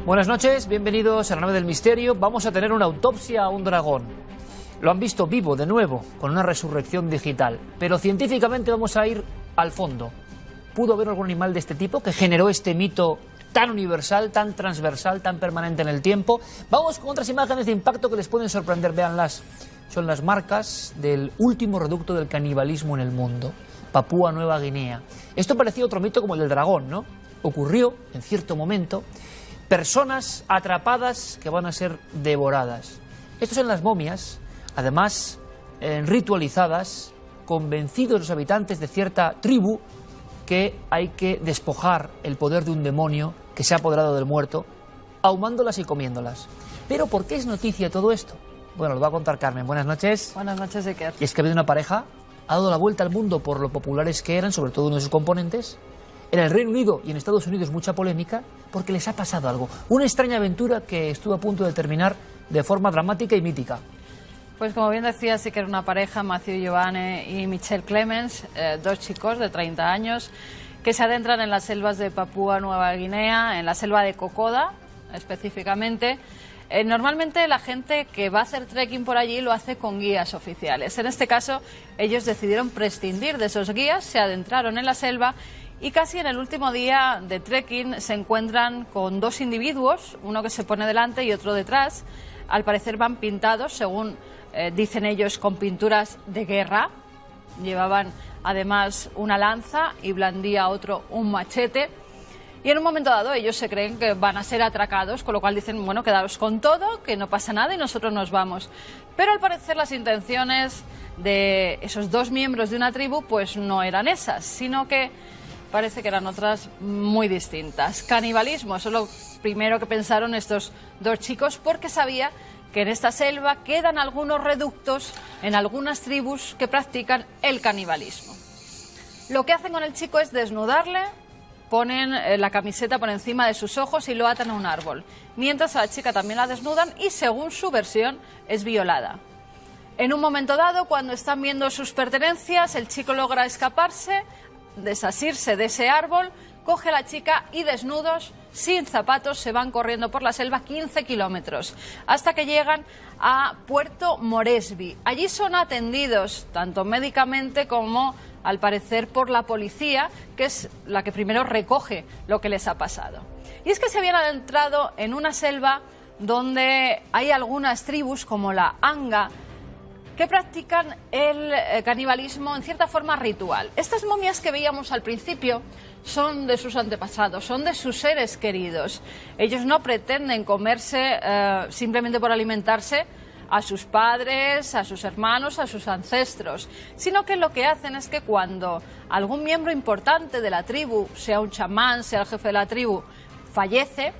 Buenas noches, bienvenidos a la nave del misterio. Vamos a tener una autopsia a un dragón. Lo han visto vivo de nuevo, con una resurrección digital. Pero científicamente vamos a ir al fondo. ¿Pudo haber algún animal de este tipo que generó este mito tan universal, tan transversal, tan permanente en el tiempo? Vamos con otras imágenes de impacto que les pueden sorprender, véanlas. Son las marcas del último reducto del canibalismo en el mundo, Papúa Nueva Guinea. Esto parecía otro mito como el del dragón, ¿no? Ocurrió en cierto momento. Personas atrapadas que van a ser devoradas. Estos son las momias, además ritualizadas, convencidos los habitantes de cierta tribu que hay que despojar el poder de un demonio que se ha apoderado del muerto, ahumándolas y comiéndolas. Pero ¿por qué es noticia todo esto? Bueno, lo va a contar Carmen. Buenas noches. Buenas noches, Iker. Y es que ha habido una pareja, ha dado la vuelta al mundo por lo populares que eran, sobre todo uno de sus componentes. En el Reino Unido y en Estados Unidos mucha polémica porque les ha pasado algo. Una extraña aventura que estuvo a punto de terminar de forma dramática y mítica. Pues como bien decía, sí que era una pareja, Matthew Giovanni y Michelle Clemens, dos chicos de 30 años, que se adentran en las selvas de Papúa Nueva Guinea, en la selva de Kokoda específicamente. Normalmente la gente que va a hacer trekking por allí lo hace con guías oficiales. En este caso, ellos decidieron prescindir de esos guías, se adentraron en la selva y casi en el último día de trekking se encuentran con dos individuos, uno que se pone delante y otro detrás. Al parecer van pintados, según dicen ellos, con pinturas de guerra. Llevaban además una lanza y blandía otro un machete. Y en un momento dado ellos se creen que van a ser atracados, con lo cual dicen, bueno, quedaros con todo, que no pasa nada y nosotros nos vamos. Pero al parecer las intenciones de esos dos miembros de una tribu pues no eran esas, sino que parece que eran otras muy distintas. Canibalismo, eso es lo primero que pensaron estos dos chicos, porque sabía que en esta selva quedan algunos reductos en algunas tribus que practican el canibalismo. Lo que hacen con el chico es desnudarle, ponen la camiseta por encima de sus ojos y lo atan a un árbol, mientras a la chica también la desnudan y, según su versión, es violada. En un momento dado, cuando están viendo sus pertenencias, el chico logra escaparse, desasirse de ese árbol, coge a la chica y desnudos, sin zapatos, se van corriendo por la selva 15 kilómetros hasta que llegan a Puerto Moresby. Allí son atendidos tanto médicamente como, al parecer, por la policía, que es la que primero recoge lo que les ha pasado. Y es que se habían adentrado en una selva donde hay algunas tribus, como la Anga, que practican el canibalismo en cierta forma ritual. Estas momias que veíamos al principio son de sus antepasados, son de sus seres queridos. Ellos no pretenden comerse simplemente por alimentarse a sus padres, a sus hermanos, a sus ancestros, sino que lo que hacen es que cuando algún miembro importante de la tribu, sea un chamán, sea el jefe de la tribu, fallece,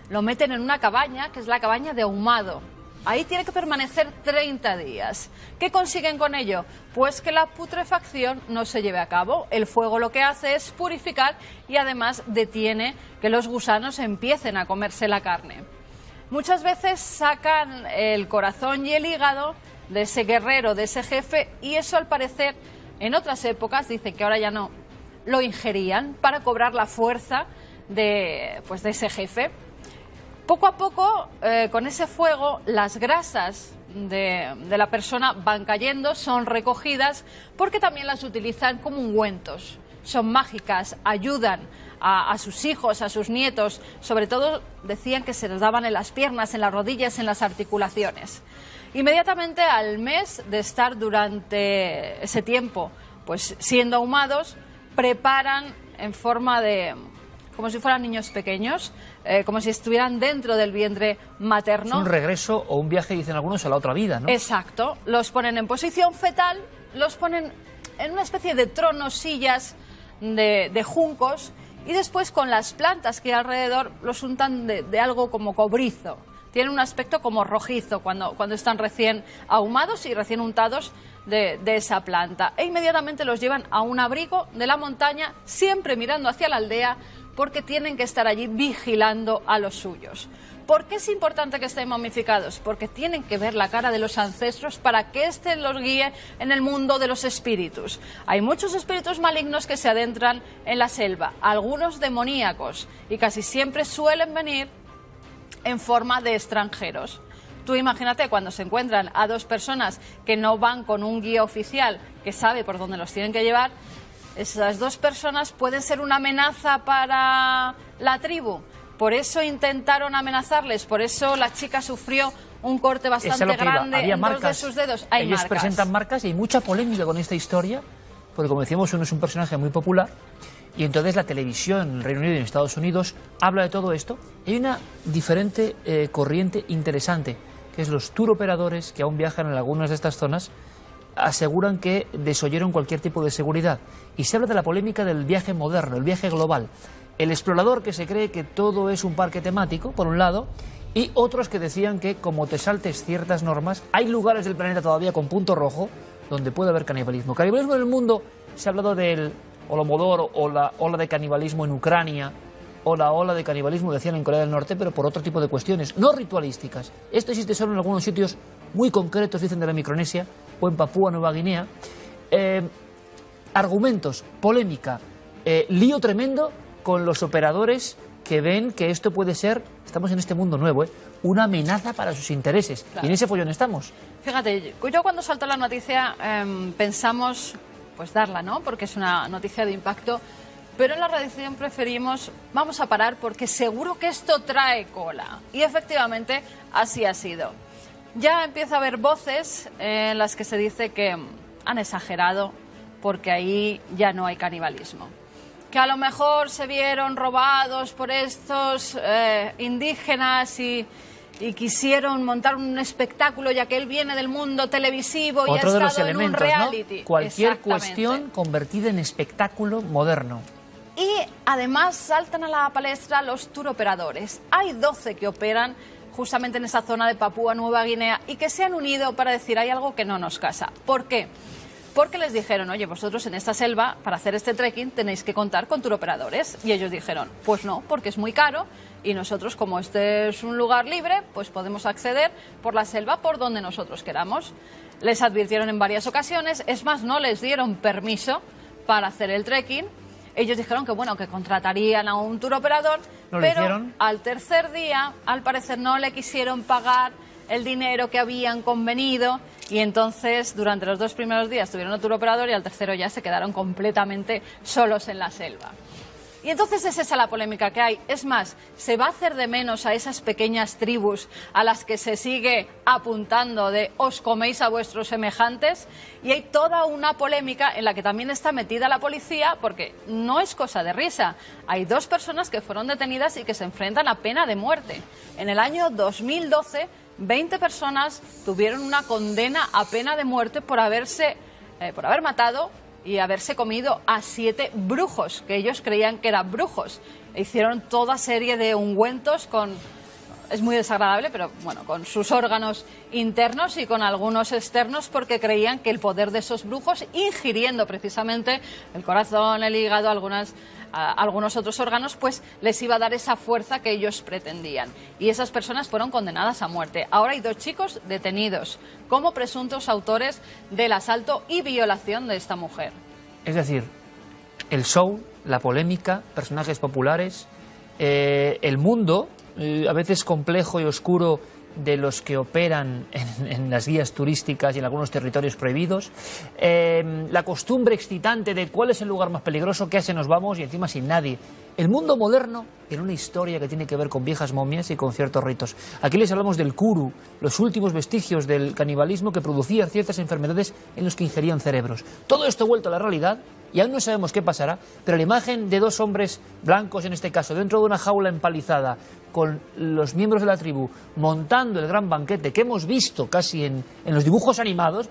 lo meten en una cabaña, que es la cabaña de ahumado. Ahí tiene que permanecer 30 días. ¿Qué consiguen con ello? Pues que la putrefacción no se lleve a cabo. El fuego lo que hace es purificar y además detiene que los gusanos empiecen a comerse la carne. Muchas veces sacan el corazón y el hígado de ese guerrero, de ese jefe, y eso al parecer en otras épocas, dicen que ahora ya no, lo ingerían para cobrar la fuerza de ese jefe. Poco a poco, con ese fuego, las grasas de la persona van cayendo, son recogidas, porque también las utilizan como ungüentos. Son mágicas, ayudan a sus hijos, a sus nietos. Sobre todo decían que se les daban en las piernas, en las rodillas, en las articulaciones. Inmediatamente al mes de estar durante ese tiempo pues siendo ahumados, preparan en forma de, como si fueran niños pequeños, como si estuvieran dentro del vientre materno. Es un regreso o un viaje, dicen algunos, a la otra vida, ¿no? Exacto. Los ponen en posición fetal, los ponen en una especie de tronos, sillas de juncos, y después con las plantas que hay alrededor los untan de algo como cobrizo. Tienen un aspecto como rojizo cuando están recién ahumados y recién untados de esa planta. E inmediatamente los llevan a un abrigo de la montaña, siempre mirando hacia la aldea, porque tienen que estar allí vigilando a los suyos. ¿Por qué es importante que estén momificados? Porque tienen que ver la cara de los ancestros para que éste los guíe en el mundo de los espíritus. Hay muchos espíritus malignos que se adentran en la selva, algunos demoníacos, y casi siempre suelen venir en forma de extranjeros. Tú imagínate cuando se encuentran a dos personas que no van con un guía oficial que sabe por dónde los tienen que llevar, esas dos personas pueden ser una amenaza para la tribu. Por eso intentaron amenazarles, por eso la chica sufrió un corte bastante grande en dos de sus dedos. Hay Ellos presentan marcas y hay mucha polémica con esta historia, porque como decíamos, uno es un personaje muy popular y entonces la televisión en el Reino Unido y en Estados Unidos habla de todo esto. Hay una diferente corriente interesante, que es los tour operadores que aún viajan en algunas de estas zonas, aseguran que desoyeron cualquier tipo de seguridad. Y se habla de la polémica del viaje moderno, el viaje global. El explorador que se cree que todo es un parque temático, por un lado, y otros que decían que como te saltes ciertas normas, hay lugares del planeta todavía con punto rojo donde puede haber canibalismo. Canibalismo en el mundo, se ha hablado del Holodomor o la ola de canibalismo en Ucrania, o la ola de canibalismo, decían, en Corea del Norte, pero por otro tipo de cuestiones, no ritualísticas. Esto existe solo en algunos sitios muy concretos, dicen, de la Micronesia o en Papúa Nueva Guinea. Argumentos, polémica, lío tremendo con los operadores que ven que esto puede ser, estamos en este mundo nuevo, una amenaza para sus intereses. Claro. Y en ese follón estamos. Fíjate, yo cuando saltó la noticia pensamos pues darla, ¿no? Porque es una noticia de impacto. Pero en la redacción preferimos, vamos a parar porque seguro que esto trae cola. Y efectivamente así ha sido. Ya empieza a haber voces en las que se dice que han exagerado porque ahí ya no hay canibalismo. Que a lo mejor se vieron robados por estos indígenas y quisieron montar un espectáculo, ya que él viene del mundo televisivo y ha estado en un reality. ¿No? Cualquier cuestión convertida en espectáculo moderno. Y además saltan a la palestra los tour operadores. Hay 12 que operan justamente en esa zona de Papúa Nueva Guinea y que se han unido para decir hay algo que no nos casa. ¿Por qué? Porque les dijeron, oye, vosotros en esta selva, para hacer este trekking, tenéis que contar con tour operadores. Y ellos dijeron, pues no, porque es muy caro y nosotros, como este es un lugar libre, pues podemos acceder por la selva por donde nosotros queramos. Les advirtieron en varias ocasiones, es más, no les dieron permiso para hacer el trekking. Ellos dijeron que bueno, que contratarían a un tour operador, pero al tercer día, al parecer, no le quisieron pagar el dinero que habían convenido y entonces durante los 2 primeros días tuvieron un tour operador y al tercero ya se quedaron completamente solos en la selva. Y entonces es esa la polémica que hay. Es más, se va a hacer de menos a esas pequeñas tribus a las que se sigue apuntando de os coméis a vuestros semejantes, y hay toda una polémica en la que también está metida la policía, porque no es cosa de risa. Hay 2 personas que fueron detenidas y que se enfrentan a pena de muerte. En el año 2012, 20 personas tuvieron una condena a pena de muerte por haber matado y haberse comido a 7 brujos, que ellos creían que eran brujos. E hicieron toda serie de ungüentos con, es muy desagradable, pero bueno, con sus órganos internos y con algunos externos, porque creían que el poder de esos brujos, ingiriendo precisamente el corazón, el hígado, algunos otros órganos, pues les iba a dar esa fuerza que ellos pretendían. Y esas personas fueron condenadas a muerte. Ahora hay 2 chicos detenidos como presuntos autores del asalto y violación de esta mujer. Es decir, el show, la polémica, personajes populares, el mundo, a veces complejo y oscuro, de los que operan en las guías turísticas y en algunos territorios prohibidos, la costumbre excitante de cuál es el lugar más peligroso, qué hace nos vamos y encima sin nadie. El mundo moderno en una historia que tiene que ver con viejas momias y con ciertos ritos. Aquí les hablamos del kuru, los últimos vestigios del canibalismo que producían ciertas enfermedades en los que ingerían cerebros. Todo esto vuelto a la realidad y aún no sabemos qué pasará, pero la imagen de 2 hombres blancos, en este caso, dentro de una jaula empalizada, con los miembros de la tribu montando el gran banquete que hemos visto casi en los dibujos animados,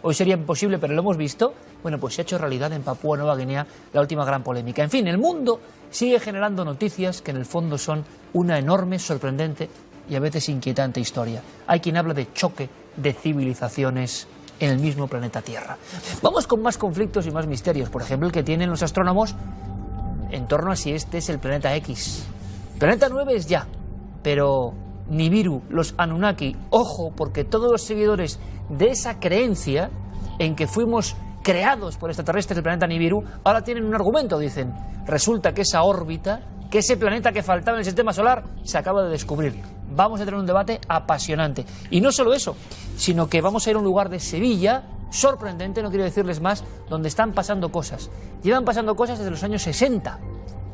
hoy sería imposible, pero lo hemos visto, bueno, pues se ha hecho realidad en Papúa Nueva Guinea la última gran polémica. En fin, el mundo sigue generando noticias que en el fondo son una enorme, sorprendente y a veces inquietante historia. Hay quien habla de choque de civilizaciones en el mismo planeta Tierra. Vamos con más conflictos y más misterios, por ejemplo el que tienen los astrónomos en torno a si este es el planeta X. Planeta 9 es ya, pero Nibiru, los Anunnaki, ojo, porque todos los seguidores de esa creencia en que fuimos creados por extraterrestres del planeta Nibiru, ahora tienen un argumento, dicen. Resulta que esa órbita que ese planeta que faltaba en el sistema solar se acaba de descubrir. Vamos a tener un debate apasionante. Y no solo eso, sino que vamos a ir a un lugar de Sevilla, sorprendente, no quiero decirles más, donde están pasando cosas. Llevan pasando cosas desde los años 60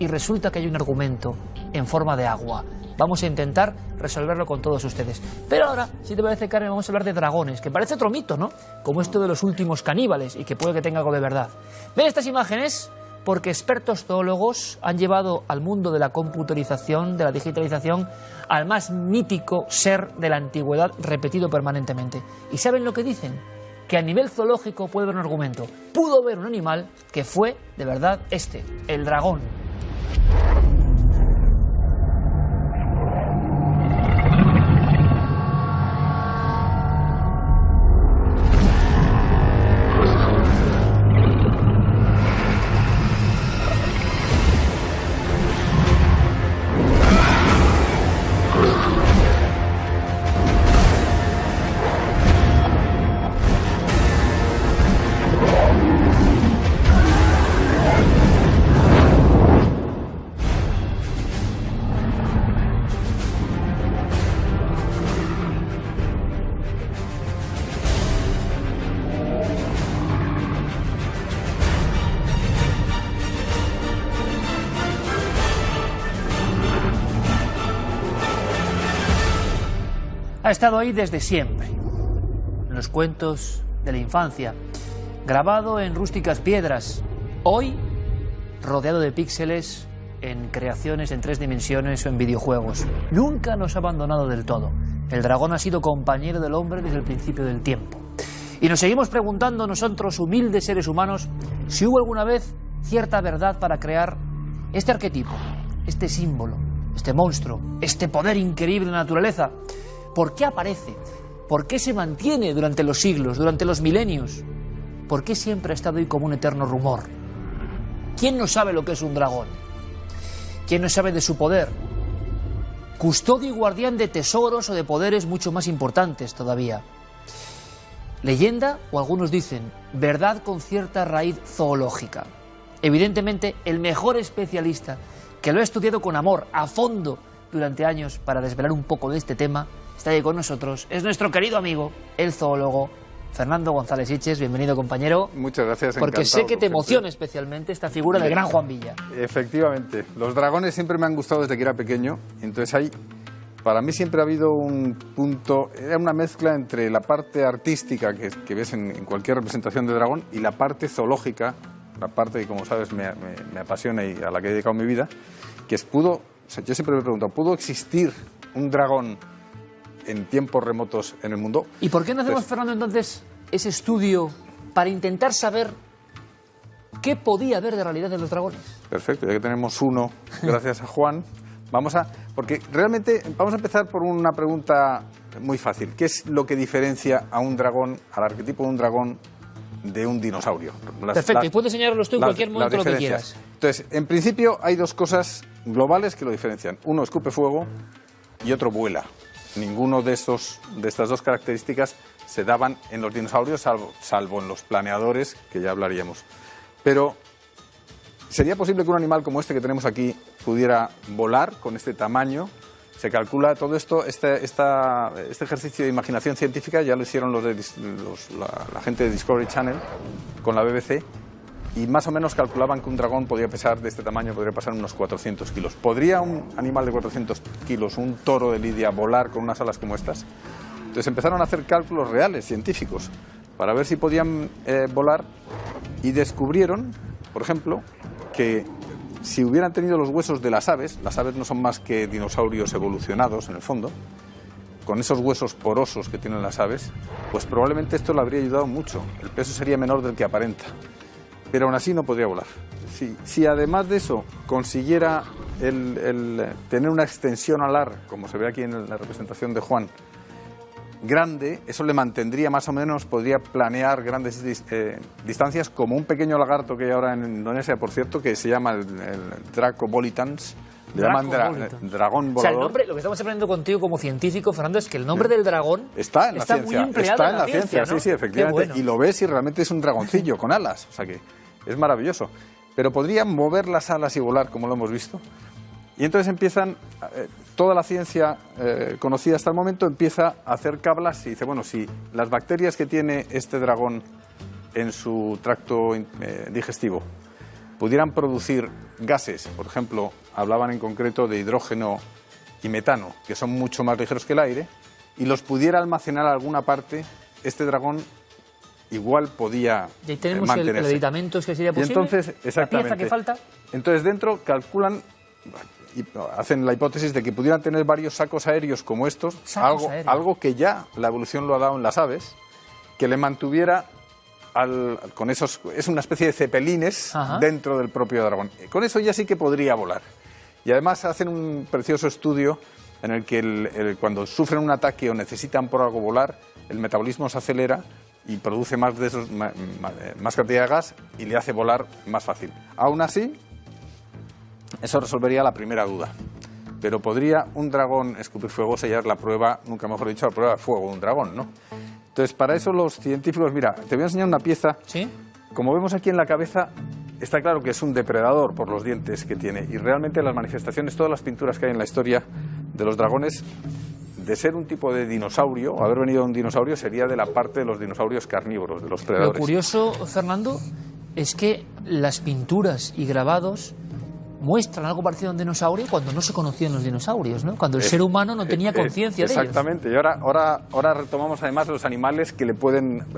y resulta que hay un argumento en forma de agua. Vamos a intentar resolverlo con todos ustedes. Pero ahora, si te parece, Carmen, vamos a hablar de dragones, que parece otro mito, ¿no? Como esto de los últimos caníbales y que puede que tenga algo de verdad. Ven estas imágenes porque expertos zoólogos han llevado al mundo de la computarización, de la digitalización, al más mítico ser de la antigüedad repetido permanentemente. ¿Y saben lo que dicen? Que a nivel zoológico puede haber un argumento. Pudo haber un animal que fue, de verdad, el dragón. Ha estado ahí desde siempre, en los cuentos de la infancia, grabado en rústicas piedras, hoy rodeado de píxeles en creaciones en 3 dimensiones o en videojuegos. Nunca nos ha abandonado del todo. El dragón ha sido compañero del hombre desde el principio del tiempo. Y nos seguimos preguntando nosotros, humildes seres humanos, si hubo alguna vez cierta verdad para crear este arquetipo, este símbolo, este monstruo, este poder increíble de la naturaleza. ¿Por qué aparece? ¿Por qué se mantiene durante los siglos, durante los milenios? ¿Por qué siempre ha estado ahí como un eterno rumor? ¿Quién no sabe lo que es un dragón? ¿Quién no sabe de su poder? Custodio y guardián de tesoros o de poderes mucho más importantes todavía. Leyenda, o algunos dicen, verdad con cierta raíz zoológica. Evidentemente, el mejor especialista que lo ha estudiado con amor, a fondo, durante años, para desvelar un poco de este tema, está ahí con nosotros, es nuestro querido amigo, el zoólogo Fernando González Siches. Bienvenido, compañero. Muchas gracias, porque encantado, sé que te emociona especialmente esta figura del gran Juan Villa. Efectivamente, los dragones siempre me han gustado desde que era pequeño, entonces ahí, para mí siempre ha habido un punto, era una mezcla entre la parte artística que ves en cualquier representación de dragón y la parte zoológica, la parte que, como sabes, me apasiona y a la que he dedicado mi vida, que yo siempre me pregunto, ¿pudo existir un dragón en tiempos remotos en el mundo? ¿Y por qué no hacemos, Fernando, entonces ese estudio para intentar saber qué podía haber de realidad en los dragones? Perfecto, ya que tenemos uno, gracias a Juan, porque realmente vamos a empezar por una pregunta muy fácil. ¿Qué es lo que diferencia a un dragón, al arquetipo de un dragón, de un dinosaurio? Perfecto, y puedes enseñarlos tú en cualquier momento lo que quieras. Entonces, en principio hay 2 cosas globales que lo diferencian. Uno escupe fuego y otro vuela. Ninguno de estas 2 características se daban en los dinosaurios, salvo en los planeadores, que ya hablaríamos. Pero, ¿sería posible que un animal como este que tenemos aquí pudiera volar con este tamaño? Se calcula todo esto, este ejercicio de imaginación científica ya lo hicieron la gente de Discovery Channel con la BBC, y más o menos calculaban que un dragón podría pesar de este tamaño, podría pasar unos 400 kilos. ¿Podría un animal de 400 kilos, un toro de lidia, volar con unas alas como estas? Entonces empezaron a hacer cálculos reales, científicos, para ver si podían volar, y descubrieron, por ejemplo, que si hubieran tenido los huesos de las aves no son más que dinosaurios evolucionados en el fondo, con esos huesos porosos que tienen las aves, pues probablemente esto le habría ayudado mucho. El peso sería menor del que aparenta, pero aún así no podría volar. Si además de eso consiguiera tener una extensión alar, como se ve aquí en la representación de Juan, grande, eso le mantendría más o menos, podría planear grandes distancias, como un pequeño lagarto que hay ahora en Indonesia, por cierto, que se llama el Dracobolitans. Le llaman dragón volador. O sea, el nombre, lo que estamos aprendiendo contigo como científico, Fernando, es que el nombre del dragón está en la ciencia. Muy empleado está en la ciencia, ¿no? Sí, efectivamente. Bueno. Y lo ves y realmente es un dragoncillo con alas. O sea que es maravilloso. Pero podría mover las alas y volar, como lo hemos visto. Y entonces empiezan, toda la ciencia conocida hasta el momento empieza a hacer cablas y dice, bueno, si las bacterias que tiene este dragón en su tracto digestivo pudieran producir gases, por ejemplo, hablaban en concreto de hidrógeno y metano, que son mucho más ligeros que el aire, y los pudiera almacenar en alguna parte, este dragón igual podía Y ahí tenemos mantenerse. el aditamento que sería posible. Y entonces, la pieza exactamente. que falta. Entonces dentro calculan y hacen la hipótesis de que pudieran tener varios sacos aéreos como estos, Sacos aéreos. algo que ya la evolución lo ha dado en las aves, que le mantuviera con esos, es una especie de cepelines Ajá. dentro del propio dragón. Con eso ya sí que podría volar. Y además hacen un precioso estudio en el que cuando sufren un ataque o necesitan por algo volar, el metabolismo se acelera y produce más cantidad de gas y le hace volar más fácil. Aún así, eso resolvería la primera duda. Pero ¿podría un dragón escupir fuego? Esa ya es la prueba, nunca mejor dicho, la prueba de fuego de un dragón, ¿no? Entonces, para eso los científicos, mira, te voy a enseñar una pieza. ¿Sí? Como vemos aquí en la cabeza, está claro que es un depredador por los dientes que tiene. Y realmente las manifestaciones, todas las pinturas que hay en la historia de los dragones, de ser un tipo de dinosaurio, o haber venido de un dinosaurio, sería de la parte de los dinosaurios carnívoros, de los Lo predadores. curioso, Fernando, es que las pinturas y grabados muestran algo parecido a un dinosaurio cuando no se conocían los dinosaurios, ¿no? Cuando el ser humano no tenía conciencia de ellos. Exactamente, y ahora retomamos además los animales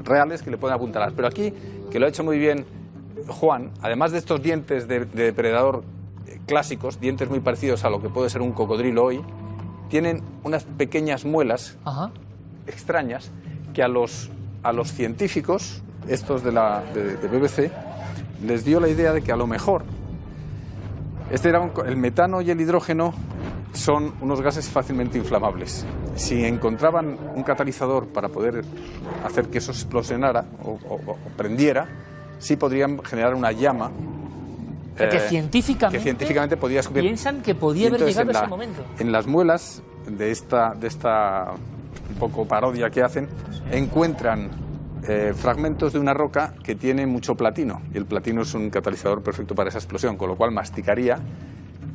reales que le pueden apuntalar. Pero aquí, que lo ha hecho muy bien Juan, además de estos dientes de depredador clásicos, dientes muy parecidos a lo que puede ser un cocodrilo hoy, tienen unas pequeñas muelas Ajá. extrañas que a los científicos, estos de BBC, les dio la idea de que a lo mejor el metano y el hidrógeno son unos gases fácilmente inflamables. Si encontraban un catalizador para poder hacer que eso explosionara o prendiera, sí podrían generar una llama Que científicamente podía escupir. piensan que podía haber llegado ese momento. En las muelas de esta un poco parodia que hacen, encuentran fragmentos de una roca que tiene mucho platino, y el platino es un catalizador perfecto para esa explosión, con lo cual masticaría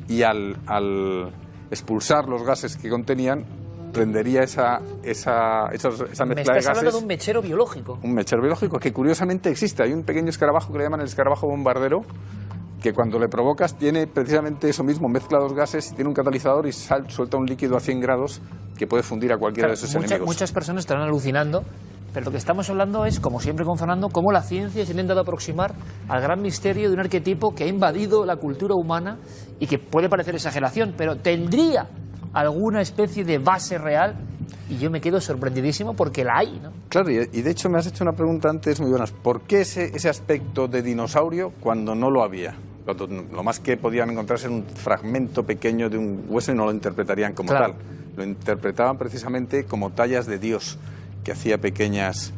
y al expulsar los gases que contenían, prendería esa mezcla Me de estás hablando gases. de un mechero biológico. Un mechero biológico que curiosamente existe. Hay un pequeño escarabajo que le llaman el escarabajo bombardero, que cuando le provocas tiene precisamente eso mismo, mezcla dos gases, tiene un catalizador y suelta un líquido a 100 grados que puede fundir a cualquiera de sus enemigos. Muchas personas estarán alucinando, pero lo que estamos hablando es, como siempre con Fernando, cómo la ciencia se ha intentado aproximar al gran misterio de un arquetipo que ha invadido la cultura humana y que puede parecer exageración, pero tendría alguna especie de base real, y yo me quedo sorprendidísimo porque la hay, ¿no? Claro, y de hecho me has hecho una pregunta antes muy buena. ¿Por qué ese aspecto de dinosaurio cuando no lo había? Cuando lo más que podían encontrarse era un fragmento pequeño de un hueso y no lo interpretarían como Claro. tal. Lo interpretaban precisamente como tallas de Dios, que hacía pequeñas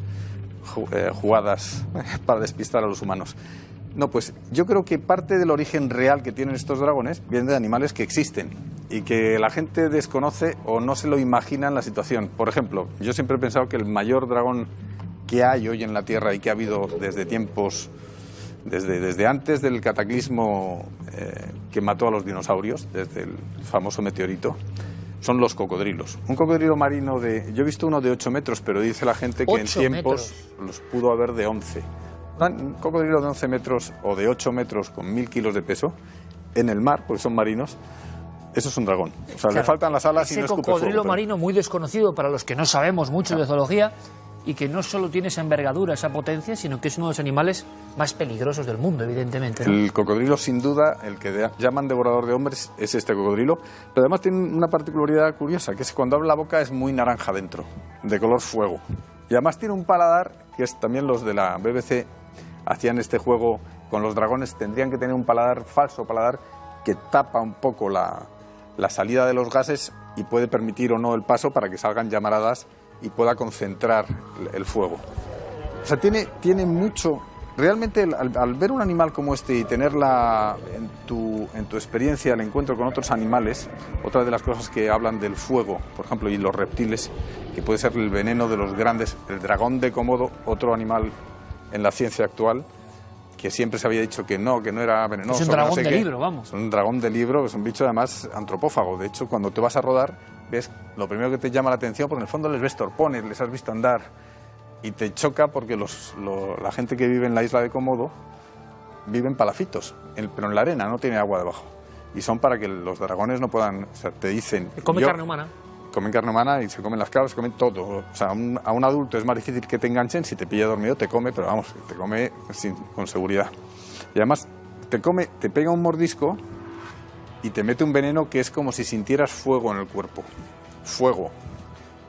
jugadas para despistar a los humanos. No, pues yo creo que parte del origen real que tienen estos dragones viene de animales que existen y que la gente desconoce o no se lo imagina en la situación. Por ejemplo, yo siempre he pensado que el mayor dragón que hay hoy en la Tierra y que ha habido desde tiempos, desde antes del cataclismo que mató a los dinosaurios, desde el famoso meteorito, son los cocodrilos. Un cocodrilo marino yo he visto uno de 8 metros, pero dice la gente que en 8 tiempos metros. los pudo haber de 11. Un cocodrilo de 11 metros o de 8 metros con 1000 kilos de peso en el mar, porque son marinos, eso es un dragón. O sea, Claro, le faltan las alas y ese no escupe cocodrilo fuego, pero- marino muy desconocido para los que no sabemos mucho de zoología y que no solo tiene esa envergadura, esa potencia, sino que es uno de los animales más peligrosos del mundo, evidentemente, ¿no? El cocodrilo, sin duda, el que llaman devorador de hombres, es este cocodrilo. Pero además tiene una particularidad curiosa, que es que cuando abre la boca es muy naranja dentro, de color fuego. Y además tiene un paladar, que es también los de la BBC hacían este juego con los dragones, tendrían que tener un paladar, falso paladar, que tapa un poco la salida de los gases y puede permitir o no el paso para que salgan llamaradas y pueda concentrar el fuego. O sea, tiene mucho. Realmente, al ver un animal como este y tenerla en tu experiencia, el encuentro con otros animales, otra de las cosas que hablan del fuego, por ejemplo, y los reptiles, que puede ser el veneno de los grandes, el dragón de Komodo, otro animal en la ciencia actual, que siempre se había dicho que no era venenoso. Es un dragón no sé de qué. libro, vamos. Es un dragón de libro, es un bicho además antropófago. De hecho, cuando te vas a rodar, ves lo primero que te llama la atención, porque en el fondo les ves torpones, les has visto andar, y te choca porque la gente que vive en la isla de Komodo viven palafitos, pero en la arena, no tiene agua debajo. Y son para que los dragones no puedan, o sea, te dicen... Come carne humana. Comen carne humana y se comen las cabras, se comen todo. O sea, a un adulto es más difícil que te enganchen, si te pilla dormido te come, pero vamos, te come con seguridad. Y además te pega un mordisco y te mete un veneno que es como si sintieras fuego en el cuerpo. Fuego.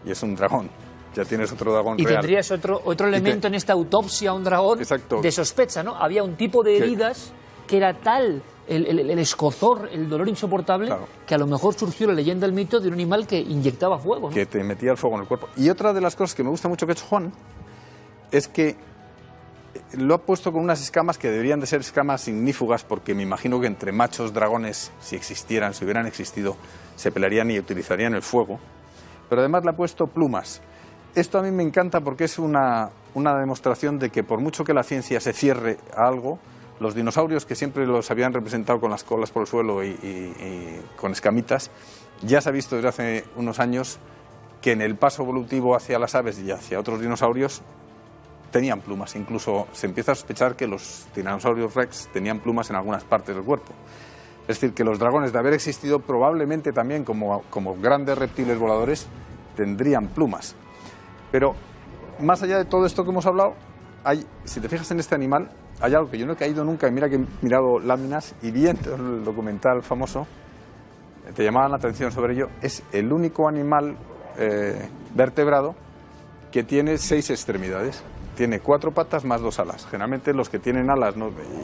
Y es un dragón. Ya tienes otro dragón real. Y tendrías otro elemento en esta autopsia a un dragón. Exacto. De sospecha, ¿no? Había un tipo de heridas que era tal el escozor, el dolor insoportable, claro, que a lo mejor surgió la leyenda, el mito de un animal que inyectaba fuego, ¿no? Que te metía el fuego en el cuerpo. Y otra de las cosas que me gusta mucho que ha hecho Juan es que lo ha puesto con unas escamas que deberían de ser escamas ignífugas, porque me imagino que entre machos dragones, si hubieran existido, se pelearían y utilizarían el fuego. Pero además le ha puesto plumas. Esto a mí me encanta porque es una demostración de que por mucho que la ciencia se cierre a algo, los dinosaurios, que siempre los habían representado con las colas por el suelo y con escamitas, ya se ha visto desde hace unos años que en el paso evolutivo hacia las aves y hacia otros dinosaurios tenían plumas. Incluso se empieza a sospechar que los dinosaurios rex tenían plumas en algunas partes del cuerpo. Es decir, que los dragones, de haber existido, probablemente también como grandes reptiles voladores, tendrían plumas. Pero más allá de todo esto que hemos hablado, si te fijas en este animal, hay algo que yo no he caído nunca, y mira que he mirado láminas y viendo el documental famoso, te llamaban la atención sobre ello. Es el único animal vertebrado que tiene 6 extremidades. Tiene 4 patas más 2 alas. Generalmente los que tienen alas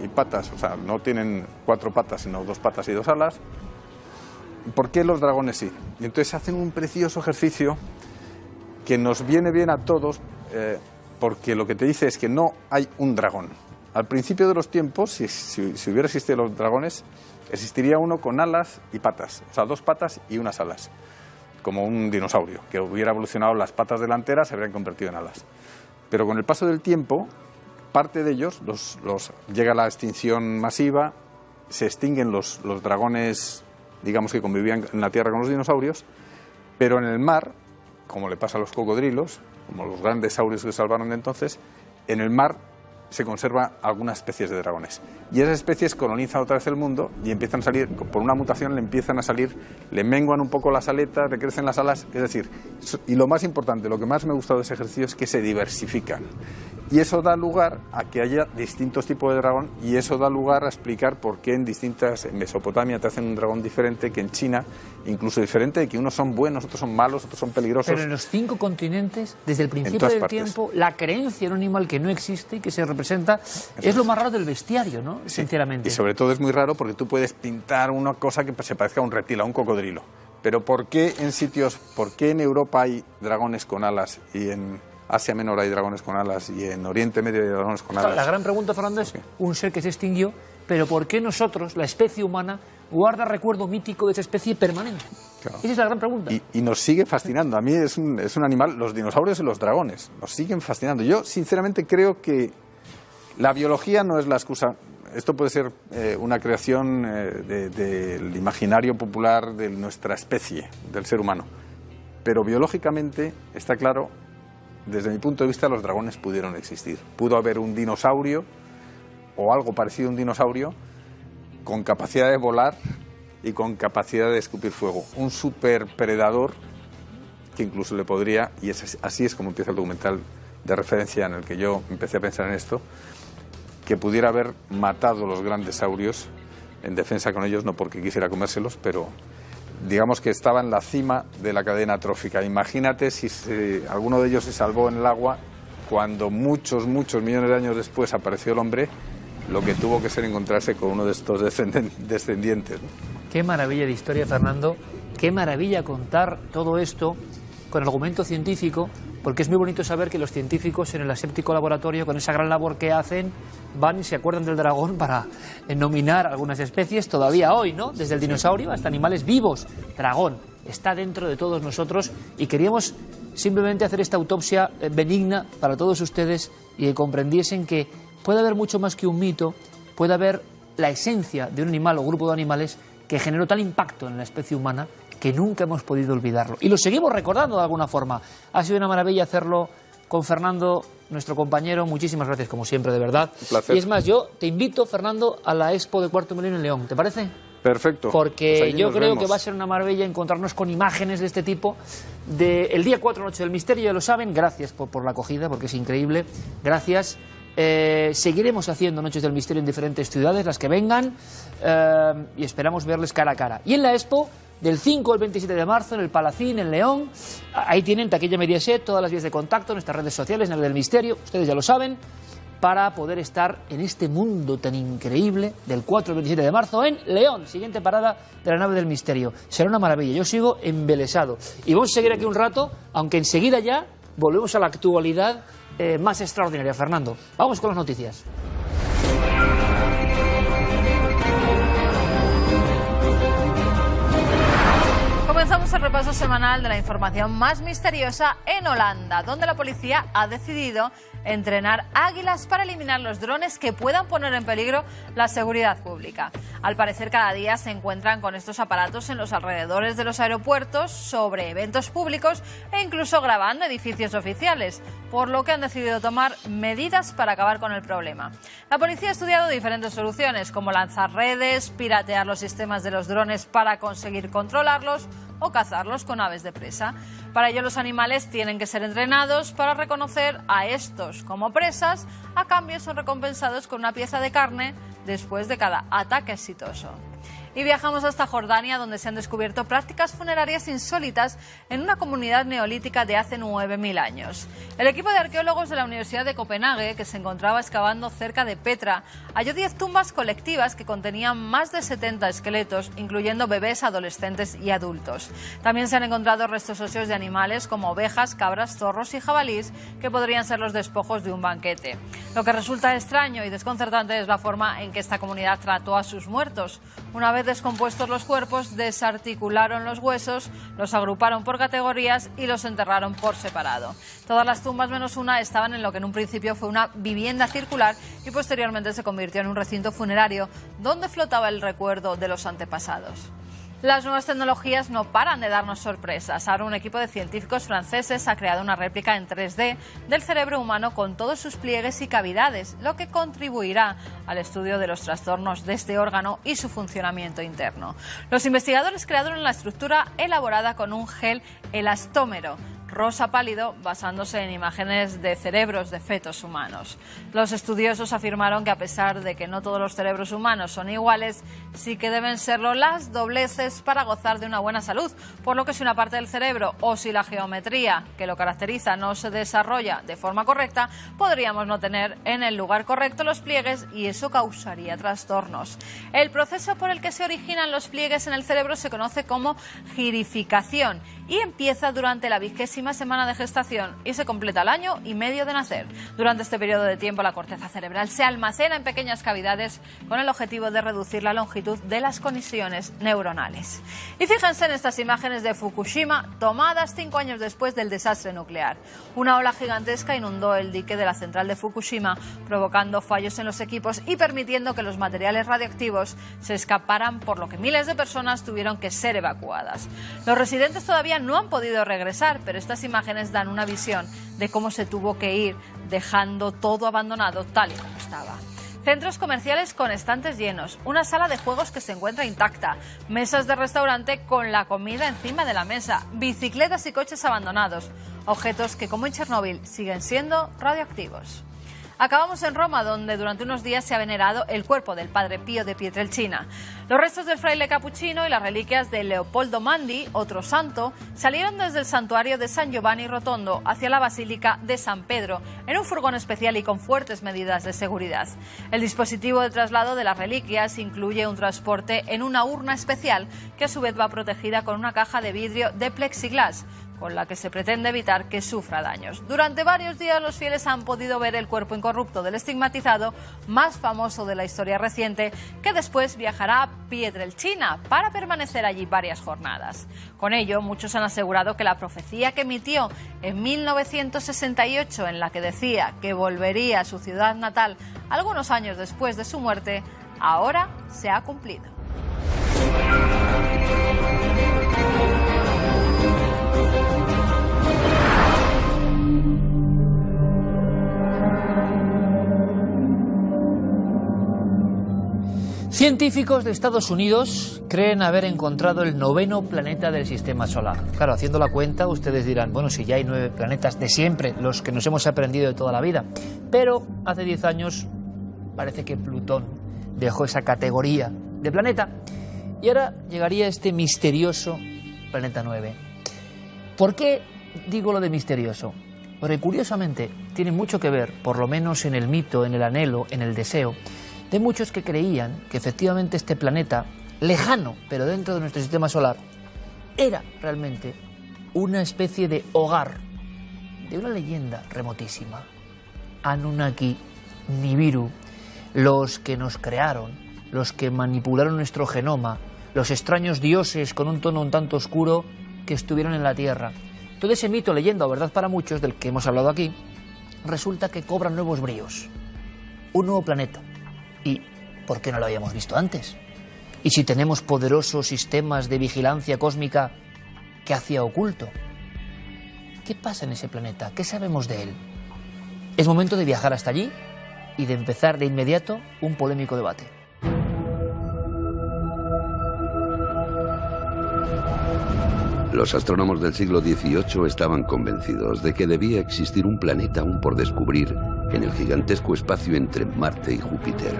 y patas, o sea, no tienen 4 patas, sino 2 patas y 2 alas. ¿Por qué los dragones sí? Y entonces hacen un precioso ejercicio que nos viene bien a todos, porque lo que te dice es que no hay un dragón. Al principio de los tiempos, si hubiera existido los dragones, existiría uno con alas y patas, o sea, 2 patas y unas alas, como un dinosaurio, que hubiera evolucionado las patas delanteras, se habrían convertido en alas. Pero con el paso del tiempo, parte de ellos, llega la extinción masiva, se extinguen los dragones, digamos, que convivían en la tierra con los dinosaurios, pero en el mar, como le pasa a los cocodrilos, como los grandes saurios que salvaron de entonces, en el mar se conserva algunas especies de dragones. Y esas especies colonizan otra vez el mundo y empiezan a salir, por una mutación le menguan un poco las aletas, le crecen las alas, es decir, y lo más importante, lo que más me ha gustado de ese ejercicio es que se diversifican. Y eso da lugar a que haya distintos tipos de dragón, y eso da lugar a explicar por qué en Mesopotamia te hacen un dragón diferente, que en China incluso diferente, que unos son buenos, otros son malos, otros son peligrosos. Pero en los 5 continentes, desde el principio del tiempo, la creencia en un animal que no existe y que se representa es lo más raro del bestiario, ¿no? Sí. Sinceramente. Y sobre todo es muy raro porque tú puedes pintar una cosa que se parezca a un reptil, a un cocodrilo. Pero ¿por qué en Europa hay dragones con alas y en Asia Menor hay dragones con alas y en Oriente Medio hay dragones con alas? La gran pregunta, Fernando, es un ser que se extinguió, pero ¿por qué nosotros, la especie humana, guarda recuerdo mítico de esa especie permanente? Claro. Esa es la gran pregunta. Y nos sigue fascinando. A mí es un animal, los dinosaurios y los dragones, nos siguen fascinando. Yo sinceramente creo que la biología no es la excusa. Esto puede ser una creación del imaginario popular de nuestra especie, del ser humano. Pero biológicamente está claro, desde mi punto de vista, los dragones pudieron existir. Pudo haber un dinosaurio o algo parecido a un dinosaurio con capacidad de volar y con capacidad de escupir fuego. Un superpredador que incluso le podría, y así es como empieza el documental de referencia en el que yo empecé a pensar en esto, que pudiera haber matado los grandes saurios en defensa con ellos, no porque quisiera comérselos, pero digamos que estaba en la cima de la cadena trófica. Imagínate si alguno de ellos se salvó en el agua cuando muchos millones de años después apareció el hombre, lo que tuvo que ser encontrarse con uno de estos descendientes, ¿no? Qué maravilla de historia, Fernando. Qué maravilla contar todo esto con argumento científico, porque es muy bonito saber que los científicos en el aséptico laboratorio, con esa gran labor que hacen, van y se acuerdan del dragón para nominar algunas especies todavía hoy, ¿no? Desde el dinosaurio hasta animales vivos. Dragón está dentro de todos nosotros y queríamos simplemente hacer esta autopsia benigna para todos ustedes y que comprendiesen que puede haber mucho más que un mito, puede haber la esencia de un animal o grupo de animales que generó tal impacto en la especie humana que nunca hemos podido olvidarlo. Y lo seguimos recordando de alguna forma. Ha sido una maravilla hacerlo con Fernando, nuestro compañero. Muchísimas gracias, como siempre, de verdad. Un placer. Y es más, yo te invito, Fernando, a la Expo de Cuarto Milenio en León. ¿Te parece? Perfecto. Porque Pues allí yo nos creo vemos. que va a ser una maravilla encontrarnos con imágenes de este tipo. El día 4, Noche del Misterio, ya lo saben. Gracias por la acogida, porque es increíble. Gracias. Seguiremos haciendo Noches del Misterio en diferentes ciudades, las que vengan, y esperamos verles cara a cara. Y en la Expo, del 5 al 27 de marzo, en el Palacín, en León, ahí tienen Taquilla Mediaset, todas las vías de contacto, nuestras redes sociales, Nave del Misterio, ustedes ya lo saben, para poder estar en este mundo tan increíble del 4 al 27 de marzo en León, siguiente parada de la Nave del Misterio. Será una maravilla, yo sigo embelesado. Y vamos a seguir aquí un rato, aunque enseguida ya volvemos a la actualidad más extraordinaria. Fernando, vamos con las noticias. Comenzamos el repaso semanal de la información más misteriosa en Holanda, donde la policía ha decidido entrenar águilas para eliminar los drones que puedan poner en peligro la seguridad pública. Al parecer, cada día se encuentran con estos aparatos en los alrededores de los aeropuertos, sobre eventos públicos e incluso grabando edificios oficiales, por lo que han decidido tomar medidas para acabar con el problema. La policía ha estudiado diferentes soluciones, como lanzar redes, piratear los sistemas de los drones para conseguir controlarlos o cazarlos con aves de presa. Para ello, los animales tienen que ser entrenados para reconocer a estos como presas. A cambio, son recompensados con una pieza de carne después de cada ataque exitoso. Y viajamos hasta Jordania, donde se han descubierto prácticas funerarias insólitas en una comunidad neolítica de hace 9.000 años. El equipo de arqueólogos de la Universidad de Copenhague, que se encontraba excavando cerca de Petra, halló 10 tumbas colectivas que contenían más de 70 esqueletos, incluyendo bebés, adolescentes y adultos. También se han encontrado restos óseos de animales como ovejas, cabras, zorros y jabalíes, que podrían ser los despojos de un banquete. Lo que resulta extraño y desconcertante es la forma en que esta comunidad trató a sus muertos. Una vez descompuestos los cuerpos, desarticularon los huesos, los agruparon por categorías y los enterraron por separado. Todas las tumbas menos una estaban en lo que en un principio fue una vivienda circular y posteriormente se convirtió en un recinto funerario donde flotaba el recuerdo de los antepasados. Las nuevas tecnologías no paran de darnos sorpresas. Ahora un equipo de científicos franceses ha creado una réplica en 3D del cerebro humano con todos sus pliegues y cavidades, lo que contribuirá al estudio de los trastornos de este órgano y su funcionamiento interno. Los investigadores crearon la estructura elaborada con un gel elastómero rosa pálido, basándose en imágenes de cerebros de fetos humanos. Los estudiosos afirmaron que a pesar de que no todos los cerebros humanos son iguales, sí que deben serlo las dobleces para gozar de una buena salud, por lo que si una parte del cerebro o si la geometría que lo caracteriza no se desarrolla de forma correcta, podríamos no tener en el lugar correcto los pliegues y eso causaría trastornos. El proceso por el que se originan los pliegues en el cerebro se conoce como girificación y empieza durante la 20ª semana de gestación y se completa al año y medio de nacer. Durante este periodo de tiempo la corteza cerebral se almacena en pequeñas cavidades con el objetivo de reducir la longitud de las conexiones neuronales. Y fíjense en estas imágenes de Fukushima tomadas 5 años después del desastre nuclear. Una ola gigantesca inundó el dique de la central de Fukushima, provocando fallos en los equipos y permitiendo que los materiales radiactivos se escaparan, por lo que miles de personas tuvieron que ser evacuadas. Los residentes todavía no han podido regresar, pero estas imágenes dan una visión de cómo se tuvo que ir, dejando todo abandonado tal y como estaba. Centros comerciales con estantes llenos, una sala de juegos que se encuentra intacta, mesas de restaurante con la comida encima de la mesa, bicicletas y coches abandonados, objetos que, como en Chernóbil, siguen siendo radioactivos. Acabamos en Roma, donde durante unos días se ha venerado el cuerpo del padre Pío de Pietrelcina. Los restos del fraile capuchino y las reliquias de Leopoldo Mandi, otro santo, salieron desde el santuario de San Giovanni Rotondo hacia la Basílica de San Pedro en un furgón especial y con fuertes medidas de seguridad. El dispositivo de traslado de las reliquias incluye un transporte en una urna especial que a su vez va protegida con una caja de vidrio de plexiglas, con la que se pretende evitar que sufra daños. Durante varios días los fieles han podido ver el cuerpo incorrupto del estigmatizado más famoso de la historia reciente, que después viajará a Pietrelcina para permanecer allí varias jornadas. Con ello, muchos han asegurado que la profecía que emitió en 1968, en la que decía que volvería a su ciudad natal algunos años después de su muerte, ahora se ha cumplido. Científicos de Estados Unidos creen haber encontrado el 9º planeta del sistema solar. Claro, haciendo la cuenta, ustedes dirán, bueno, si ya hay 9 planetas de siempre, los que nos hemos aprendido de toda la vida. Pero hace 10 años parece que Plutón dejó esa categoría de planeta y ahora llegaría este misterioso planeta 9. ¿Por qué digo lo de misterioso? Porque curiosamente tiene mucho que ver, por lo menos en el mito, en el anhelo, en el deseo, de muchos que creían que efectivamente este planeta, lejano, pero dentro de nuestro sistema solar, era realmente una especie de hogar de una leyenda remotísima. Anunnaki, Nibiru, los que nos crearon, los que manipularon nuestro genoma, los extraños dioses con un tono un tanto oscuro que estuvieron en la Tierra. Todo ese mito, leyenda o verdad para muchos, del que hemos hablado aquí, resulta que cobra nuevos bríos. Un nuevo planeta. ¿Y por qué no lo habíamos visto antes? ¿Y si tenemos poderosos sistemas de vigilancia cósmica, qué hacía oculto? ¿Qué pasa en ese planeta? ¿Qué sabemos de él? Es momento de viajar hasta allí y de empezar de inmediato un polémico debate. Los astrónomos del siglo XVIII estaban convencidos de que debía existir un planeta aún por descubrir en el gigantesco espacio entre Marte y Júpiter.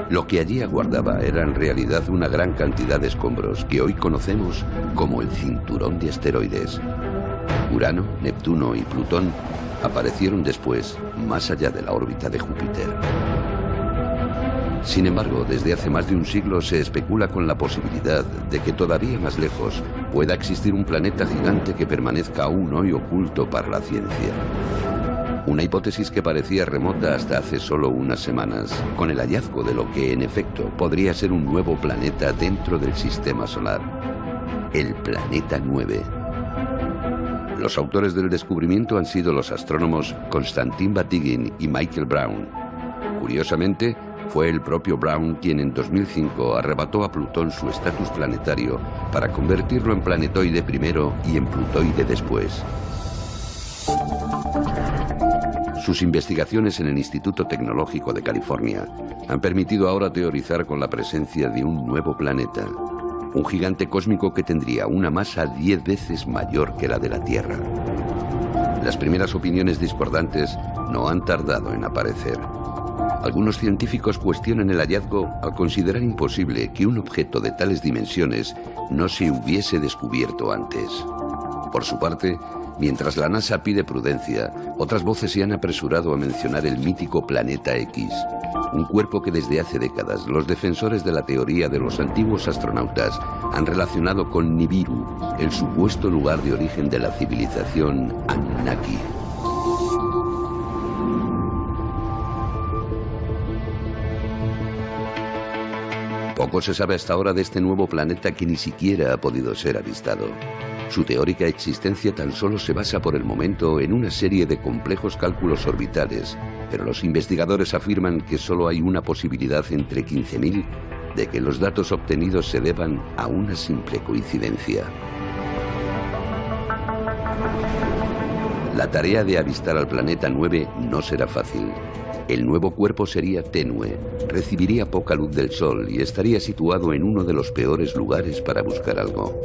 Lo que allí aguardaba era en realidad una gran cantidad de escombros que hoy conocemos como el cinturón de asteroides. Urano, Neptuno y Plutón aparecieron después más allá de la órbita de Júpiter. Sin embargo, desde hace más de un siglo se especula con la posibilidad de que todavía más lejos pueda existir un planeta gigante que permanezca aún hoy oculto para la ciencia. Una hipótesis que parecía remota hasta hace solo unas semanas, con el hallazgo de lo que en efecto podría ser un nuevo planeta dentro del sistema solar, el planeta 9. Los autores del descubrimiento han sido los astrónomos Konstantin Batygin y Michael Brown. Curiosamente, fue el propio Brown quien en 2005 arrebató a Plutón su estatus planetario para convertirlo en planetoide primero y en plutoide después. Sus investigaciones en el Instituto Tecnológico de California han permitido ahora teorizar con la presencia de un nuevo planeta, un gigante cósmico que tendría una masa 10 veces mayor que la de la Tierra. Las primeras opiniones discordantes no han tardado en aparecer. Algunos científicos cuestionan el hallazgo al considerar imposible que un objeto de tales dimensiones no se hubiese descubierto antes. Por su parte, mientras la NASA pide prudencia, otras voces se han apresurado a mencionar el mítico Planeta X, un cuerpo que desde hace décadas los defensores de la teoría de los antiguos astronautas han relacionado con Nibiru, el supuesto lugar de origen de la civilización Anunnaki. Poco se sabe hasta ahora de este nuevo planeta que ni siquiera ha podido ser avistado. Su teórica existencia tan solo se basa por el momento en una serie de complejos cálculos orbitales, pero los investigadores afirman que solo hay una posibilidad entre 15.000 de que los datos obtenidos se deban a una simple coincidencia. La tarea de avistar al planeta 9 no será fácil. El nuevo cuerpo sería tenue, recibiría poca luz del sol y estaría situado en uno de los peores lugares para buscar algo.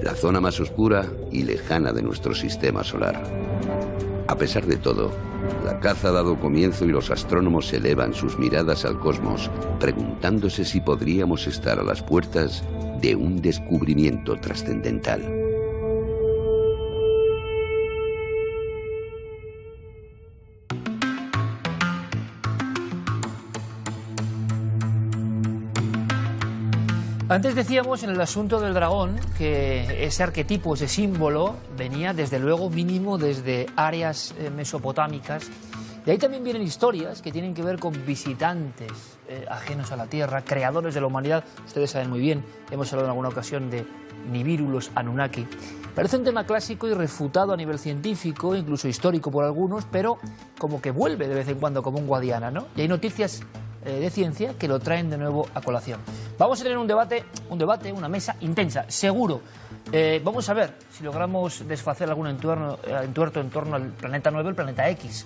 La zona más oscura y lejana de nuestro sistema solar. A pesar de todo, la caza ha dado comienzo y los astrónomos elevan sus miradas al cosmos, preguntándose si podríamos estar a las puertas de un descubrimiento trascendental. Antes decíamos en el asunto del dragón que ese arquetipo, ese símbolo, venía desde luego mínimo desde áreas mesopotámicas De ahí también vienen historias que tienen que ver con visitantes ajenos a la Tierra, creadores de la humanidad. Ustedes saben muy bien, hemos hablado en alguna ocasión de Nibiru, los Anunnaki. Parece un tema clásico y refutado a nivel científico, incluso histórico por algunos, pero como que vuelve de vez en cuando como un Guadiana, ¿no? Y hay noticias de ciencia que lo traen de nuevo a colación. Vamos a tener un debate, una mesa intensa, seguro. Vamos a ver si logramos desfacer algún entuerto en torno al planeta 9, el planeta X.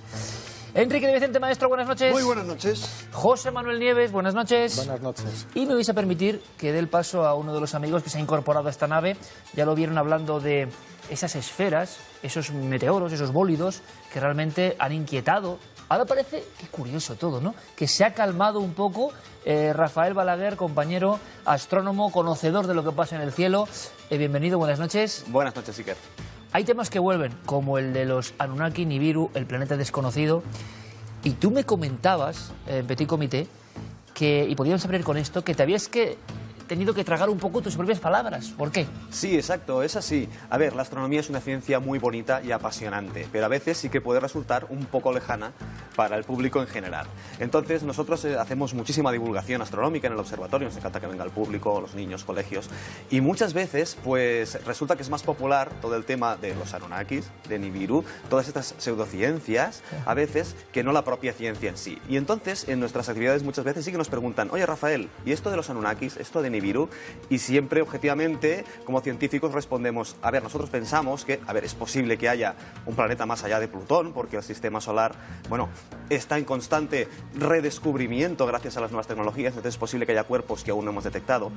Enrique de Vicente, maestro, buenas noches. Muy buenas noches. José Manuel Nieves, buenas noches. Buenas noches. Y me vais a permitir que dé el paso a uno de los amigos que se ha incorporado a esta nave. Ya lo vieron hablando de esas esferas, esos meteoros, esos bólidos que realmente han inquietado. Ahora parece, qué curioso todo, ¿no?, que se ha calmado un poco. Rafael Balaguer, compañero astrónomo, conocedor de lo que pasa en el cielo. Bienvenido, buenas noches. Buenas noches, Iker. Hay temas que vuelven, como el de los Anunnaki, Nibiru, el planeta desconocido. Y tú me comentabas, en Petit Comité, y podíamos abrir con esto, que te habías tenido que tragar un poco tus propias palabras. ¿Por qué? Sí, exacto, es así. A ver, la astronomía es una ciencia muy bonita y apasionante, pero a veces sí que puede resultar un poco lejana para el público en general. Entonces, nosotros hacemos muchísima divulgación astronómica en el observatorio, nos encanta que venga el público, los niños, colegios, y muchas veces, pues, resulta que es más popular todo el tema de los Anunnakis, de Nibiru, todas estas pseudociencias, a veces, que no la propia ciencia en sí. Y entonces, en nuestras actividades muchas veces sí que nos preguntan, oye, Rafael, ¿y esto de los Anunnakis, esto de Nibiru? Y siempre, objetivamente, como científicos respondemos, a ver, nosotros pensamos que, a ver, es posible que haya un planeta más allá de Plutón, porque el sistema solar, bueno, está en constante redescubrimiento gracias a las nuevas tecnologías, entonces es posible que haya cuerpos que aún no hemos detectado.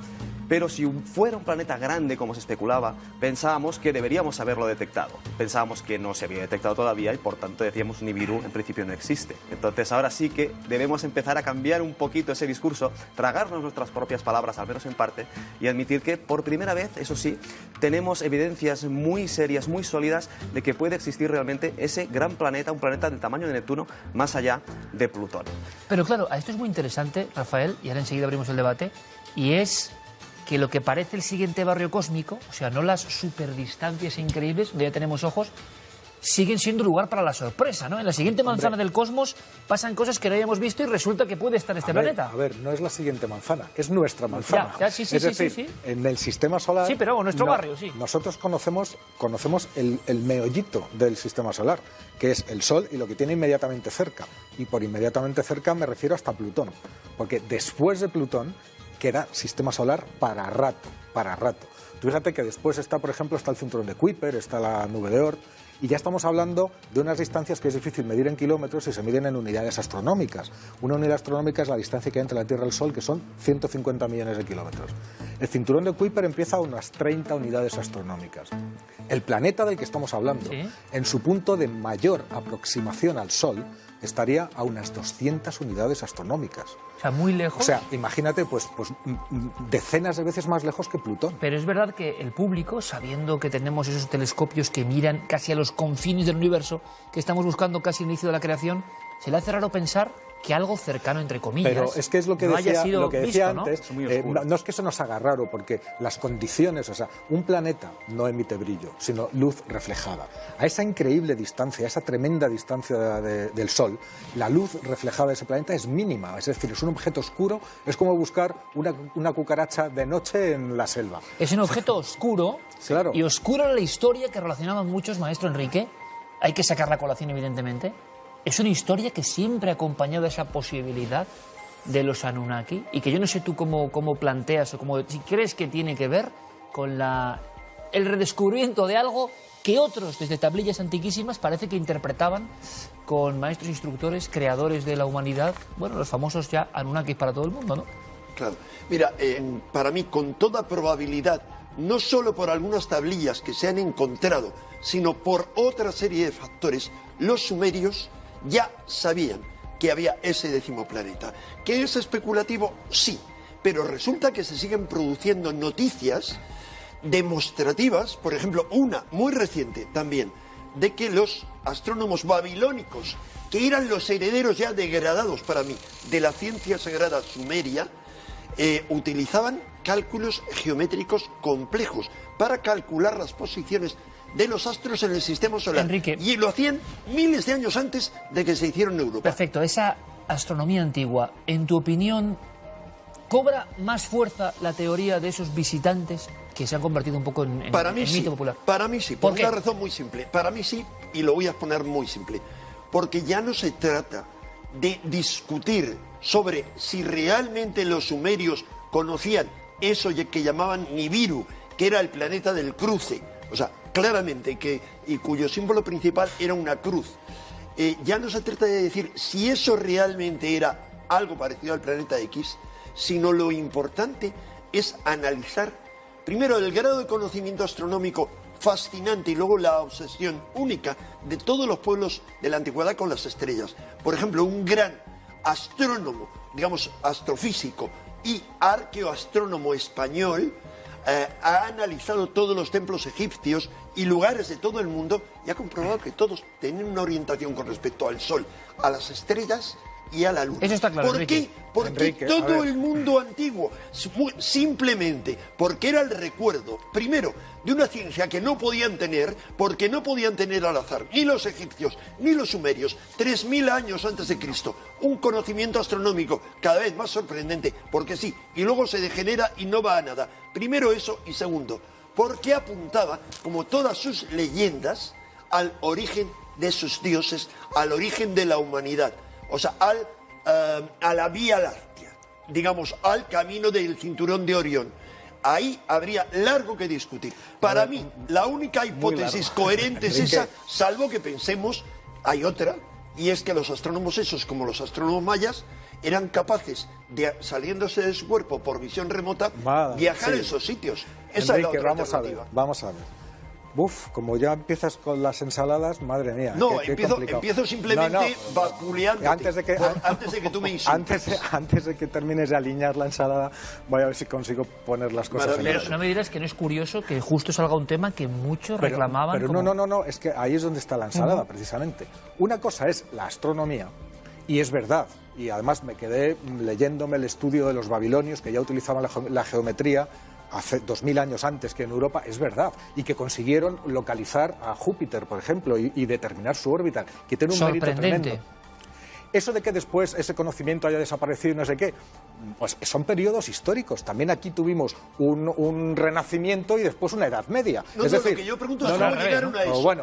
Pero si fuera un planeta grande, como se especulaba, pensábamos que deberíamos haberlo detectado. Pensábamos que no se había detectado todavía y, por tanto, decíamos Nibiru en principio no existe. Entonces, ahora sí que debemos empezar a cambiar un poquito ese discurso, tragarnos nuestras propias palabras, al menos en parte, y admitir que, por primera vez, eso sí, tenemos evidencias muy serias, muy sólidas, de que puede existir realmente ese gran planeta, un planeta del tamaño de Neptuno, más allá de Plutón. Pero claro, esto es muy interesante, Rafael, y ahora enseguida abrimos el debate, y es que lo que parece el siguiente barrio cósmico, o sea, no las superdistancias increíbles, donde ya tenemos ojos, siguen siendo lugar para la sorpresa, ¿no? En la siguiente manzana del cosmos pasan cosas que no habíamos visto y resulta que puede estar este planeta. A ver, no es la siguiente manzana, es nuestra manzana. Sí, es decir, sí. En el sistema solar... Sí, pero nuestro barrio, sí. Nosotros conocemos el meollito del sistema solar, que es el Sol y lo que tiene inmediatamente cerca. Y por inmediatamente cerca me refiero hasta Plutón, porque después de Plutón queda sistema solar para rato. Tú fíjate que después está, por ejemplo, está el cinturón de Kuiper, está la nube de Oort, y ya estamos hablando de unas distancias que es difícil medir en kilómetros y se miden en unidades astronómicas. Una unidad astronómica es la distancia que hay entre la Tierra y el Sol, que son 150 millones de kilómetros. El cinturón de Kuiper empieza a unas 30 unidades astronómicas. El planeta del que estamos hablando, ¿sí?, en su punto de mayor aproximación al Sol, estaría a unas 200 unidades astronómicas. O sea, muy lejos. O sea, imagínate, pues decenas de veces más lejos que Plutón. Pero es verdad que el público, sabiendo que tenemos esos telescopios que miran casi a los confines del universo, que estamos buscando casi el inicio de la creación, se le hace raro pensar que algo cercano, entre comillas, pero es que es lo que no decía, haya sido lo que decía visto, antes, ¿no? No es que eso nos haga raro, porque las condiciones, o sea, un planeta no emite brillo, sino luz reflejada. A esa increíble distancia, a esa tremenda distancia del Sol, la luz reflejada de ese planeta es mínima, es decir, es un objeto oscuro, es como buscar una cucaracha de noche en la selva. Es un objeto oscuro, claro. Y oscuro era la historia que relacionaban muchos, maestro Enrique, hay que sacar la colación evidentemente. Es una historia que siempre ha acompañado esa posibilidad de los Anunnaki y que yo no sé tú cómo planteas o si crees que tiene que ver con el redescubrimiento de algo que otros desde tablillas antiquísimas parece que interpretaban con maestros instructores, creadores de la humanidad, bueno, los famosos ya Anunnaki para todo el mundo, ¿no? Claro. Mira, para mí, con toda probabilidad, no solo por algunas tablillas que se han encontrado, sino por otra serie de factores, los sumerios ya sabían que había ese décimo planeta. ¿Que es especulativo? Sí, pero resulta que se siguen produciendo noticias demostrativas, por ejemplo, una muy reciente también, de que los astrónomos babilónicos, que eran los herederos ya degradados para mí de la ciencia sagrada sumeria, utilizaban cálculos geométricos complejos para calcular las posiciones de los astros en el sistema solar. Enrique. Y lo hacían miles de años antes de que se hicieron en Europa. Perfecto, esa astronomía antigua, en tu opinión, ¿cobra más fuerza la teoría de esos visitantes que se han convertido un poco en mito popular? Para mí sí, por una razón muy simple. Para mí sí, y lo voy a exponer muy simple. Porque ya no se trata de discutir sobre si realmente los sumerios conocían eso que llamaban Nibiru, que era el planeta del cruce. O sea, claramente, y cuyo símbolo principal era una cruz. Ya no se trata de decir si eso realmente era algo parecido al planeta X, sino lo importante es analizar, primero, el grado de conocimiento astronómico fascinante y luego la obsesión única de todos los pueblos de la antigüedad con las estrellas. Por ejemplo, un gran astrónomo, digamos astrofísico y arqueoastrónomo español, ha analizado todos los templos egipcios y lugares de todo el mundo y ha comprobado que todos tienen una orientación con respecto al Sol, a las estrellas y a la Luna. Eso está claro, ¿Por qué? Porque todo el mundo antiguo, simplemente porque era el recuerdo, primero, de una ciencia que no podían tener, porque no podían tener al azar ni los egipcios ni los sumerios, 3000 años antes de Cristo, un conocimiento astronómico cada vez más sorprendente, porque sí, y luego se degenera y no va a nada. Primero eso, y segundo, porque apuntaba, como todas sus leyendas, al origen de sus dioses, al origen de la humanidad. O sea, a la Vía Láctea, digamos, al camino del cinturón de Orión. Ahí habría largo que discutir. Para mí, la única hipótesis coherente es esa, salvo que pensemos, hay otra, y es que los astrónomos esos, como los astrónomos mayas, eran capaces de, saliéndose de su cuerpo por visión remota, viajar a esos sitios. Esa es la otra alternativa. Vamos a ver. Uf, como ya empiezas con las ensaladas, madre mía. No, empiezo simplemente vapuleándote antes de que tú me insultes. Antes de que termines de alinear la ensalada, voy a ver si consigo poner las cosas en Pero no me dirás que no es curioso que justo salga un tema que muchos reclamaban. Pero como... no, es que ahí es donde está la ensalada, precisamente. Una cosa es la astronomía, y es verdad, y además me quedé leyéndome el estudio de los babilonios, que ya utilizaban la geometría hace 2000 años antes que en Europa, es verdad, y que consiguieron localizar a Júpiter, por ejemplo, y determinar su órbita, que tiene un mérito tremendo. Eso de que después ese conocimiento haya desaparecido y no sé qué, pues son periodos históricos. También aquí tuvimos un renacimiento y después una Edad Media. Es decir, lo que yo pregunto es cómo llegaron a eso.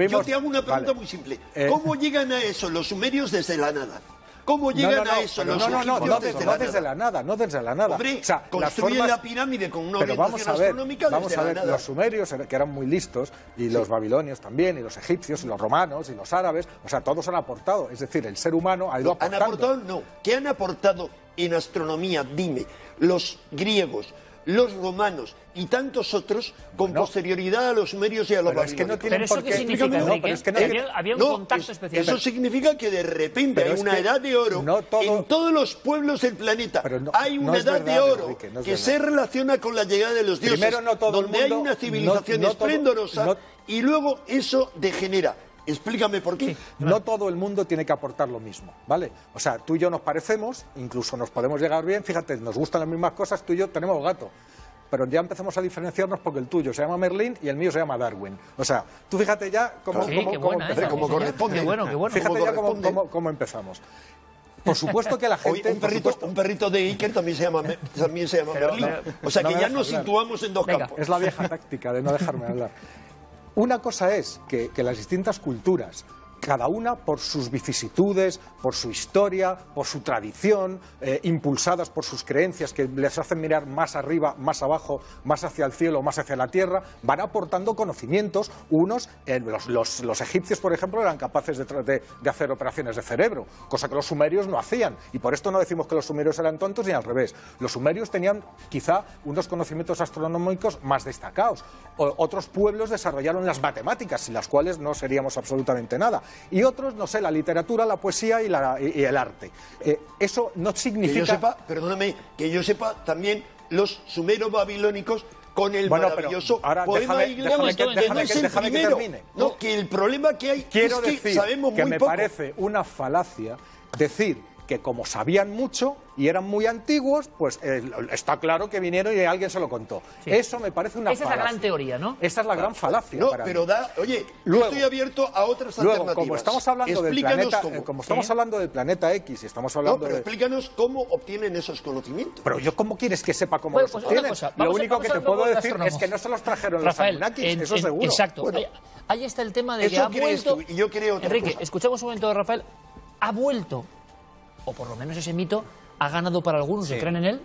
Yo te hago una pregunta muy simple. ¿Cómo llegan a eso los sumerios desde la nada? ¿Cómo llegan a eso los egipcios desde la nada? No desde la nada. Hombre, o sea, construyen la pirámide con una orientación astronómica desde la nada. Los sumerios, que eran muy listos, y los babilonios también, y los egipcios, y los romanos, y los árabes, o sea, todos han aportado. Es decir, el ser humano ha ido aportando. ¿Han aportado? No. ¿Qué han aportado en astronomía? Dime. Los griegos, los romanos y tantos otros con posterioridad a los sumerios y a los babilonios. ¿Pero eso qué significa, Enrique? Había un contacto especial. Eso significa que de repente hay una edad de oro en todos los pueblos del planeta. Hay una edad de oro que se relaciona con la llegada de los dioses, donde hay una civilización esplendorosa y luego eso degenera. Explícame por qué. No todo el mundo tiene que aportar lo mismo, ¿vale? O sea, tú y yo nos parecemos, incluso nos podemos llegar bien, fíjate, nos gustan las mismas cosas, tú y yo tenemos gato. Pero ya empezamos a diferenciarnos porque el tuyo se llama Merlín y el mío se llama Darwin. O sea, tú fíjate ya cómo corresponde. Fíjate ya cómo empezamos. Por supuesto que la gente... Un perrito de Iker también se llama Merlín. O sea que ya nos situamos en dos campos. Es la vieja táctica de no dejarme hablar. Una cosa es que las distintas culturas, cada una por sus vicisitudes, por su historia, por su tradición, impulsadas por sus creencias que les hacen mirar más arriba, más abajo, más hacia el cielo, más hacia la tierra, van aportando conocimientos. Unos, los egipcios, por ejemplo, eran capaces de hacer operaciones de cerebro, cosa que los sumerios no hacían. Y por esto no decimos que los sumerios eran tontos ni al revés. Los sumerios tenían quizá unos conocimientos astronómicos más destacados. Otros pueblos desarrollaron las matemáticas, sin las cuales no seríamos absolutamente nada. Y otros, no sé, la literatura, la poesía y el arte. Eso no significa... Que yo sepa también los sumeros babilónicos con el maravilloso poema déjame que termine. No, que el problema que hay Quiero es que decir sabemos que muy me poco. parece una falacia decir que como sabían mucho y eran muy antiguos, pues está claro que vinieron y alguien se lo contó. Sí. Eso me parece una Esa falacia. es la gran teoría, ¿no? Esa es la gran falacia. No, para pero mí. oye, Luego- yo estoy abierto a otras Luego, alternativas. como estamos hablando del Explícanos planeta, cómo. como estamos hablando del planeta X y estamos No, hablando pero de... explícanos cómo obtienen esos conocimientos. Pero yo, ¿cómo quieres que sepa cómo Bueno, los pues una obtienen? cosa, Lo vamos a- único vamos que a te hablar puedo con decir astrónomos. es que no se los trajeron Rafael, los Anunnakis, eso seguro. Exacto. Bueno. Ahí está el tema de que Eso ha crees vuelto... tú, y yo creo otra Enrique, cosa. escuchamos un momento de Rafael. Ha vuelto, o por lo menos ese mito, ha ganado para algunos que creen en él,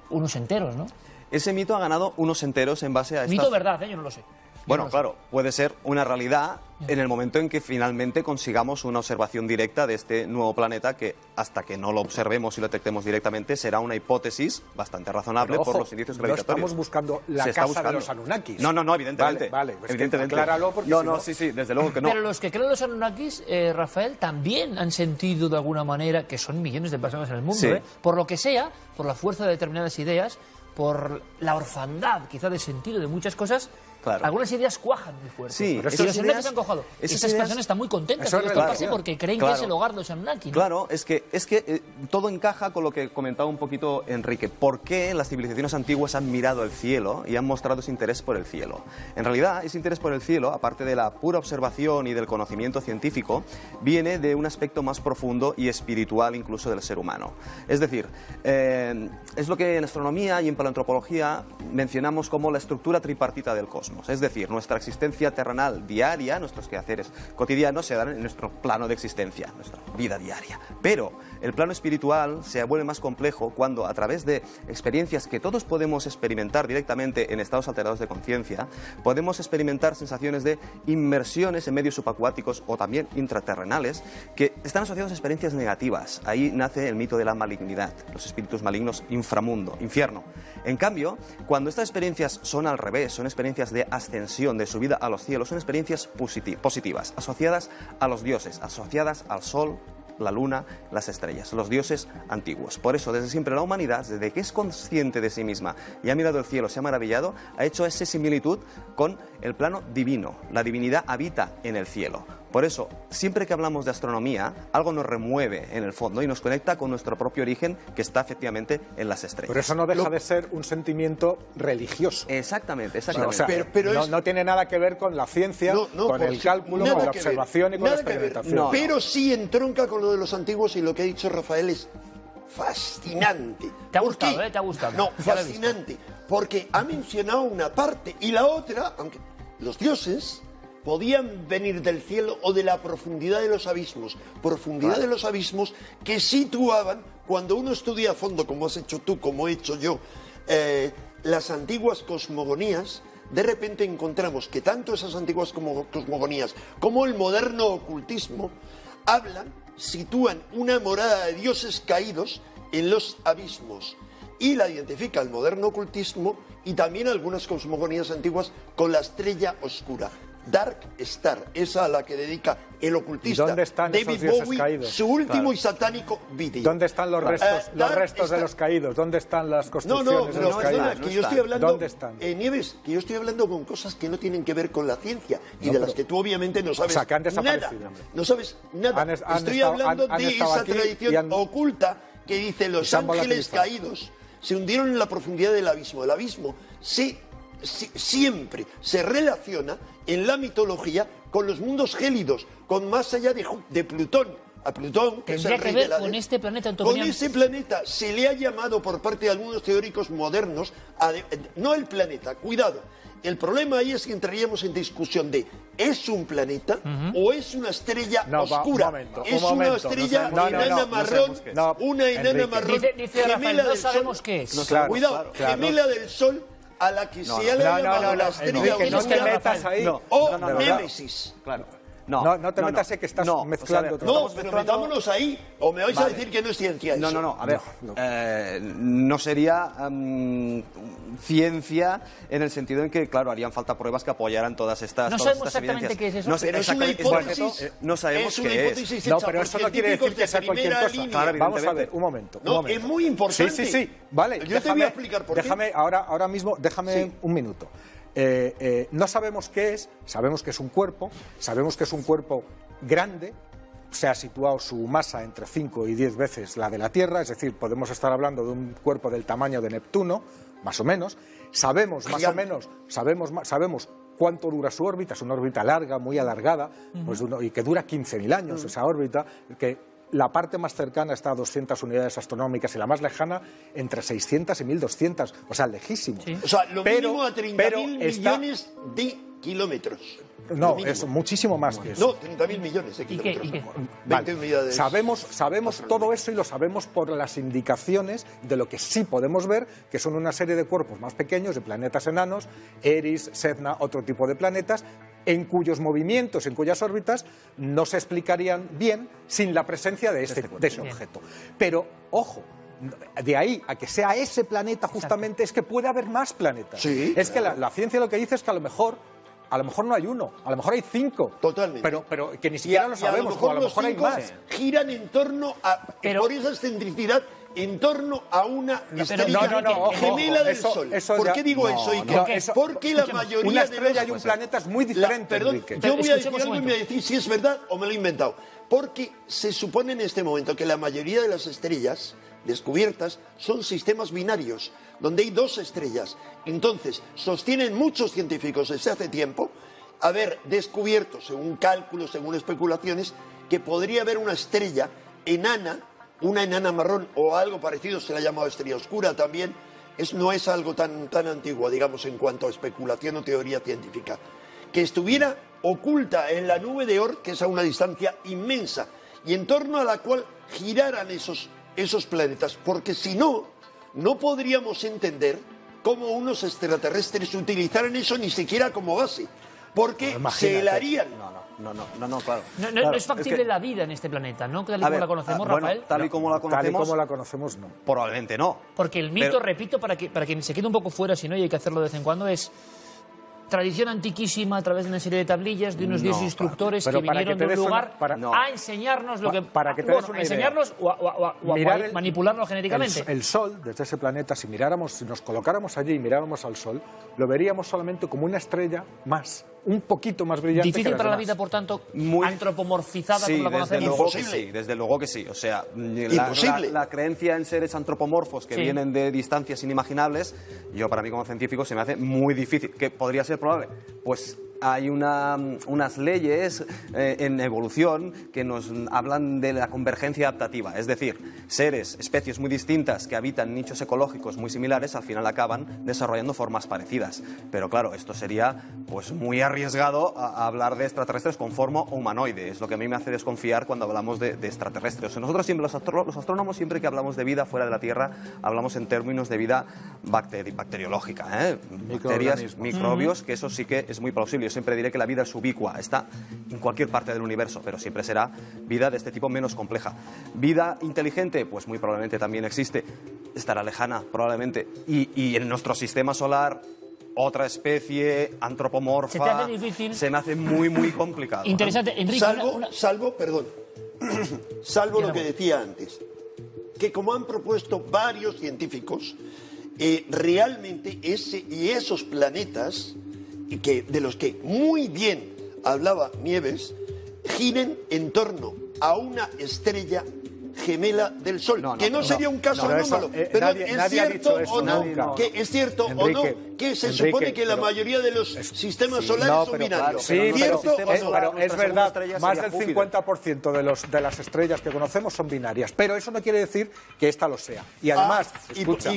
unos enteros, ¿no? Ese mito ha ganado unos enteros en base a Mito estas... verdad, yo no lo sé. Bueno, Yo no lo claro, puede ser una realidad en el momento en que finalmente consigamos una observación directa de este nuevo planeta que, hasta que no lo observemos y lo detectemos directamente, será una hipótesis bastante razonable Pero, por ojo, los indicios no gravitatorios. estamos buscando la Se está casa de buscando. los Anunnakis. No, evidentemente. Vale, pues que evidentemente. acláralo, porque no, si no, no- sí, desde luego que no. Pero los que creen los Anunnakis, Rafael, también han sentido de alguna manera que son millones de personas en el mundo, Sí. por lo que sea, por la fuerza de determinadas ideas, por la orfandad, quizá de sentido de muchas cosas, Claro. algunas ideas cuajan muy fuerte. Sí, y esas los Anunnakis ideas- han cojado. esas Esas ideas- personas están muy contentas Eso de es que esto relación. pase porque creen Claro. que es el hogar de los Anunnakis, ¿no? Claro, es que todo encaja con lo que comentaba un poquito Enrique. ¿Por qué las civilizaciones antiguas han mirado el cielo y han mostrado ese interés por el cielo? En realidad, ese interés por el cielo, aparte de la pura observación y del conocimiento científico, viene de un aspecto más profundo y espiritual incluso del ser humano. Es decir, es lo que en astronomía y en paleoantropología mencionamos como la estructura tripartita del cosmos. Es decir, nuestra existencia terrenal diaria, nuestros quehaceres cotidianos se dan en nuestro plano de existencia, nuestra vida diaria. Pero el plano espiritual se vuelve más complejo cuando, a través de experiencias que todos podemos experimentar directamente en estados alterados de conciencia, podemos experimentar sensaciones de inmersiones en medios subacuáticos o también intraterrenales que están asociados a experiencias negativas. Ahí nace el mito de la malignidad, los espíritus malignos, inframundo, infierno. En cambio, cuando estas experiencias son al revés, son experiencias de ascensión, de subida a los cielos, son experiencias positivas, asociadas a los dioses, asociadas al sol, la luna, las estrellas, los dioses antiguos. Por eso, desde siempre la humanidad, desde que es consciente de sí misma y ha mirado el cielo, se ha maravillado, ha hecho esa similitud con el plano divino. La divinidad habita en el cielo. Por eso, siempre que hablamos de astronomía, algo nos remueve en el fondo y nos conecta con nuestro propio origen, que está efectivamente en las estrellas. Pero eso no deja de ser un sentimiento religioso. Exactamente. O sea, no tiene nada que ver con la ciencia, con el cálculo, con la observación y con la experimentación. No, pero sí entronca con lo de los antiguos y lo que ha dicho Rafael es fascinante. ¿Te ha ¿Por gustado, qué? te ha gustado? No, Ya lo he visto. fascinante. Porque ha mencionado una parte y la otra, aunque los dioses podían venir del cielo o de la profundidad de los abismos. Profundidad de los abismos que situaban, cuando uno estudia a fondo, como has hecho tú, como he hecho yo, las antiguas cosmogonías, de repente encontramos que tanto esas antiguas cosmogonías como el moderno ocultismo sitúan una morada de dioses caídos en los abismos. Y la identifica el moderno ocultismo y también algunas cosmogonías antiguas con la estrella oscura. Dark Star, esa a la que dedica el ocultista ¿Y dónde están esos David dioses Bowie, caídos? su último Claro. y satánico vídeo. ¿Dónde están los restos, Dark de Star. los caídos? ¿Dónde están las No, construcciones de pero los perdona, caídos? que yo estoy hablando, ¿Dónde están? Nieves, que yo estoy hablando con cosas que no tienen que ver con la ciencia y No, de las pero- que tú obviamente no sabes O sea, que han nada. desaparecido. No sabes nada. Han Estoy estado- hablando han de estado esa aquí tradición y han- oculta que dice los se han ángeles volatilizado. caídos se hundieron en la profundidad del abismo. El abismo siempre se relaciona en la mitología con los mundos gélidos, con más allá de Plutón. A Plutón, que es el Tendría que rey ver de la con este planeta en tu Con opinión. ese planeta se le ha llamado por parte de algunos teóricos modernos, no el planeta, cuidado. El problema ahí es que entraríamos en discusión de ¿es un planeta o es una estrella No, oscura? un momento, es un momento. una estrella No, enana marrón, qué es. No, una enana Enrique. marrón Dice Rafael, gemela no del sabemos sol. qué es. No, claro, Cuidado, claro. gemela del sol a la que se le ha llamado la estrella Enrique, no te oscura metas ahí. o de verdad. Némesis. Claro. No te metas en que estás mezclando otras No, cosas. pero metámonos ahí, o me vais a decir que no es ciencia eso. No, a ver, no sería ciencia en el sentido en que, claro, harían falta pruebas que apoyaran todas estas No todas sabemos estas exactamente evidencias. qué es eso. No sé Pero es una exactamente- hipótesis. no sabemos es una qué es. hipótesis No, hecha pero por eso no quiere decir científicos que de sea cualquier primera cosa. línea. Claro, Vamos a ver, evidentemente. un momento. No, un momento. es muy importante. Sí, vale. Yo te voy a explicar por qué. Déjame, ahora mismo, déjame Sí. un minuto. No sabemos qué es, sabemos que es un cuerpo grande, se ha situado su masa entre 5 y 10 veces la de la Tierra, es decir, podemos estar hablando de un cuerpo del tamaño de Neptuno, más o menos. Sabemos cuánto dura su órbita, es una órbita larga, muy alargada, pues y que dura 15.000 años esa órbita, que la parte más cercana está a 200 unidades astronómicas y la más lejana entre 600 y 1.200, o sea, lejísimo. Sí. O sea, lo mínimo a 30.000 millones de kilómetros. No, es muchísimo más que eso. No, 30.000 millones de kilómetros. ¿Y qué? 20 unidades. Sabemos todo eso y lo sabemos por las indicaciones de lo que sí podemos ver, que son una serie de cuerpos más pequeños, de planetas enanos, Eris, Sedna, otro tipo de planetas, en cuyos movimientos, en cuyas órbitas, no se explicarían bien sin la presencia de ese objeto. Pero, ojo, de ahí a que sea ese planeta justamente, es que puede haber más planetas. Sí, es claro. que la ciencia lo que dice es que a lo mejor no hay uno, a lo mejor hay 5. Totalmente. Pero que ni siquiera lo sabemos, o a lo mejor hay más. Giran en torno a, por esa excentricidad, en torno a una estrella gemela del Sol. ¿Por qué digo eso, Iker? Porque la mayoría una de estrella y un planeta es muy diferente, Enrique. Yo voy a decir algo y me voy a decir si es verdad o me lo he inventado. Porque se supone en este momento que la mayoría de las estrellas descubiertas son sistemas binarios, donde hay 2 estrellas. Entonces, sostienen muchos científicos desde hace tiempo haber descubierto, según cálculos, según especulaciones, que podría haber una estrella enana, una enana marrón o algo parecido, se la ha llamado estrella oscura también. No es algo tan antiguo, digamos, en cuanto a especulación o teoría científica, que estuviera oculta en la nube de Oort, que es a una distancia inmensa, y en torno a la cual giraran esos planetas, porque si no, no podríamos entender cómo unos extraterrestres utilizaran eso ni siquiera como base, porque se helarían. No, claro. No es factible la vida en este planeta, ¿no? Tal y como la conocemos, Rafael. Bueno, tal y como la conocemos, no. Probablemente no. Porque el mito, repito, para quien se quede un poco fuera, si no, y hay que hacerlo de vez en cuando, es tradición antiquísima a través de una serie de tablillas de unos dioses instructores que vinieron de un lugar a enseñarnos lo que... Para que te des una enseñarnos o a manipularnos genéticamente. El Sol, desde ese planeta, si nos colocáramos allí y miráramos al Sol, lo veríamos solamente como una estrella más, un poquito más brillante. Difícil para la vida, por tanto, antropomorfizada como la conocemos. Desde luego que sí. O sea, la creencia en seres antropomorfos que vienen de distancias inimaginables, para mí como científico se me hace muy difícil. ¿Que podría ser probable? Pues hay unas leyes en evolución que nos hablan de la convergencia adaptativa, es decir, especies muy distintas que habitan nichos ecológicos muy similares al final acaban desarrollando formas parecidas. Pero claro, esto sería pues muy arriesgado a hablar de extraterrestres con forma humanoide, es lo que a mí me hace desconfiar cuando hablamos de extraterrestres. O sea, nosotros siempre, los astrónomos, siempre que hablamos de vida fuera de la Tierra, hablamos en términos de vida bacteriológica, bacterias, microbios, que eso sí que es muy plausible. Siempre diré que la vida es ubicua, está en cualquier parte del universo, pero siempre será vida de este tipo menos compleja. Vida inteligente, pues muy probablemente también existe, estará lejana probablemente, y en nuestro sistema solar otra especie antropomorfa. ¿Se te hace difícil? Se me hace muy complicado. Interesante, Enrique. Salvo lo que decía antes, que como han propuesto varios científicos, realmente esos planetas de los que muy bien hablaba Nieves, giren en torno a una estrella gemela del Sol, que no sería un caso anómalo, pero es cierto o no, que se supone que la mayoría de los sistemas solares son binarios. Pero es verdad, más del 50% de las estrellas que conocemos son binarias, pero eso no quiere decir que esta lo sea. Y además, escucha,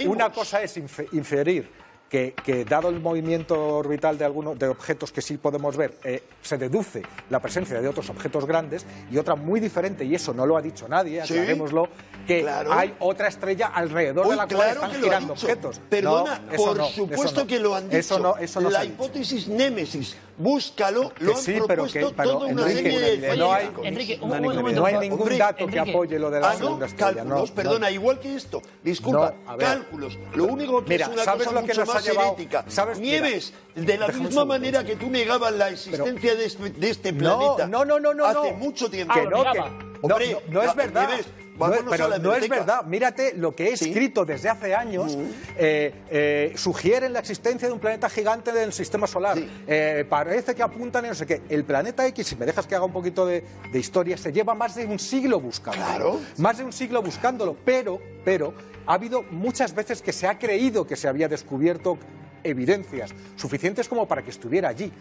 una cosa es inferir que dado el movimiento orbital de objetos que sí podemos ver, se deduce la presencia de otros objetos grandes, y otra muy diferente, y eso no lo ha dicho nadie, aclarémoslo, que hay otra estrella alrededor de la cual están girando objetos. Perdona, por supuesto que lo han dicho. La hipótesis Némesis, búscalo, lo han propuesto toda una serie de científicos. No hay ningún dato que apoye lo de la segunda estrella. Cálculos, perdona, igual que esto. Disculpa, cálculos. Lo único que es una cosa mucho más herética. Nieves, de la misma manera que tú negabas la existencia de este planeta hace mucho tiempo. No es verdad. Vámonos pero a la no es hemeroteca. verdad. Mírate lo que he escrito desde hace años. Sugieren la existencia de un planeta gigante del sistema solar. Sí. Parece que apuntan en no sé qué. El planeta X, si me dejas que haga un poquito de historia, se lleva más de un siglo buscándolo. Claro. Más de un siglo buscándolo. Pero ha habido muchas veces que se ha creído que se había descubierto evidencias suficientes como para que estuviera allí.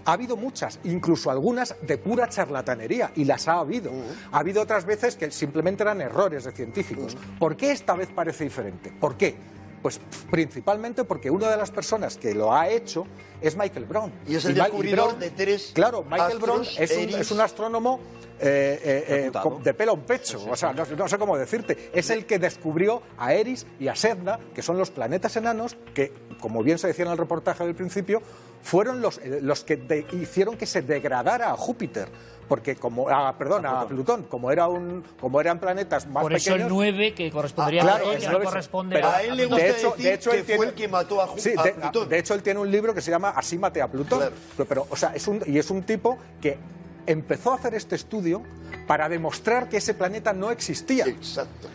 Ha habido muchas, incluso algunas de pura charlatanería, y las ha habido. Ha habido otras veces que simplemente eran errores de científicos. ¿Por qué esta vez parece diferente? ¿Por qué? Pues principalmente porque una de las personas que lo ha hecho es Michael Brown. Y es el descubridor de tres Claro, Michael Brown astros, es un astrónomo de pelo en pecho, o sea, no sé cómo decirte. Es el que descubrió a Eris y a Sedna, que son los planetas enanos que, como bien se decía en el reportaje del principio, fueron los que hicieron que se degradara a Júpiter, porque a Plutón, como eran planetas más Por eso pequeños. el 9, que correspondería Claro, a Plutón, el ya 9 corresponde pero a él le gusta de hecho, decir él que fue el que mató a Plutón. De hecho, él tiene un libro que se llama Así maté a Plutón. Claro. Pero, o sea, es un tipo que empezó a hacer este estudio para demostrar que ese planeta no existía. Exacto.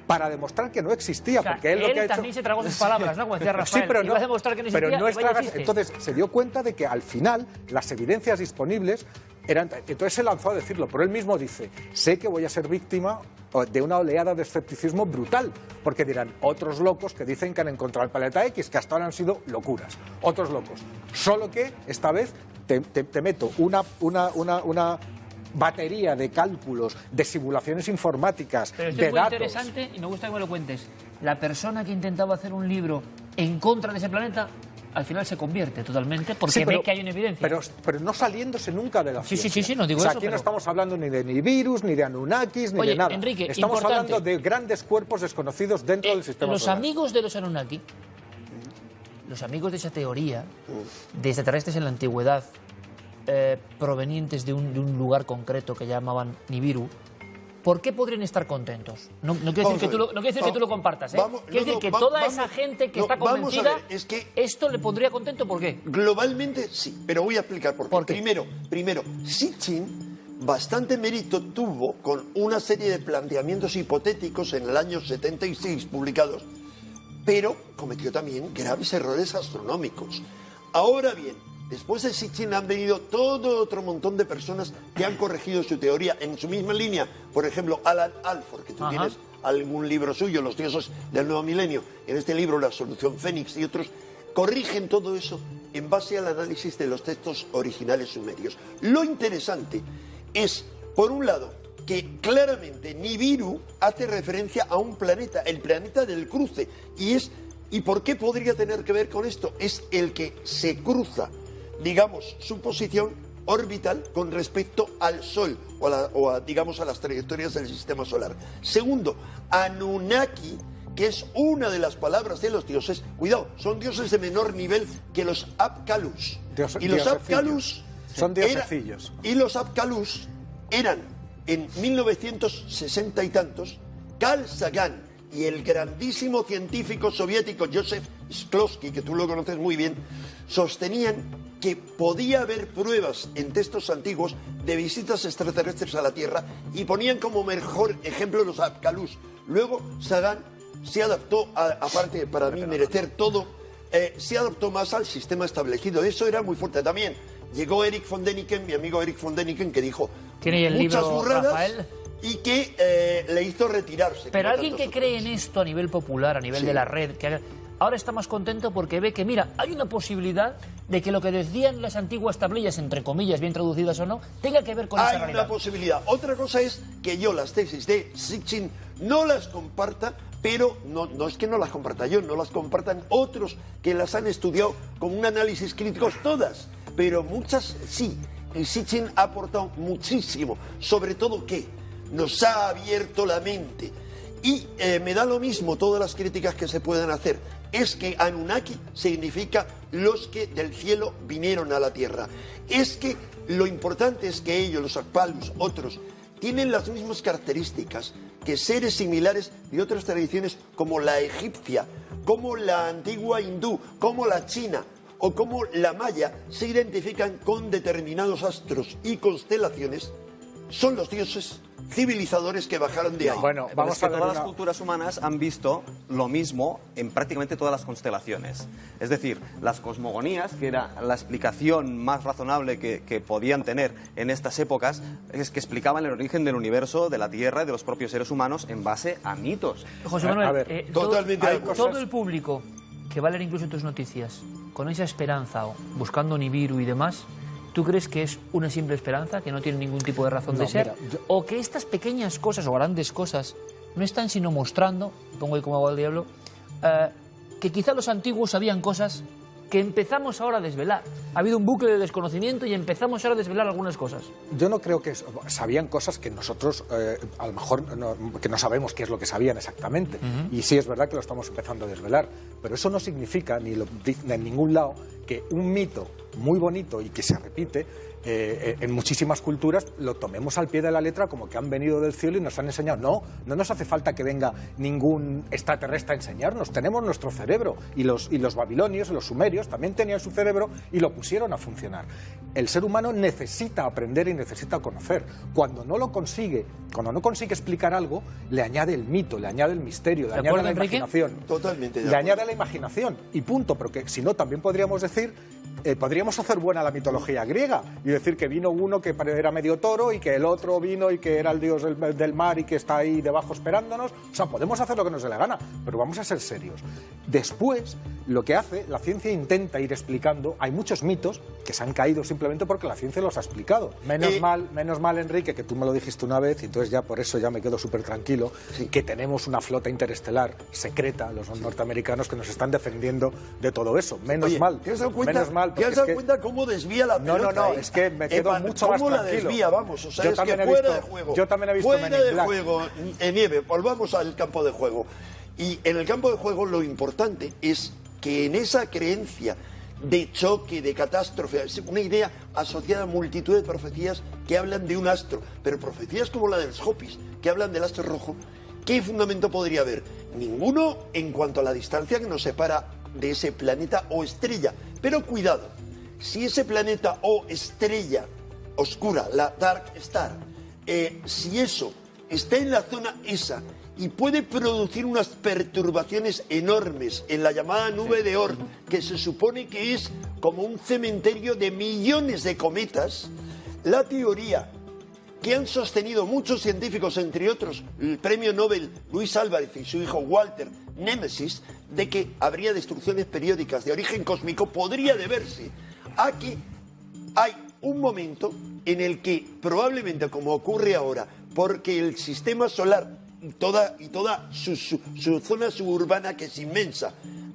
Para demostrar que no existía, O sea, porque él lo que ha hecho... también se tragó sus palabras, ¿no? Como decía Rafael. Sí, pero Iba a demostrar que no existía, no y vaya existe. existe. Entonces se dio cuenta de que al final las evidencias disponibles eran... Entonces se lanzó a decirlo, pero él mismo dice, sé que voy a ser víctima de una oleada de escepticismo brutal, porque dirán, otros locos que dicen que han encontrado el planeta X, que hasta ahora han sido locuras, otros locos. Solo que esta vez te meto una batería de cálculos, de simulaciones informáticas, Pero esto de es muy datos. interesante y me gusta que me lo cuentes. La persona que intentaba hacer un libro en contra de ese planeta, al final se convierte totalmente porque Sí, ve que hay una evidencia. Pero no saliéndose nunca de la Sí, ciencia. sí, no digo o sea, eso, aquí no pero- estamos hablando ni de virus, ni de Anunnakis, ni Oye, de nada. Enrique, Estamos importante. hablando de grandes cuerpos desconocidos dentro del sistema Los solar. amigos de los Anunnaki, los amigos de esa teoría de extraterrestres en la antigüedad, provenientes de un lugar concreto que llamaban Nibiru, ¿por qué podrían estar contentos? No quiero decir, que tú lo compartas, ¿eh? Quiero decir que toda esa gente que está vamos a convencida, ver, es que esto le pondría contento, ¿por qué? globalmente sí, pero voy a explicar por qué. ¿Por qué? Primero, Sitchin bastante mérito tuvo con una serie de planteamientos hipotéticos en el año 76 publicados, pero cometió también graves errores astronómicos. Ahora bien, después de Sitchin han venido todo otro montón de personas que han corregido su teoría en su misma línea. Por ejemplo, Alan Alford, que tú Ajá. tienes algún libro suyo, Los dioses del nuevo milenio, en este libro La solución Fénix y otros, corrigen todo eso en base al análisis de los textos originales sumerios. Lo interesante es, por un lado, que claramente Nibiru hace referencia a un planeta, el planeta del cruce, ¿y por qué podría tener que ver con esto? Es el que se cruza, digamos, su posición orbital con respecto al Sol digamos, a las trayectorias del sistema solar. Segundo, Anunnaki, que es una de las palabras de los dioses, cuidado, son dioses de menor nivel que los Apkalus. Y los Apkalus Son diosecillos. y los Apkalus eran, en 1960 y tantos, Carl Sagan y el grandísimo científico soviético Joseph Shklovsky, que tú lo conoces muy bien, sostenían que podía haber pruebas en textos antiguos de visitas extraterrestres a la Tierra y ponían como mejor ejemplo los Apkalus. Luego Sagan se adaptó, aparte para mí merecer todo, se adaptó más al sistema establecido. Eso era muy fuerte también. Llegó Eric von Däniken, mi amigo Eric von Däniken, que dijo ¿Tiene ahí el muchas libro, burradas Rafael? y que le hizo retirarse. Pero como alguien que tantos cree otros. en esto a nivel popular, a nivel Sí. de la red, ahora está más contento porque ve que, mira, hay una posibilidad de que lo que decían las antiguas tablillas, entre comillas, bien traducidas o no, tenga que ver con esa Hay realidad. una posibilidad. Otra cosa es que yo las tesis de Sitchin no las comparta, pero no es que no las comparta yo, no las compartan otros que las han estudiado con un análisis crítico, todas, pero muchas sí. Y Sitchin ha aportado muchísimo, sobre todo que nos ha abierto la mente. Y me da lo mismo todas las críticas que se puedan hacer. Es que Anunnaki significa los que del cielo vinieron a la tierra. Es que lo importante es que ellos, los Apkalus, otros, tienen las mismas características que seres similares de otras tradiciones como la egipcia, como la antigua hindú, como la china o como la maya, se identifican con determinados astros y constelaciones. Son los dioses civilizadores que bajaron de ahí. Bueno, Pero vamos es que a ver todas una- las culturas humanas han visto lo mismo en prácticamente todas las constelaciones. Es decir, las cosmogonías, que era la explicación más razonable que podían tener en estas épocas, es que explicaban el origen del universo, de la Tierra y de los propios seres humanos en base a mitos. José A Manuel, ver, totalmente de acuerdo. todo el público que va a leer incluso tus noticias con esa esperanza, o buscando Nibiru y demás, ¿tú crees que es una simple esperanza, que no tiene ningún tipo de razón de No, ser? mira, yo- ¿O que estas pequeñas cosas o grandes cosas no están sino mostrando, pongo ahí como agua al diablo, que quizá los antiguos sabían cosas que empezamos ahora a desvelar? Ha habido un bucle de desconocimiento y empezamos ahora a desvelar algunas cosas. Yo no creo que sabían cosas que nosotros a lo mejor que no sabemos qué es lo que sabían exactamente. Y sí es verdad que lo estamos empezando a desvelar, pero eso no significa, ni lo dice en ningún lado, que un mito muy bonito y que se repite en muchísimas culturas lo tomemos al pie de la letra como que han venido del cielo y nos han enseñado. No nos hace falta que venga ningún extraterrestre a enseñarnos. Tenemos nuestro cerebro y los babilonios, los sumerios también tenían su cerebro y lo pusieron a funcionar. El ser humano necesita aprender y necesita conocer. Cuando no consigue explicar algo, le añade el mito, le añade el misterio, le ¿De añade acuerdo, la Enrique? imaginación. Totalmente de Le acuerdo. añade la imaginación y punto, porque si no también podríamos decir, podríamos hacer buena la mitología griega y decir que vino uno que era medio toro y que el otro vino y que era el dios del mar y que está ahí debajo esperándonos. O sea, podemos hacer lo que nos dé la gana, pero vamos a ser serios. Después, lo que hace, la ciencia intenta ir explicando, hay muchos mitos que se han caído simplemente porque la ciencia los ha explicado. Menos mal, Enrique, que tú me lo dijiste una vez y entonces ya por eso ya me quedo súper tranquilo, que tenemos una flota interestelar secreta, los norteamericanos, que nos están defendiendo de todo eso. Menos Oye, mal. ¿te has dado cuenta, Menos mal. ¿te has porque dado es que- cuenta cómo desvía la pelota? No, es que me quedo mucho más ¿Cómo la tranquilo. desvía? Vamos, o sea, Yo es también que he fuera visto- de juego. yo también he visto fuera Men in de Black. juego, Nieve, volvamos al campo de juego. Y en el campo de juego lo importante es que en esa creencia de choque, de catástrofe, es una idea asociada a multitud de profecías que hablan de un astro, pero profecías como la de los Hopis, que hablan del astro rojo, ¿qué fundamento podría haber? Ninguno en cuanto a la distancia que nos separa de ese planeta o estrella. Pero cuidado, si ese planeta o estrella oscura, la Dark Star, si eso está en la zona esa y puede producir unas perturbaciones enormes en la llamada nube de Oort, que se supone que es como un cementerio de millones de cometas, la teoría que han sostenido muchos científicos, entre otros el premio Nobel Luis Álvarez y su hijo Walter Nemesis, de que habría destrucciones periódicas de origen cósmico, podría deberse a que hay un momento en el que probablemente, como ocurre ahora, porque el sistema solar y toda su zona suburbana, que es inmensa,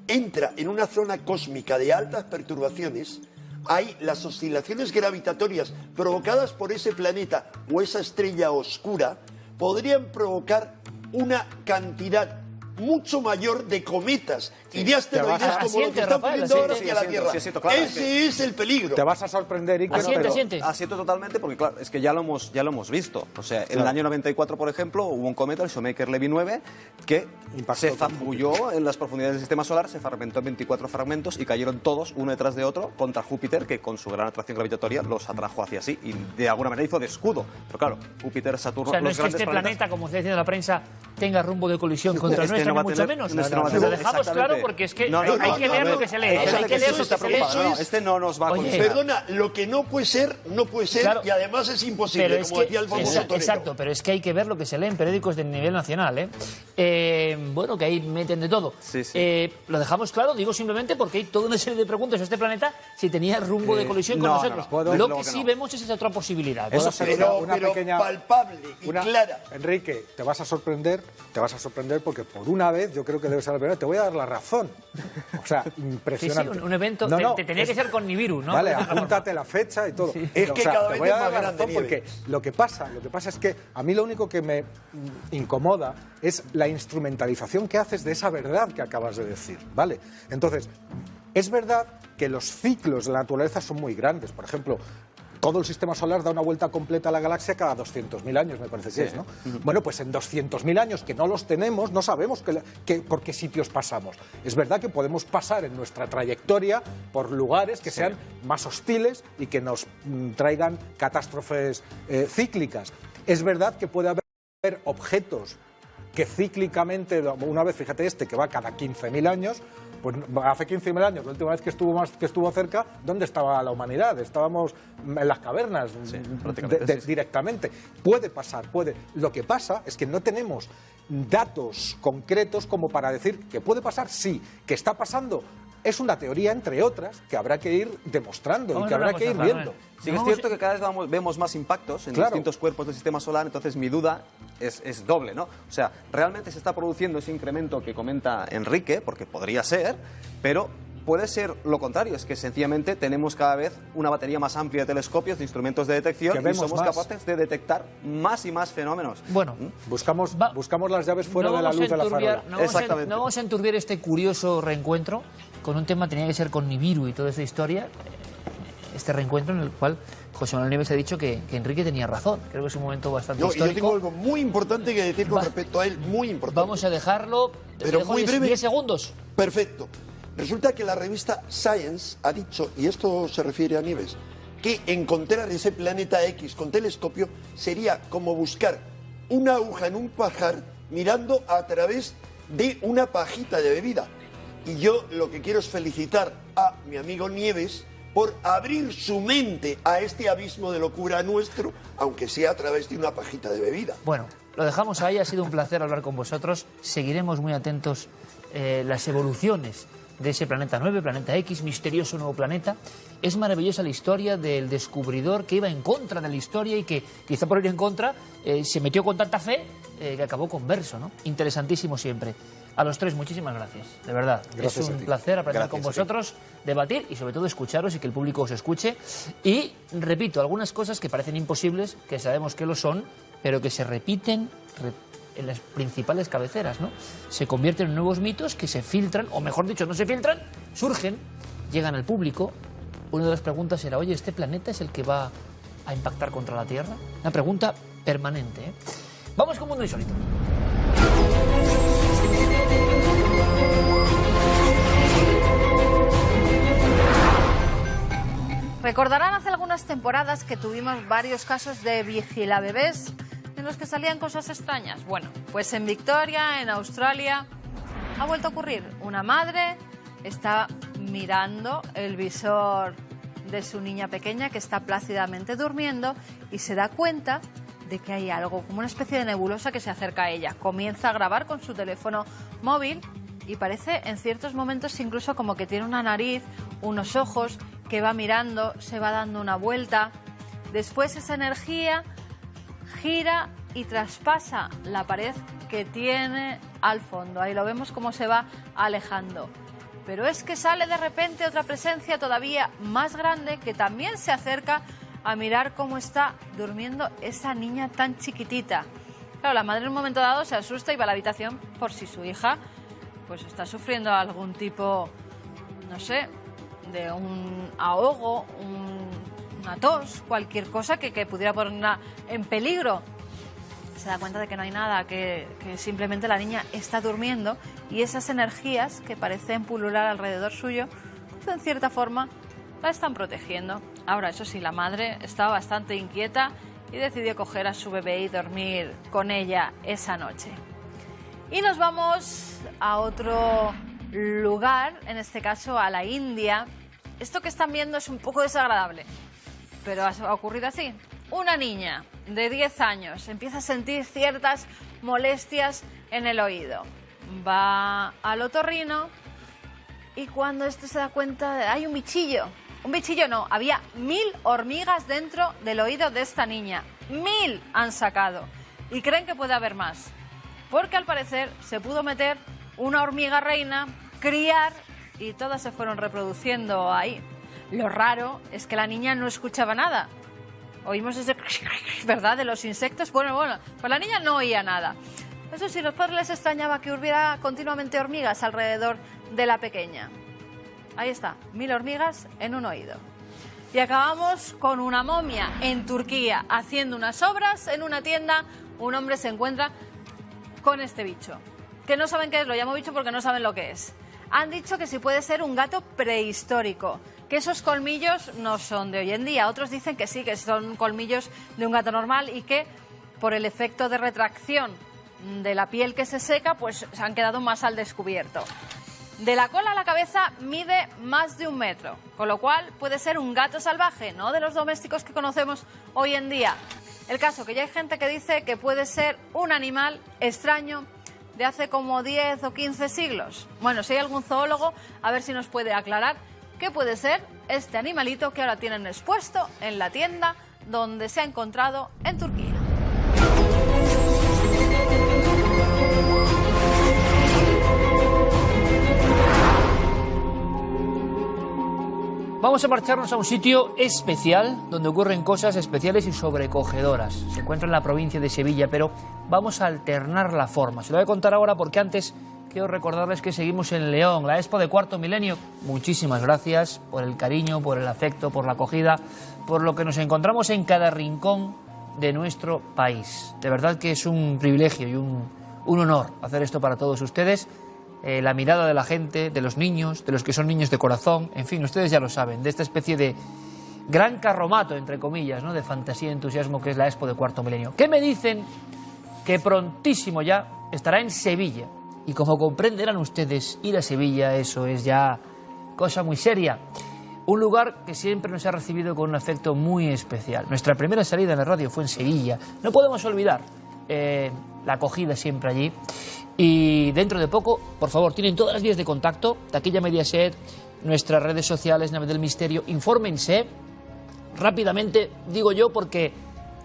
entra en una zona cósmica de altas perturbaciones, hay las oscilaciones gravitatorias provocadas por ese planeta o esa estrella oscura podrían provocar una cantidad mucho mayor de cometas y de asteroides a- como lo asiente, que están Rafael, poniendo ahora asiente. hacia la Tierra. Sí, asiento, claro, Ese es el peligro. Te vas a sorprender, Iker, Asiente, pero- asiente. Asiento totalmente porque, claro, es que ya lo hemos visto. O sea, en el año 94, por ejemplo, hubo un cometa, el Shoemaker-Levy 9, que Impactó se con zambulló en las profundidades del sistema solar, se fragmentó en 24 fragmentos y cayeron todos, uno detrás de otro, contra Júpiter, que con su gran atracción gravitatoria los atrajo hacia sí y de alguna manera hizo de escudo. Pero claro, Júpiter, Saturno, O sea, no los es que grandes este planetas... planeta, como está diciendo la prensa, tenga rumbo de colisión contra el Este nuestro, no va ni a mucho tener- menos. este no va a Lo tener- dejamos exactamente. claro porque es que No, no, hay que no, leer no, lo que se lee. hay Hay gente que que leer sí lo está que se lee. preocupada. No, este no nos va a Oye, colisionar. Perdona, lo que no puede ser, no puede ser, Claro. y además es imposible, Pero es como que, decía el famoso torero. exacto, pero es que hay que ver lo que se lee en periódicos de nivel nacional, ¿eh? Bueno, que ahí meten de todo. Sí, sí. Lo dejamos claro, digo simplemente porque hay toda una serie de preguntas a este planeta si tenía rumbo de colisión con no, nosotros. no, no, desde Lo luego que que sí no. vemos es esa otra posibilidad. Puedo Eso hacer Pero, una pero pequeña... palpable y clara. Enrique, te vas a sorprender porque por una vez yo creo que debes saber, te voy a dar la razón. O sea, Sí, sí, impresionante. un evento. No, no, te tenía que ser con Nibiru, ¿no? Vale, Por decirlo de alguna apúntate la fecha y todo. Es que cada te vez voy a es dar más la grande, razón porque Nieves. lo que pasa es que a mí lo único que me incomoda es la instrumentalización que haces de esa verdad que acabas de decir, ¿vale? Entonces, es verdad que los ciclos de la naturaleza son muy grandes. Por ejemplo, todo el sistema solar da una vuelta completa a la galaxia cada 200.000 años, me parece que es, ¿no? Bueno, pues en 200.000 años que no los tenemos, no sabemos por qué sitios pasamos. Es verdad que podemos pasar en nuestra trayectoria por lugares que sean más hostiles y que nos traigan catástrofes cíclicas. Es verdad que puede haber objetos que cíclicamente, una vez, fíjate que va cada 15.000 años, pues hace 15.000 años, la última vez que estuvo cerca, ¿dónde estaba la humanidad? Estábamos en las cavernas, sí, prácticamente, directamente. Puede pasar, puede. Lo que pasa es que no tenemos datos concretos como para decir que puede pasar, sí, que está pasando. Es una teoría, entre otras, que habrá que ir demostrando y que habrá que ir viendo. Sí que es cierto que cada vez vemos más impactos en distintos cuerpos del sistema solar, entonces mi duda es doble, ¿no? O sea, realmente se está produciendo ese incremento que comenta Enrique, porque podría ser, pero puede ser lo contrario, es que sencillamente tenemos cada vez una batería más amplia de telescopios, de instrumentos de detección y somos capaces de detectar más y más fenómenos. Bueno, buscamos las llaves fuera de la luz de la farola. No vamos a enturbiar este curioso reencuentro con un tema, tenía que ser con Nibiru y toda esta historia, este reencuentro en el cual José Manuel Nieves ha dicho que Enrique tenía razón. Creo que es un momento bastante histórico. Yo tengo algo muy importante que decir con respecto a él, muy importante. Vamos a dejarlo, pero muy breve. 10 segundos. Perfecto. Resulta que la revista Science ha dicho, y esto se refiere a Nieves, que encontrar ese planeta X con telescopio sería como buscar una aguja en un pajar mirando a través de una pajita de bebida. Y yo lo que quiero es felicitar a mi amigo Nieves por abrir su mente a este abismo de locura nuestro, aunque sea a través de una pajita de bebida. Bueno, lo dejamos ahí, ha sido un placer hablar con vosotros. Seguiremos muy atentos las evoluciones de ese planeta 9, planeta X, misterioso nuevo planeta. Es maravillosa la historia del descubridor que iba en contra de la historia y que, quizá por ir en contra, se metió con tanta fe que acabó converso, ¿no? Interesantísimo siempre. A los tres, muchísimas gracias, de verdad. Gracias, es un placer aprender con vosotros, debatir y sobre todo escucharos y que el público os escuche. Y, repito, algunas cosas que parecen imposibles, que sabemos que lo son, pero que se repiten en las principales cabeceras, ¿no? Se convierten en nuevos mitos que se filtran, o mejor dicho, no se filtran, surgen, llegan al público. Una de las preguntas era, oye, ¿este planeta es el que va a impactar contra la Tierra? Una pregunta permanente, ¿eh? Vamos con Mundo Insólito. Recordarán hace algunas temporadas que tuvimos varios casos de vigilabebés en los que salían cosas extrañas. Bueno, pues en Victoria, en Australia, ha vuelto a ocurrir. Una madre está mirando el visor de su niña pequeña que está plácidamente durmiendo y se da cuenta de que hay algo, como una especie de nebulosa que se acerca a ella. Comienza a grabar con su teléfono móvil y parece en ciertos momentos incluso como que tiene una nariz, unos ojos, que va mirando, se va dando una vuelta. Después esa energía gira y traspasa la pared que tiene al fondo. Ahí lo vemos cómo se va alejando. Pero es que sale de repente otra presencia todavía más grande que también se acerca a mirar cómo está durmiendo esa niña tan chiquitita. Claro, la madre en un momento dado se asusta y va a la habitación por si su hija pues está sufriendo algún tipo, no sé, de un ahogo, una tos, cualquier cosa que pudiera ponerla en peligro. Se da cuenta de que no hay nada, que simplemente la niña está durmiendo y esas energías que parecen pulular alrededor suyo, pues en cierta forma la están protegiendo. Ahora, eso sí, la madre estaba bastante inquieta y decidió coger a su bebé y dormir con ella esa noche. Y nos vamos a otro lugar, en este caso a la India. Esto que están viendo es un poco desagradable, pero ha ocurrido así. Una niña de 10 años empieza a sentir ciertas molestias en el oído. Va al otorrino y cuando esto se da cuenta, hay un bichillo. Un bichillo no, había 1000 hormigas dentro del oído de esta niña. 1000 han sacado. Y creen que puede haber más. Porque al parecer se pudo meter una hormiga reina, criar, y todas se fueron reproduciendo ahí. Lo raro es que la niña no escuchaba nada. Oímos ese, ¿verdad?, de los insectos. Bueno, pues la niña no oía nada. Eso sí, los padres les extrañaba que hubiera continuamente hormigas alrededor de la pequeña. Ahí está, 1000 hormigas en un oído. Y acabamos con una momia en Turquía. Haciendo unas obras en una tienda, un hombre se encuentra con este bicho. Que no saben qué es, lo llamo bicho porque no saben lo que es. Han dicho que sí puede ser un gato prehistórico, que esos colmillos no son de hoy en día. Otros dicen que sí, que son colmillos de un gato normal y que por el efecto de retracción de la piel que se seca, pues se han quedado más al descubierto. De la cola a la cabeza mide más de 1 metro, con lo cual puede ser un gato salvaje, no de los domésticos que conocemos hoy en día. El caso que ya hay gente que dice que puede ser un animal extraño de hace como 10 o 15 siglos. Bueno, si hay algún zoólogo, a ver si nos puede aclarar qué puede ser este animalito que ahora tienen expuesto en la tienda donde se ha encontrado en Turquía. Vamos a marcharnos a un sitio especial donde ocurren cosas especiales y sobrecogedoras. Se encuentra en la provincia de Sevilla, pero vamos a alternar la forma. Se lo voy a contar ahora porque antes quiero recordarles que seguimos en León, la Expo de Cuarto Milenio. Muchísimas gracias por el cariño, por el afecto, por la acogida, por lo que nos encontramos en cada rincón de nuestro país. De verdad que es un privilegio y un honor hacer esto para todos ustedes. La mirada de la gente, de los niños, de los que son niños de corazón, en fin, ustedes ya lo saben, de esta especie de gran carromato, entre comillas, ¿no?, de fantasía y entusiasmo que es la Expo de Cuarto Milenio. ¿Qué me dicen? Que prontísimo ya estará en Sevilla. Y como comprenderán ustedes, ir a Sevilla, eso es ya cosa muy seria. Un lugar que siempre nos ha recibido con un afecto muy especial. Nuestra primera salida en la radio fue en Sevilla. No podemos olvidar la acogida siempre allí. Y dentro de poco, por favor, tienen todas las vías de contacto, Taquilla Mediaset, nuestras redes sociales, Nave del Misterio. Infórmense rápidamente, digo yo, porque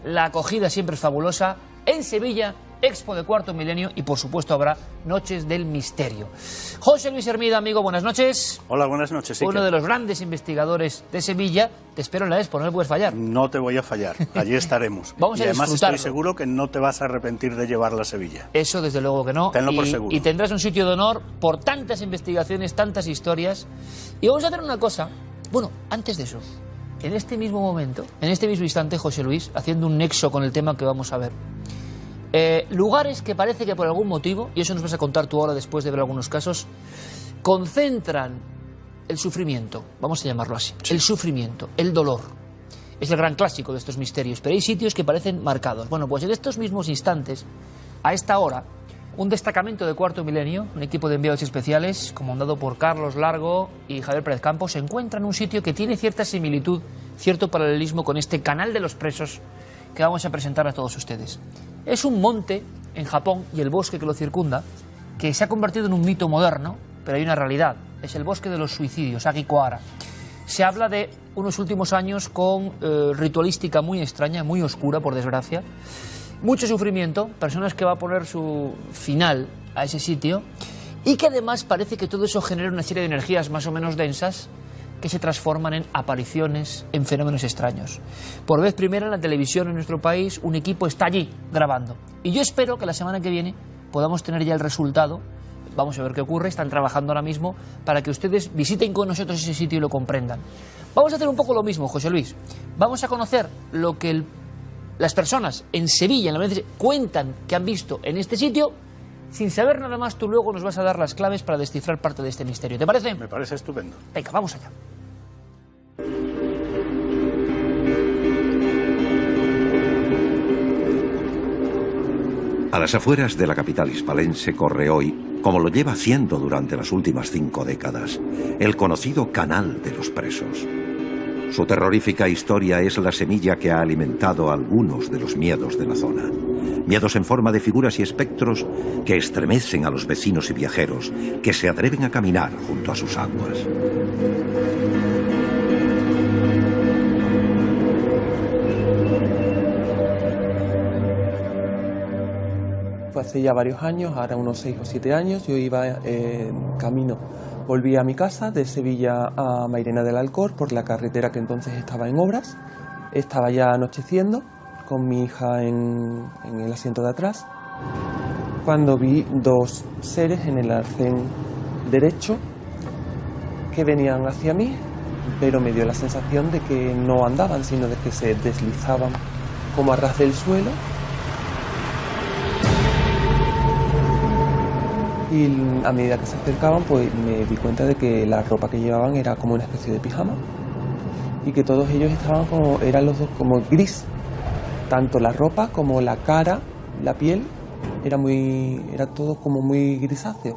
la acogida siempre es fabulosa. En Sevilla, Expo de Cuarto Milenio y, por supuesto, habrá Noches del Misterio. José Luis Hermida, amigo, buenas noches. Hola, buenas noches. Uno de los grandes investigadores de Sevilla. Te espero en la Expo, no me puedes fallar. No te voy a fallar, allí estaremos. Vamos a además disfrutarlo. estoy seguro que no te vas a arrepentir de llevarla a Sevilla. Eso desde luego que no. Tenlo por seguro. Y tendrás un sitio de honor por tantas investigaciones, tantas historias. Y vamos a hacer una cosa. Bueno, antes de eso, en este mismo momento, en este mismo instante, José Luis, haciendo un nexo con el tema que vamos a ver. Lugares que parece que por algún motivo, y eso nos vas a contar tú ahora después de ver algunos casos, concentran el sufrimiento, vamos a llamarlo así, el sufrimiento, el dolor. Es el gran clásico de estos misterios, pero hay sitios que parecen marcados. Bueno, pues en estos mismos instantes, a esta hora, un destacamento de Cuarto Milenio, un equipo de enviados especiales, comandado por Carlos Largo y Javier Pérez Campos, se encuentra en un sitio que tiene cierta similitud, cierto paralelismo con este canal de los presos que vamos a presentar a todos ustedes. Es un monte en Japón y el bosque que lo circunda, que se ha convertido en un mito moderno, pero hay una realidad. Es el bosque de los suicidios, Agikuara. Se habla de unos últimos años con ritualística muy extraña, muy oscura, por desgracia. Mucho sufrimiento, personas que va a poner su final a ese sitio y que además parece que todo eso genera una serie de energías más o menos densas que se transforman en apariciones, en fenómenos extraños. Por vez primera en la televisión en nuestro país, un equipo está allí grabando. Y yo espero que la semana que viene podamos tener ya el resultado. Vamos a ver qué ocurre, están trabajando ahora mismo para que ustedes visiten con nosotros ese sitio y lo comprendan. Vamos a hacer un poco lo mismo, José Luis. Vamos a conocer lo que las personas en Sevilla, en la Valencia, cuentan que han visto en este sitio. Sin saber nada más, tú luego nos vas a dar las claves para descifrar parte de este misterio. ¿Te parece? Me parece estupendo. Venga, vamos allá. A las afueras de la capital hispalense corre hoy, como lo lleva haciendo durante las últimas 5 décadas, el conocido Canal de los Presos. Su terrorífica historia es la semilla que ha alimentado algunos de los miedos de la zona. Miedos en forma de figuras y espectros que estremecen a los vecinos y viajeros que se atreven a caminar junto a sus aguas. Fue hace ya varios años, ahora unos 6 o 7 años, yo iba en camino. Volví a mi casa de Sevilla a Mairena del Alcor por la carretera que entonces estaba en obras. Estaba ya anocheciendo con mi hija en el asiento de atrás, cuando vi 2 seres en el arcén derecho que venían hacia mí, pero me dio la sensación de que no andaban, sino de que se deslizaban como a ras del suelo. Y a medida que se acercaban, pues me di cuenta de que la ropa que llevaban era como una especie de pijama y que todos ellos estaban como, eran los dos como gris, Tanto la ropa como la cara, la piel, era todo como muy grisáceo.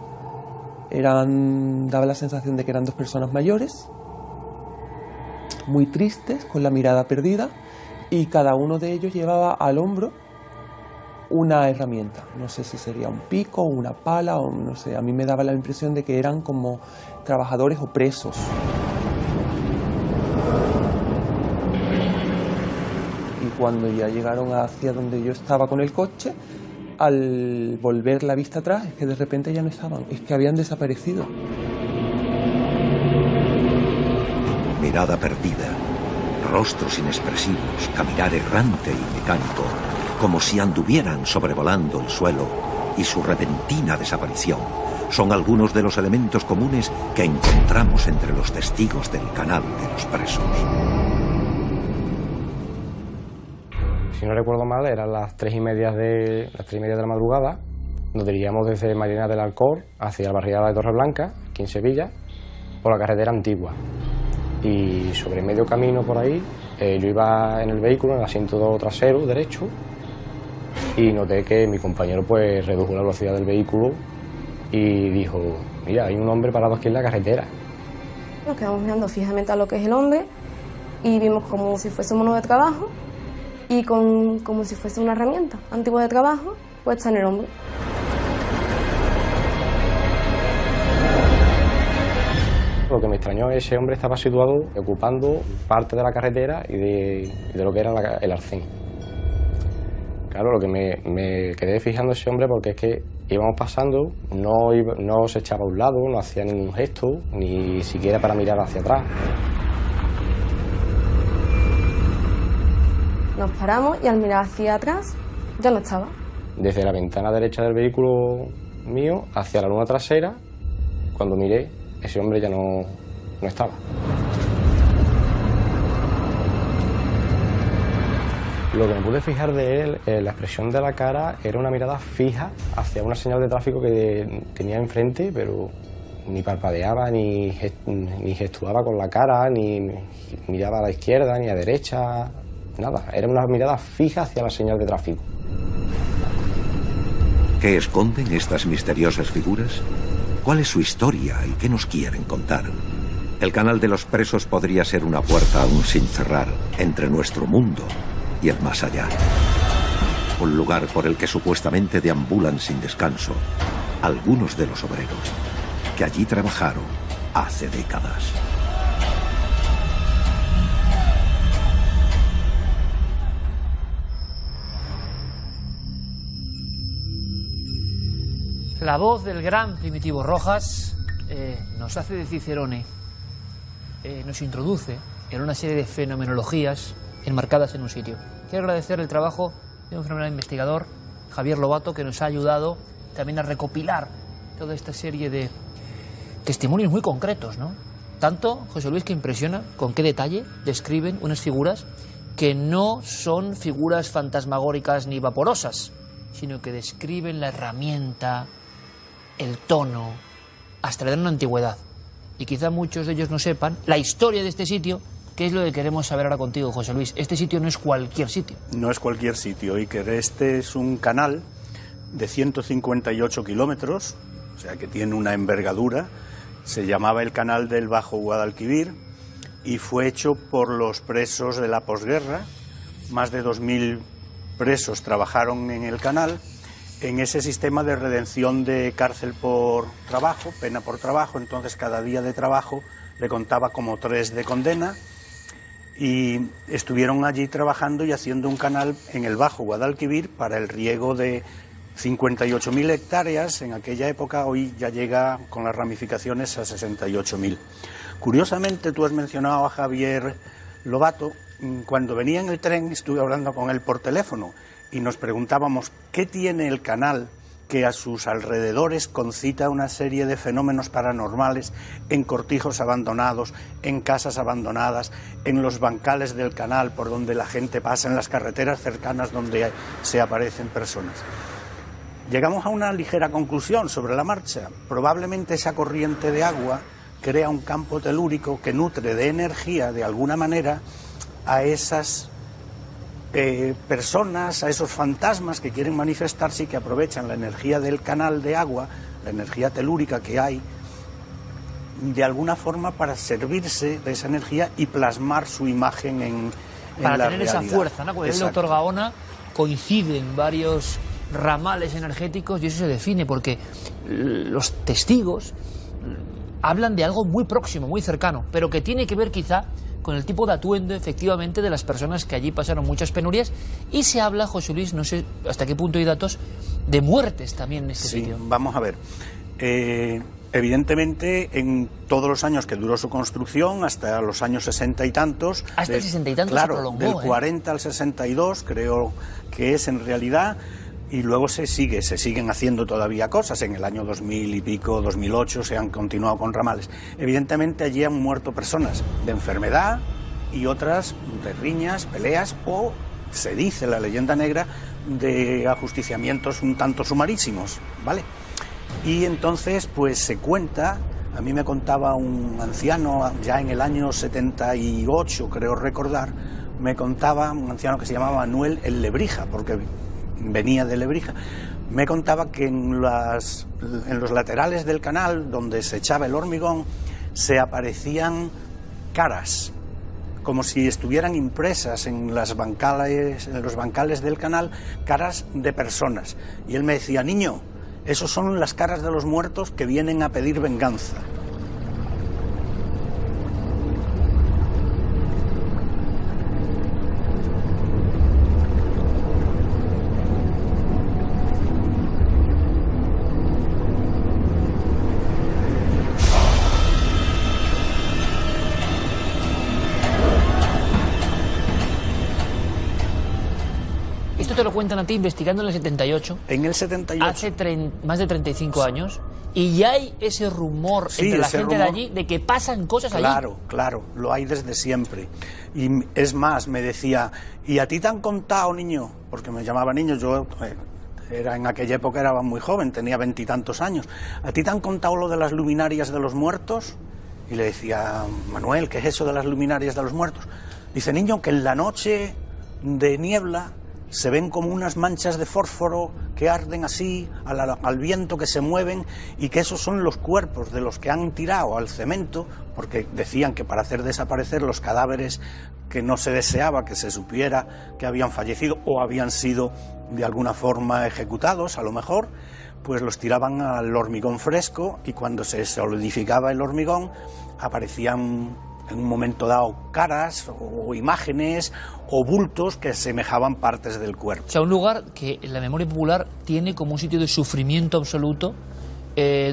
Daba la sensación de que eran dos personas mayores, muy tristes, con la mirada perdida, y cada uno de ellos llevaba al hombro una herramienta. No sé si sería un pico o una pala, o no sé, a mí me daba la impresión de que eran como trabajadores o presos. Y cuando ya llegaron hacia donde yo estaba con el coche, al volver la vista atrás, es que de repente ya no estaban, es que habían desaparecido. Mirada perdida, rostros inexpresivos, caminar errante y mecánico, como si anduvieran sobrevolando el suelo, y su repentina desaparición son algunos de los elementos comunes que encontramos entre los testigos del canal de los presos. Si no recuerdo mal, eran las 3:30 de la madrugada. Nos dirigíamos desde Mairena del Alcor hacia la barriada de Torreblanca, aquí en Sevilla, por la carretera antigua. Y sobre medio camino por ahí, yo iba en el vehículo, en el asiento trasero derecho, y noté que mi compañero pues redujo la velocidad del vehículo y dijo: mira, hay un hombre parado aquí en la carretera. Nos quedamos mirando fijamente a lo que es el hombre y vimos como si fuese un mono de trabajo y como si fuese una herramienta antigua de trabajo puesta en el hombro. Lo que me extrañó es que ese hombre estaba situado ocupando parte de la carretera y de lo que era el arcén. Claro, lo que me quedé fijando ese hombre, porque es que íbamos pasando, no se echaba a un lado, no hacía ningún gesto, ni siquiera para mirar hacia atrás. Nos paramos y al mirar hacia atrás ya no estaba. Desde la ventana derecha del vehículo mío hacia la luna trasera, cuando miré, ese hombre ya no estaba. Lo que me pude fijar de él, la expresión de la cara, era una mirada fija hacia una señal de tráfico que tenía enfrente, pero ni parpadeaba, ni gestuaba con la cara, ni miraba a la izquierda, ni a la derecha, nada. Era una mirada fija hacia la señal de tráfico. ¿Qué esconden estas misteriosas figuras? ¿Cuál es su historia y qué nos quieren contar? El canal de los presos podría ser una puerta aún sin cerrar entre nuestro mundo y el más allá. Un lugar por el que supuestamente deambulan sin descanso algunos de los obreros que allí trabajaron hace décadas. La voz del gran Primitivo Rojas nos hace de Cicerone, nos introduce en una serie de fenomenologías enmarcadas en un sitio. Quiero agradecer el trabajo de un fenomenal investigador, Javier Lobato, que nos ha ayudado también a recopilar toda esta serie de testimonios muy concretos, ¿no? Tanto, José Luis, que impresiona con qué detalle describen unas figuras que no son figuras fantasmagóricas ni vaporosas, sino que describen la herramienta, el tono, hasta la gran antigüedad. Y quizá muchos de ellos no sepan la historia de este sitio, que es lo que queremos saber ahora contigo, José Luis. Este sitio no es cualquier sitio. No es cualquier sitio, Iker. Este es un canal de 158 kilómetros, o sea que tiene una envergadura. Se llamaba el Canal del Bajo Guadalquivir y fue hecho por los presos de la posguerra. Más de 2000 presos trabajaron en el canal, en ese sistema de redención de cárcel por trabajo, pena por trabajo. Entonces cada día de trabajo le contaba como 3 de condena, y estuvieron allí trabajando y haciendo un canal en el Bajo Guadalquivir para el riego de 58.000 hectáreas en aquella época. Hoy ya llega con las ramificaciones a 68.000. Curiosamente, tú has mencionado a Javier Lobato. Cuando venía en el tren estuve hablando con él por teléfono y nos preguntábamos qué tiene el canal que a sus alrededores concita una serie de fenómenos paranormales en cortijos abandonados, en casas abandonadas, en los bancales del canal por donde la gente pasa, en las carreteras cercanas donde se aparecen personas. Llegamos a una ligera conclusión sobre la marcha. Probablemente esa corriente de agua crea un campo telúrico que nutre de energía, de alguna manera, a esas personas, a esos fantasmas que quieren manifestarse y que aprovechan la energía del canal de agua, la energía telúrica que hay, de alguna forma para servirse de esa energía y plasmar su imagen en para la tener realidad. esa fuerza, ¿no? Con el doctor Gaona coinciden varios ramales energéticos y eso se define porque los testigos hablan de algo muy próximo, muy cercano, pero que tiene que ver quizá con el tipo de atuendo efectivamente de las personas que allí pasaron muchas penurias, y se habla, José Luis, no sé hasta qué punto hay datos, de muertes también en este sitio. Vamos a ver. Evidentemente, en todos los años que duró su construcción, hasta los años 60 y tantos... Hasta el 60 y tantos claro, se prolongó, del 40 al 62 creo que es en realidad, y luego se siguen haciendo todavía cosas. En el año 2000 y pico, 2008, se han continuado con ramales. Evidentemente allí han muerto personas de enfermedad y otras de riñas, peleas o, se dice la leyenda negra, de ajusticiamientos un tanto sumarísimos, ¿vale? Y entonces, pues se cuenta, a mí me contaba un anciano, ya en el año 78, creo recordar, me contaba un anciano que se llamaba Manuel el Lebrija, porque venía de Lebrija, me contaba que en los laterales del canal, donde se echaba el hormigón, se aparecían caras, como si estuvieran impresas en los bancales del canal, caras de personas. Y él me decía, niño, esos son las caras de los muertos que vienen a pedir venganza. Esto te lo cuentan a ti investigando en el 78. En el 78. Hace más de 35 años. Y ya hay ese rumor entre la gente de allí de que pasan cosas allí. Claro, lo hay desde siempre. Y es más, me decía, ¿y a ti te han contado, niño? Porque me llamaba niño, yo en aquella época era muy joven, tenía 20 y tantos años. ¿A ti te han contado lo de las luminarias de los muertos? Y le decía, Manuel, ¿qué es eso de las luminarias de los muertos? Dice, niño, que en la noche de niebla se ven como unas manchas de fósforo que arden así al viento, que se mueven, y que esos son los cuerpos de los que han tirado al cemento, porque decían que para hacer desaparecer los cadáveres que no se deseaba que se supiera que habían fallecido o habían sido de alguna forma ejecutados, a lo mejor, pues los tiraban al hormigón fresco, y cuando se solidificaba el hormigón aparecían en un momento dado caras o imágenes o bultos que asemejaban partes del cuerpo. O sea, un lugar que en la memoria popular tiene como un sitio de sufrimiento absoluto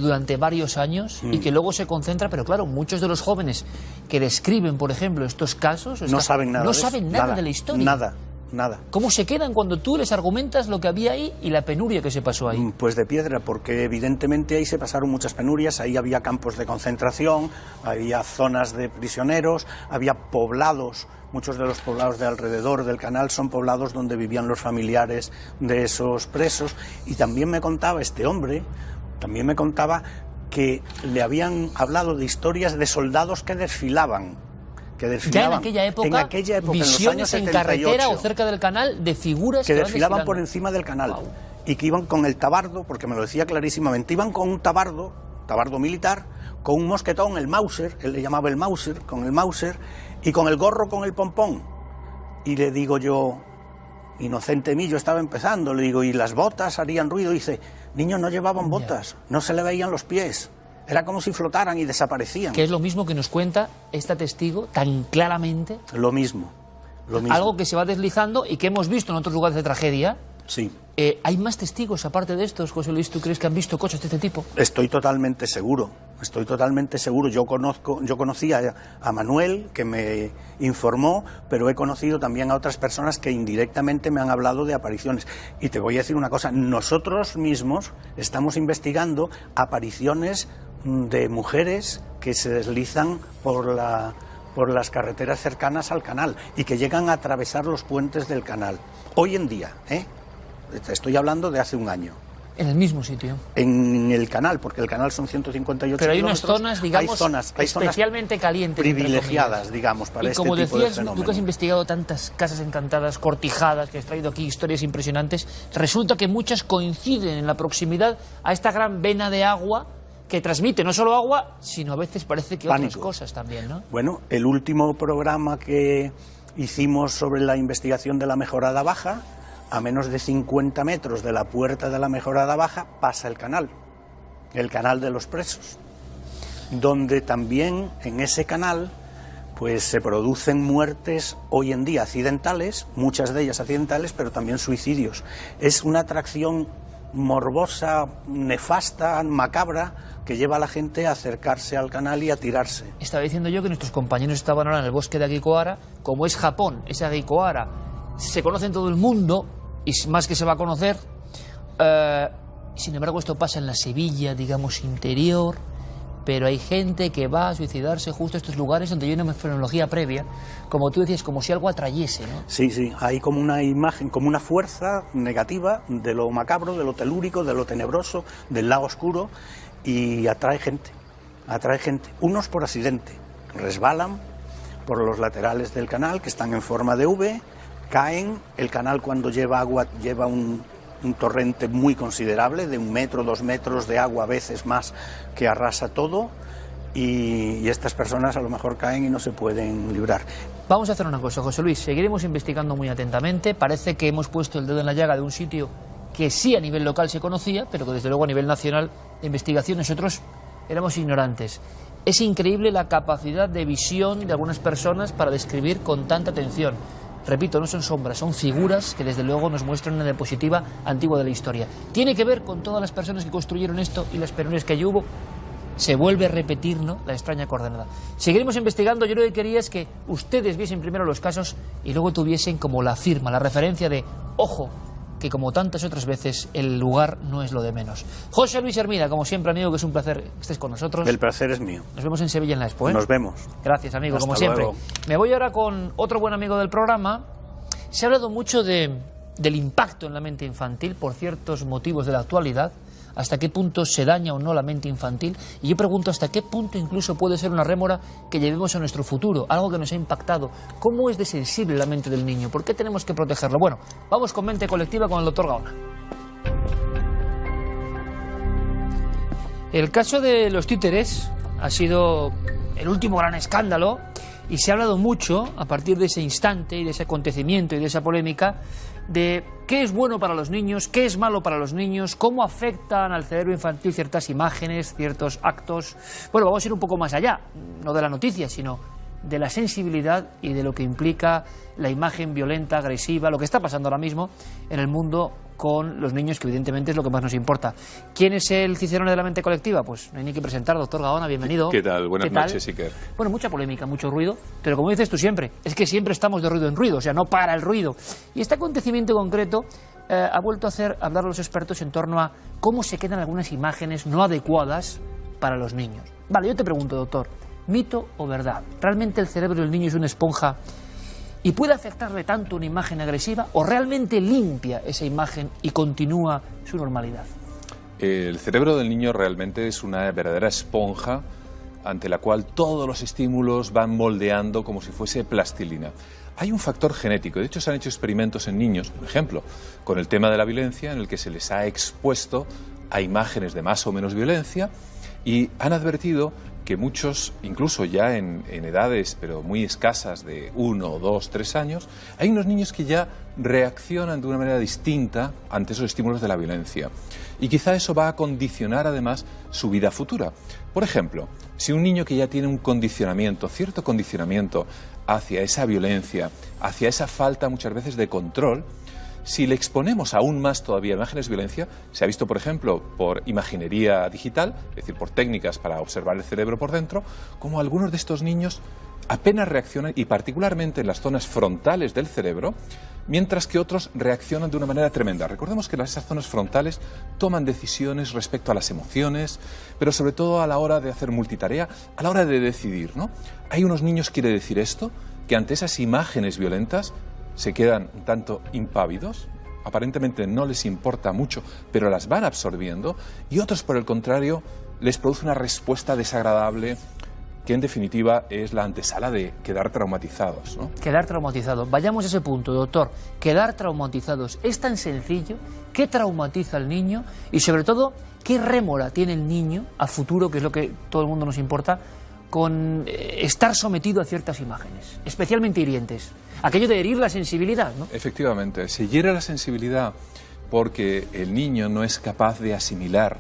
durante varios años y que luego se concentra, pero claro, muchos de los jóvenes que describen, por ejemplo, estos casos no saben nada, de la historia. Nada. ¿Cómo se quedan cuando tú les argumentas lo que había ahí y la penuria que se pasó ahí? Pues de piedra, porque evidentemente ahí se pasaron muchas penurias, ahí había campos de concentración, había zonas de prisioneros, había poblados, muchos de los poblados de alrededor del canal son poblados donde vivían los familiares de esos presos, y también me contaba este hombre, que le habían hablado de historias de soldados que desfilaban. Ya en aquella época, visiones en los años 78, en carretera o cerca del canal de figuras que desfilaban por encima del canal. Wow. Y que iban con el tabardo, porque me lo decía clarísimamente, iban con un tabardo militar, con un mosquetón, el Mauser, él le llamaba el Mauser, con el Mauser, y con el gorro con el pompón. Y le digo yo, inocente mí, yo estaba empezando, le digo, ¿y las botas harían ruido? Y dice, niño, no llevaban botas, no se le veían los pies. Era como si flotaran y desaparecían. Que es lo mismo que nos cuenta esta testigo tan claramente. Lo mismo. Algo que se va deslizando y que hemos visto en otros lugares de tragedia. Sí. ¿Hay más testigos aparte de estos, José Luis? ¿Tú crees que han visto cosas de este tipo? Estoy totalmente seguro. Yo conocía a Manuel, que me informó, pero he conocido también a otras personas que indirectamente me han hablado de apariciones. Y te voy a decir una cosa, nosotros mismos estamos investigando apariciones de mujeres que se deslizan por las carreteras cercanas al canal y que llegan a atravesar los puentes del canal. Hoy en día, estoy hablando de hace un año, En el mismo sitio. En el canal, porque el canal son 158 Pero hay kilómetros. unas zonas, digamos, hay zonas especialmente calientes. Privilegiadas, digamos, para este tipo de fenómenos. Y como decías, tú que has investigado tantas casas encantadas, cortijadas, que has traído aquí historias impresionantes, resulta que muchas coinciden en la proximidad a esta gran vena de agua que transmite no solo agua, sino a veces parece que Pánico. otras cosas también, ¿no? Bueno, el último programa que hicimos sobre la investigación de la Mejorada Baja, a menos de 50 metros de la puerta de la Mejorada Baja pasa el canal de los Presos, donde también en ese canal pues se producen muertes hoy en día accidentales, muchas de ellas accidentales, pero también suicidios. Es una atracción morbosa, nefasta, macabra, que lleva a la gente a acercarse al canal y a tirarse. Estaba diciendo yo que nuestros compañeros estaban ahora en el bosque de Agikoara. Como es Japón, ese Agikoara se conoce en todo el mundo, y más que se va a conocer. Sin embargo, esto pasa en la Sevilla, digamos, interior, pero hay gente que va a suicidarse justo a estos lugares donde hay una fenomenología previa, como tú decías, como si algo atrayese, ¿no? Sí, hay como una imagen, como una fuerza negativa de lo macabro, de lo telúrico, de lo tenebroso, del lado oscuro, y atrae gente, unos por accidente, resbalan por los laterales del canal, que están en forma de V, caen. El canal, cuando lleva agua, lleva un torrente muy considerable, de 1 metro, 2 metros de agua, a veces más, que arrasa todo, y estas personas a lo mejor caen y no se pueden librar. Vamos a hacer una cosa, José Luis, seguiremos investigando muy atentamente. Parece que hemos puesto el dedo en la llaga de un sitio que sí a nivel local se conocía, pero que desde luego a nivel nacional de investigación nosotros éramos ignorantes. Es increíble la capacidad de visión de algunas personas para describir con tanta atención. Repito, no son sombras, son figuras que desde luego nos muestran una diapositiva antigua de la historia. Tiene que ver con todas las personas que construyeron esto y las penurias que allí hubo. Se vuelve a repetir, ¿no?, la extraña coordenada. Seguiremos investigando. Yo lo que quería es que ustedes viesen primero los casos y luego tuviesen como la firma, la referencia de, ojo, que como tantas otras veces el lugar no es lo de menos. José Luis Hermida, como siempre, amigo, que es un placer que estés con nosotros. El placer es mío. Nos vemos en Sevilla en la Expo, ¿eh? Nos vemos. Gracias, amigo, Hasta como siempre. luego. Me voy ahora con otro buen amigo del programa. Se ha hablado mucho del impacto en la mente infantil por ciertos motivos de la actualidad, hasta qué punto se daña o no la mente infantil, y yo pregunto hasta qué punto incluso puede ser una rémora que llevemos a nuestro futuro, algo que nos ha impactado. ¿Cómo es de sensible la mente del niño? ¿Por qué tenemos que protegerlo? Bueno, vamos con Mente Colectiva con el doctor Gaona. El caso de los títeres ha sido el último gran escándalo, y se ha hablado mucho a partir de ese instante y de ese acontecimiento y de esa polémica de qué es bueno para los niños, qué es malo para los niños, cómo afectan al cerebro infantil ciertas imágenes, ciertos actos. Bueno, vamos a ir un poco más allá, no de la noticia, sino de la sensibilidad y de lo que implica la imagen violenta, agresiva, lo que está pasando ahora mismo en el mundo con los niños, que evidentemente es lo que más nos importa. ¿Quién es el cicerone de la mente colectiva? Pues no hay ni que presentar, doctor Gaona, bienvenido. ¿Qué tal? Buenas noches, Iker. Bueno, mucha polémica, mucho ruido, pero como dices tú siempre, es que siempre estamos de ruido en ruido, o sea, no para el ruido. Y este acontecimiento concreto ha vuelto a hacer hablar a los expertos en torno a cómo se quedan algunas imágenes no adecuadas para los niños. Vale, yo te pregunto, doctor, ¿mito o verdad? ¿Realmente el cerebro del niño es una esponja y puede afectarle tanto una imagen agresiva, o realmente limpia esa imagen y continúa su normalidad? El cerebro del niño realmente es una verdadera esponja ante la cual todos los estímulos van moldeando como si fuese plastilina. Hay un factor genético, de hecho se han hecho experimentos en niños, por ejemplo, con el tema de la violencia, en el que se les ha expuesto a imágenes de más o menos violencia, y han advertido que muchos, incluso ya en edades pero muy escasas de 1, 2, 3 años, hay unos niños que ya reaccionan de una manera distinta ante esos estímulos de la violencia. Y quizá eso va a condicionar además su vida futura. Por ejemplo, si un niño que ya tiene un condicionamiento, cierto condicionamiento hacia esa violencia, hacia esa falta muchas veces de control, si le exponemos aún más todavía imágenes de violencia, se ha visto, por ejemplo, por imaginería digital, es decir, por técnicas para observar el cerebro por dentro, como algunos de estos niños apenas reaccionan, y particularmente en las zonas frontales del cerebro, mientras que otros reaccionan de una manera tremenda. Recordemos que esas zonas frontales toman decisiones respecto a las emociones, pero sobre todo a la hora de hacer multitarea, a la hora de decidir, ¿no? Hay unos niños, quiere decir esto, que ante esas imágenes violentas se quedan un tanto impávidos, aparentemente no les importa mucho, pero las van absorbiendo, y otros, por el contrario, les produce una respuesta desagradable que en definitiva es la antesala de quedar traumatizados, ¿no? Quedar traumatizados. Vayamos a ese punto, doctor. Quedar traumatizados es tan sencillo. ¿Qué traumatiza al niño? Y sobre todo, ¿qué rémora tiene el niño a futuro, que es lo que todo el mundo nos importa, con estar sometido a ciertas imágenes, especialmente hirientes? Aquello de herir la sensibilidad, ¿no? Efectivamente, se hiere la sensibilidad porque el niño no es capaz de asimilar.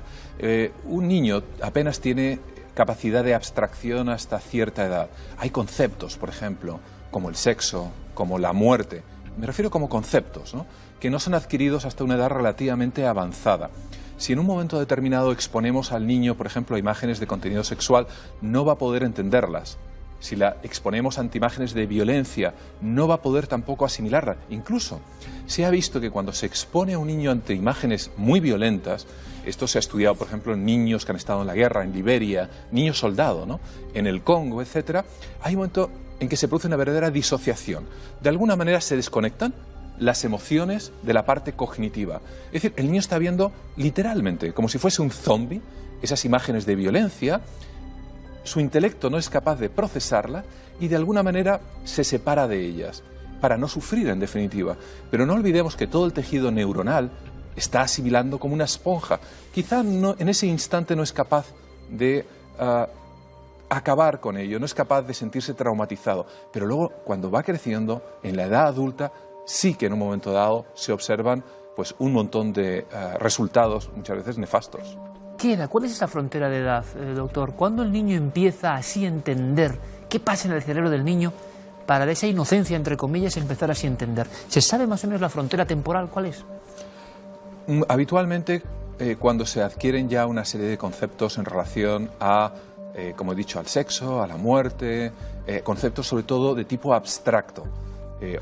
Un niño apenas tiene capacidad de abstracción hasta cierta edad. Hay conceptos, por ejemplo, como el sexo, como la muerte. Me refiero como conceptos, ¿no?, que no son adquiridos hasta una edad relativamente avanzada. Si en un momento determinado exponemos al niño, por ejemplo, a imágenes de contenido sexual, no va a poder entenderlas. Si la exponemos ante imágenes de violencia, no va a poder tampoco asimilarla. Incluso se ha visto que cuando se expone a un niño ante imágenes muy violentas, esto se ha estudiado, por ejemplo, en niños que han estado en la guerra, en Liberia, niños soldados, ¿no?, en el Congo, etcétera, hay un momento en que se produce una verdadera disociación. De alguna manera se desconectan las emociones de la parte cognitiva. Es decir, el niño está viendo literalmente, como si fuese un zombie, esas imágenes de violencia. Su intelecto no es capaz de procesarla y de alguna manera se separa de ellas, para no sufrir en definitiva. Pero no olvidemos que todo el tejido neuronal está asimilando como una esponja. Quizá no, en ese instante no es capaz de acabar con ello, no es capaz de sentirse traumatizado. Pero luego, cuando va creciendo, en la edad adulta, sí que en un momento dado se observan pues un montón de resultados, muchas veces nefastos. ¿Cuál es esa frontera de edad, doctor? ¿Cuándo el niño empieza así a entender qué pasa en el cerebro del niño para de esa inocencia, entre comillas, empezar así a entender? ¿Se sabe más o menos la frontera temporal cuál es? Habitualmente, cuando se adquieren ya una serie de conceptos en relación a, como he dicho, al sexo, a la muerte, conceptos sobre todo de tipo abstracto.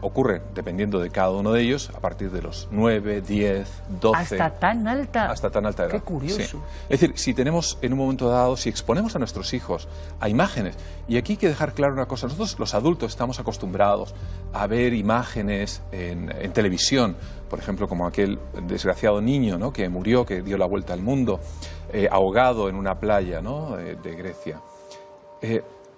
Ocurre, dependiendo de cada uno de ellos, a partir de los 9, 10, 12... ¿Hasta tan alta? Hasta tan alta edad. Qué curioso. Sí. Es decir, si tenemos en un momento dado, si exponemos a nuestros hijos a imágenes, y aquí hay que dejar claro una cosa, nosotros los adultos estamos acostumbrados a ver imágenes en televisión, por ejemplo, como aquel desgraciado niño, ¿no?, que murió, que dio la vuelta al mundo, ahogado en una playa, ¿no?, de Grecia.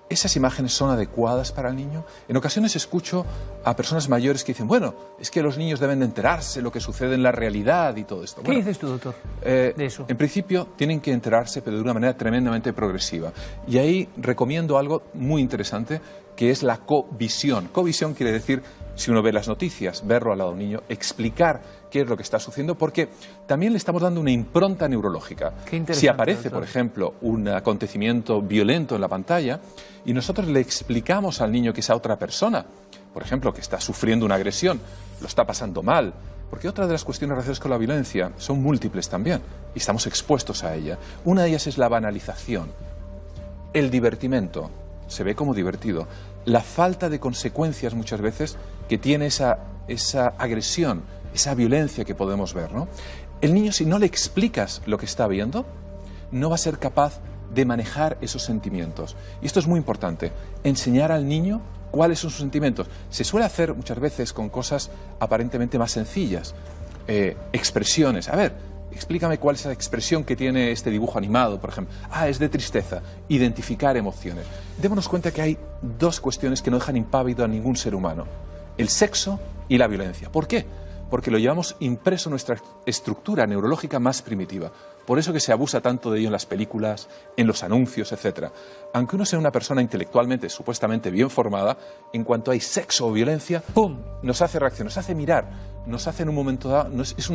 ¿Esas imágenes son adecuadas para el niño? En ocasiones escucho a personas mayores que dicen, bueno, es que los niños deben de enterarse de lo que sucede en la realidad y todo esto. ¿Qué dices tú, doctor, de eso? En principio tienen que enterarse, pero de una manera tremendamente progresiva. Y ahí recomiendo algo muy interesante, que es la covisión. Covisión quiere decir, si uno ve las noticias, verlo al lado de un niño, explicar qué es lo que está sucediendo, porque también le estamos dando una impronta neurológica. Si aparece, por ejemplo, un acontecimiento violento en la pantalla y nosotros le explicamos al niño que esa otra persona, por ejemplo, que está sufriendo una agresión, lo está pasando mal, porque otra de las cuestiones relacionadas con la violencia son múltiples también y estamos expuestos a ella. Una de ellas es la banalización, el divertimento. Se ve como divertido. La falta de consecuencias muchas veces que tiene esa agresión, esa violencia que podemos ver, ¿no? El niño, si no le explicas lo que está viendo, no va a ser capaz de manejar esos sentimientos. Y esto es muy importante, enseñar al niño cuáles son sus sentimientos. Se suele hacer muchas veces con cosas aparentemente más sencillas. Expresiones. A ver, explícame cuál es la expresión que tiene este dibujo animado, por ejemplo. Ah, es de tristeza. Identificar emociones. Démonos cuenta que hay dos cuestiones que no dejan impávido a ningún ser humano. El sexo y la violencia. ¿Por qué? Porque lo llevamos impreso en nuestra estructura neurológica más primitiva. Por eso que se abusa tanto de ello en las películas, en los anuncios, etc. Aunque uno sea una persona intelectualmente, supuestamente bien formada, en cuanto hay sexo o violencia, ¡pum!, nos hace reaccionar, nos hace mirar, nos hace en un momento dado, es un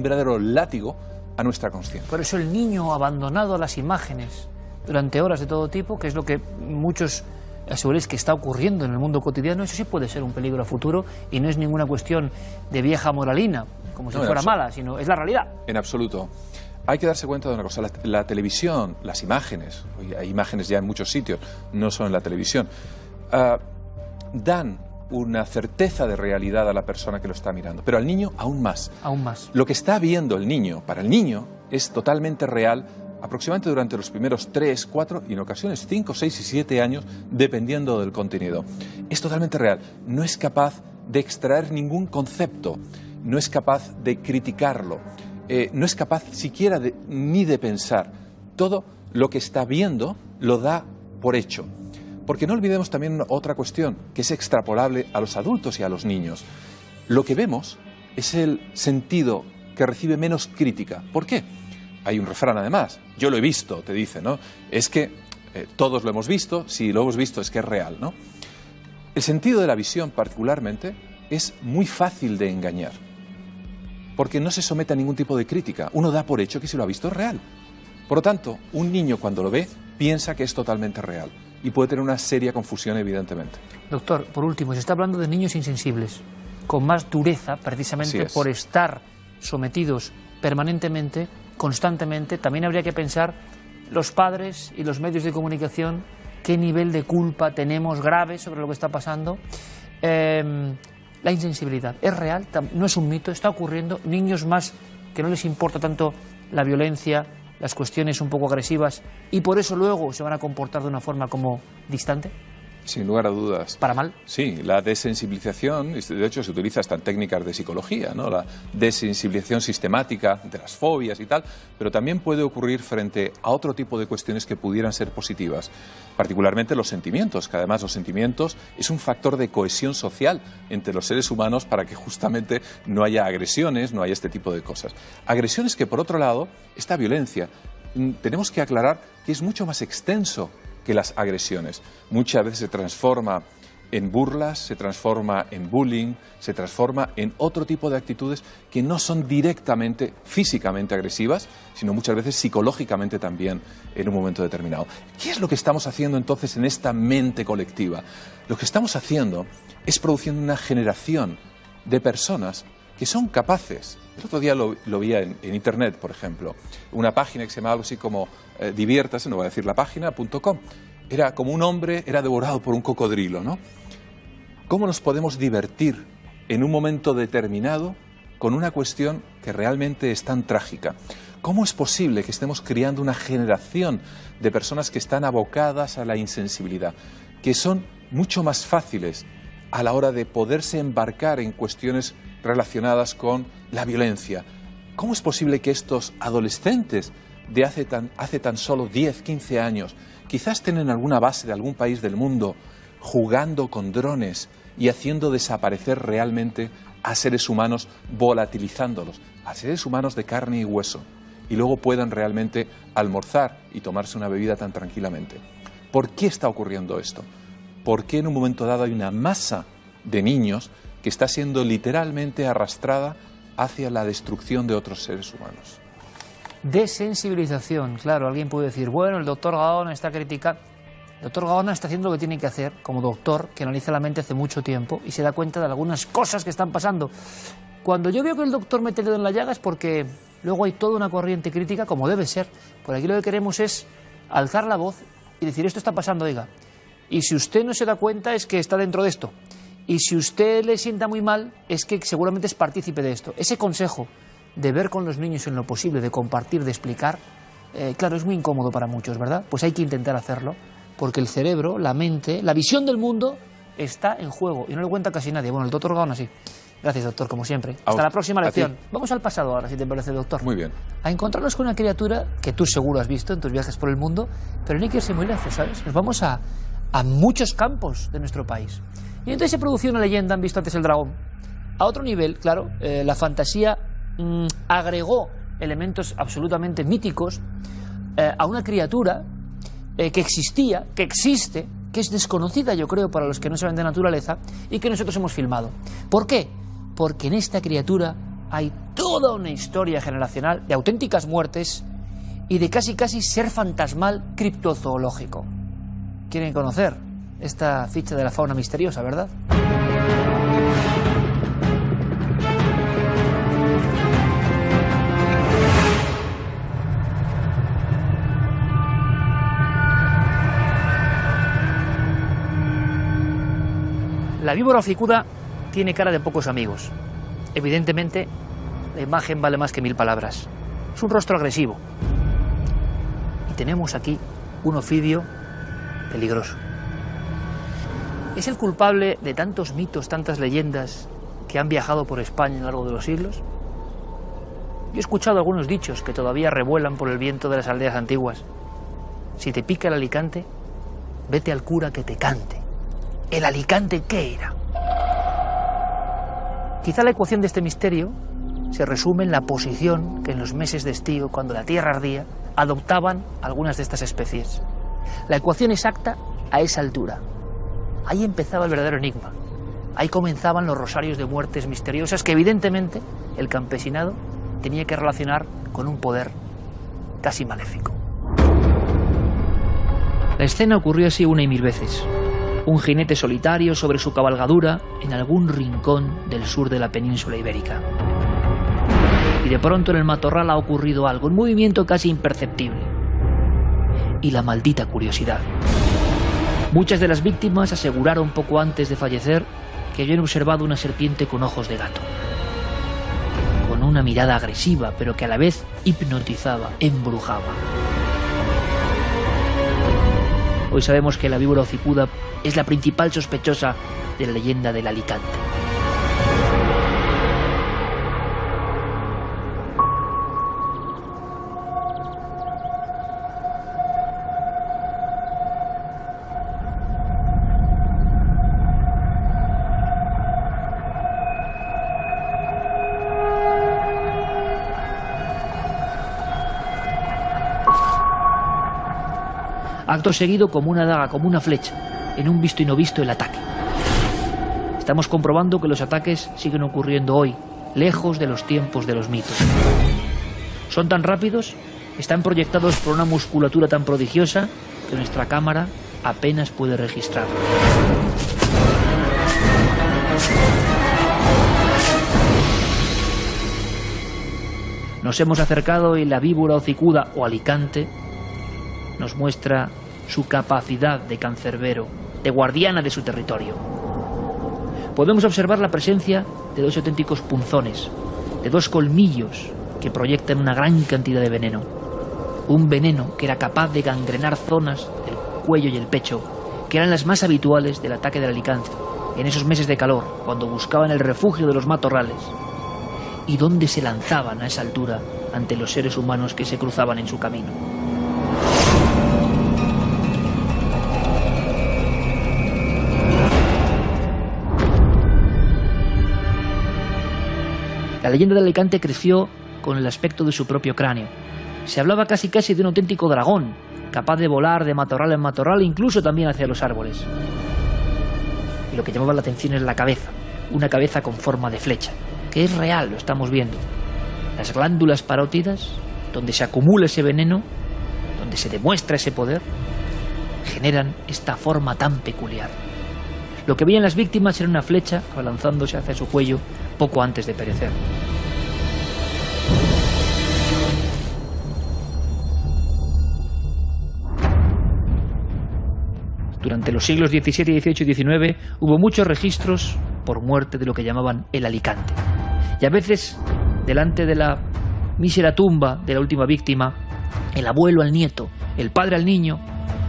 verdadero látigo a nuestra conciencia. Por eso el niño abandonado a las imágenes durante horas de todo tipo, que es lo que muchos aseguréis que está ocurriendo en el mundo cotidiano, eso sí puede ser un peligro a futuro y no es ninguna cuestión de vieja moralina, como si fuera mala, sino es la realidad. En absoluto. Hay que darse cuenta de una cosa, la televisión, las imágenes, hay imágenes ya en muchos sitios, no solo en la televisión, dan una certeza de realidad a la persona que lo está mirando, pero al niño aún más. Aún más. Lo que está viendo el niño, para el niño, es totalmente real, aproximadamente durante los primeros 3, 4 y en ocasiones 5, 6 y 7 años, dependiendo del contenido. Es totalmente real, no es capaz de extraer ningún concepto. no es capaz de criticarlo, no es capaz siquiera ni de pensar. Todo lo que está viendo lo da por hecho. Porque no olvidemos también otra cuestión que es extrapolable a los adultos y a los niños. Lo que vemos es el sentido que recibe menos crítica. ¿Por qué? Hay un refrán además, yo lo he visto, te dice, ¿no? Es que todos lo hemos visto, si lo hemos visto es que es real, ¿no? El sentido de la visión particularmente es muy fácil de engañar, porque no se somete a ningún tipo de crítica. Uno da por hecho que si lo ha visto es real. Por lo tanto, un niño cuando lo ve piensa que es totalmente real y puede tener una seria confusión, evidentemente. Doctor, por último, se está hablando de niños insensibles, con más dureza, precisamente por estar sometidos permanentemente, constantemente. También habría que pensar los padres y los medios de comunicación qué nivel de culpa tenemos grave sobre lo que está pasando. La insensibilidad es real, no es un mito, está ocurriendo. Niños más que no les importa tanto la violencia, las cuestiones un poco agresivas, y por eso luego se van a comportar de una forma como distante. Sin lugar a dudas. ¿Para mal? Sí, la desensibilización, de hecho se utiliza hasta en técnicas de psicología, ¿no? La desensibilización sistemática de las fobias y tal, pero también puede ocurrir frente a otro tipo de cuestiones que pudieran ser positivas, particularmente los sentimientos, que además los sentimientos es un factor de cohesión social entre los seres humanos para que justamente no haya agresiones, no haya este tipo de cosas. Agresiones que, por otro lado, esta violencia, tenemos que aclarar que es mucho más extenso que las agresiones. Muchas veces se transforma en burlas, se transforma en bullying, se transforma en otro tipo de actitudes que no son directamente físicamente agresivas, sino muchas veces psicológicamente también en un momento determinado. ¿Qué es lo que estamos haciendo entonces en esta mente colectiva? Lo que estamos haciendo es produciendo una generación de personas que son capaces. El otro día lo vi en Internet, por ejemplo, una página que se llamaba algo así como diviértase, no voy a decir la página, .com. Era como un hombre, era devorado por un cocodrilo, ¿no? ¿Cómo nos podemos divertir en un momento determinado con una cuestión que realmente es tan trágica? ¿Cómo es posible que estemos criando una generación de personas que están abocadas a la insensibilidad, que son mucho más fáciles a la hora de poderse embarcar en cuestiones relacionadas con la violencia? ¿Cómo es posible que estos adolescentes de hace tan solo 10, 15 años quizás tienen alguna base de algún país del mundo jugando con drones y haciendo desaparecer realmente a seres humanos, volatilizándolos, a seres humanos de carne y hueso, y luego puedan realmente almorzar y tomarse una bebida tan tranquilamente? ¿Por qué está ocurriendo esto? ¿Por qué en un momento dado hay una masa de niños que está siendo literalmente arrastrada hacia la destrucción de otros seres humanos? Desensibilización, claro, alguien puede decir, bueno, el doctor Gaona está criticando. El doctor Gaona está haciendo lo que tiene que hacer como doctor que analiza la mente hace mucho tiempo y se da cuenta de algunas cosas que están pasando. Cuando yo veo que el doctor mete el dedo en la llaga es porque luego hay toda una corriente crítica, como debe ser. Por aquí lo que queremos es alzar la voz y decir, esto está pasando, oiga. Y si usted no se da cuenta es que está dentro de esto. Y si usted le sienta muy mal es que seguramente es partícipe de esto. Ese consejo de ver con los niños en lo posible, de compartir, de explicar, claro, es muy incómodo para muchos, ¿verdad? Pues hay que intentar hacerlo, porque el cerebro, la mente, la visión del mundo está en juego y no le cuenta casi nadie. Bueno, el doctor Gaona sí. Gracias, doctor, como siempre. Hasta la próxima lección. Vamos al pasado ahora, si te parece, doctor. Muy bien. A encontrarnos con una criatura que tú seguro has visto en tus viajes por el mundo, pero no hay que irse muy lejos, ¿sabes? Nos vamos a muchos campos de nuestro país. Y entonces se produjo una leyenda, han visto antes el dragón. A otro nivel, claro, la fantasía agregó elementos absolutamente míticos a una criatura que existía, que existe, que es desconocida, yo creo, para los que no saben de naturaleza, y que nosotros hemos filmado. ¿Por qué? Porque en esta criatura hay toda una historia generacional de auténticas muertes y de casi ser fantasmal criptozoológico. ¿Quieren conocer esta ficha de la fauna misteriosa, verdad? La víbora oficuda tiene cara de pocos amigos. Evidentemente, la imagen vale más que 1000 palabras. Es un rostro agresivo. Y tenemos aquí un ofidio peligroso. Es el culpable de tantos mitos, tantas leyendas que han viajado por España a lo largo de los siglos? Yo he escuchado algunos dichos que todavía revuelan por el viento de las aldeas antiguas. Si te pica el Alicante, vete al cura que te cante. ¿El Alicante qué era? Quizá la ecuación de este misterio se resume en la posición que en los meses de estío, cuando la tierra ardía, adoptaban algunas de estas especies. La ecuación exacta a esa altura. Ahí empezaba el verdadero enigma. Ahí comenzaban los rosarios de muertes misteriosas que evidentemente el campesinado tenía que relacionar con un poder casi maléfico. La escena ocurrió así una y mil veces. Un jinete solitario sobre su cabalgadura en algún rincón del sur de la península ibérica. Y de pronto en el matorral ha ocurrido algo, un movimiento casi imperceptible. Y la maldita curiosidad. Muchas de las víctimas aseguraron poco antes de fallecer que habían observado una serpiente con ojos de gato. Con una mirada agresiva, pero que a la vez hipnotizaba, embrujaba. Hoy sabemos que la víbora hocicuda es la principal sospechosa de la leyenda del Alicante. Acto seguido, como una daga, como una flecha, en un visto y no visto el ataque. Estamos comprobando que los ataques siguen ocurriendo hoy, lejos de los tiempos de los mitos. Son tan rápidos, están proyectados por una musculatura tan prodigiosa que nuestra cámara apenas puede registrarlo. Nos hemos acercado y la víbora hocicuda o Alicante nos muestra su capacidad de cancerbero, de guardiana de su territorio. Podemos observar la presencia de dos auténticos punzones, de dos colmillos que proyectan una gran cantidad de veneno. Un veneno que era capaz de gangrenar zonas del cuello y el pecho, que eran las más habituales del ataque del Alicante, en esos meses de calor, cuando buscaban el refugio de los matorrales, y donde se lanzaban a esa altura ante los seres humanos que se cruzaban en su camino. La leyenda del Alicante creció con el aspecto de su propio cráneo. Se hablaba casi de un auténtico dragón, capaz de volar de matorral en matorral, incluso también hacia los árboles. Y lo que llamaba la atención es la cabeza, una cabeza con forma de flecha, que es real, lo estamos viendo. Las glándulas parótidas, donde se acumula ese veneno, donde se demuestra ese poder, generan esta forma tan peculiar. Lo que veían las víctimas era una flecha abalanzándose hacia su cuello poco antes de perecer. Durante los siglos XVII, XVIII y XIX hubo muchos registros por muerte de lo que llamaban el Alicante. Y a veces, delante de la mísera tumba de la última víctima, el abuelo al nieto, el padre al niño,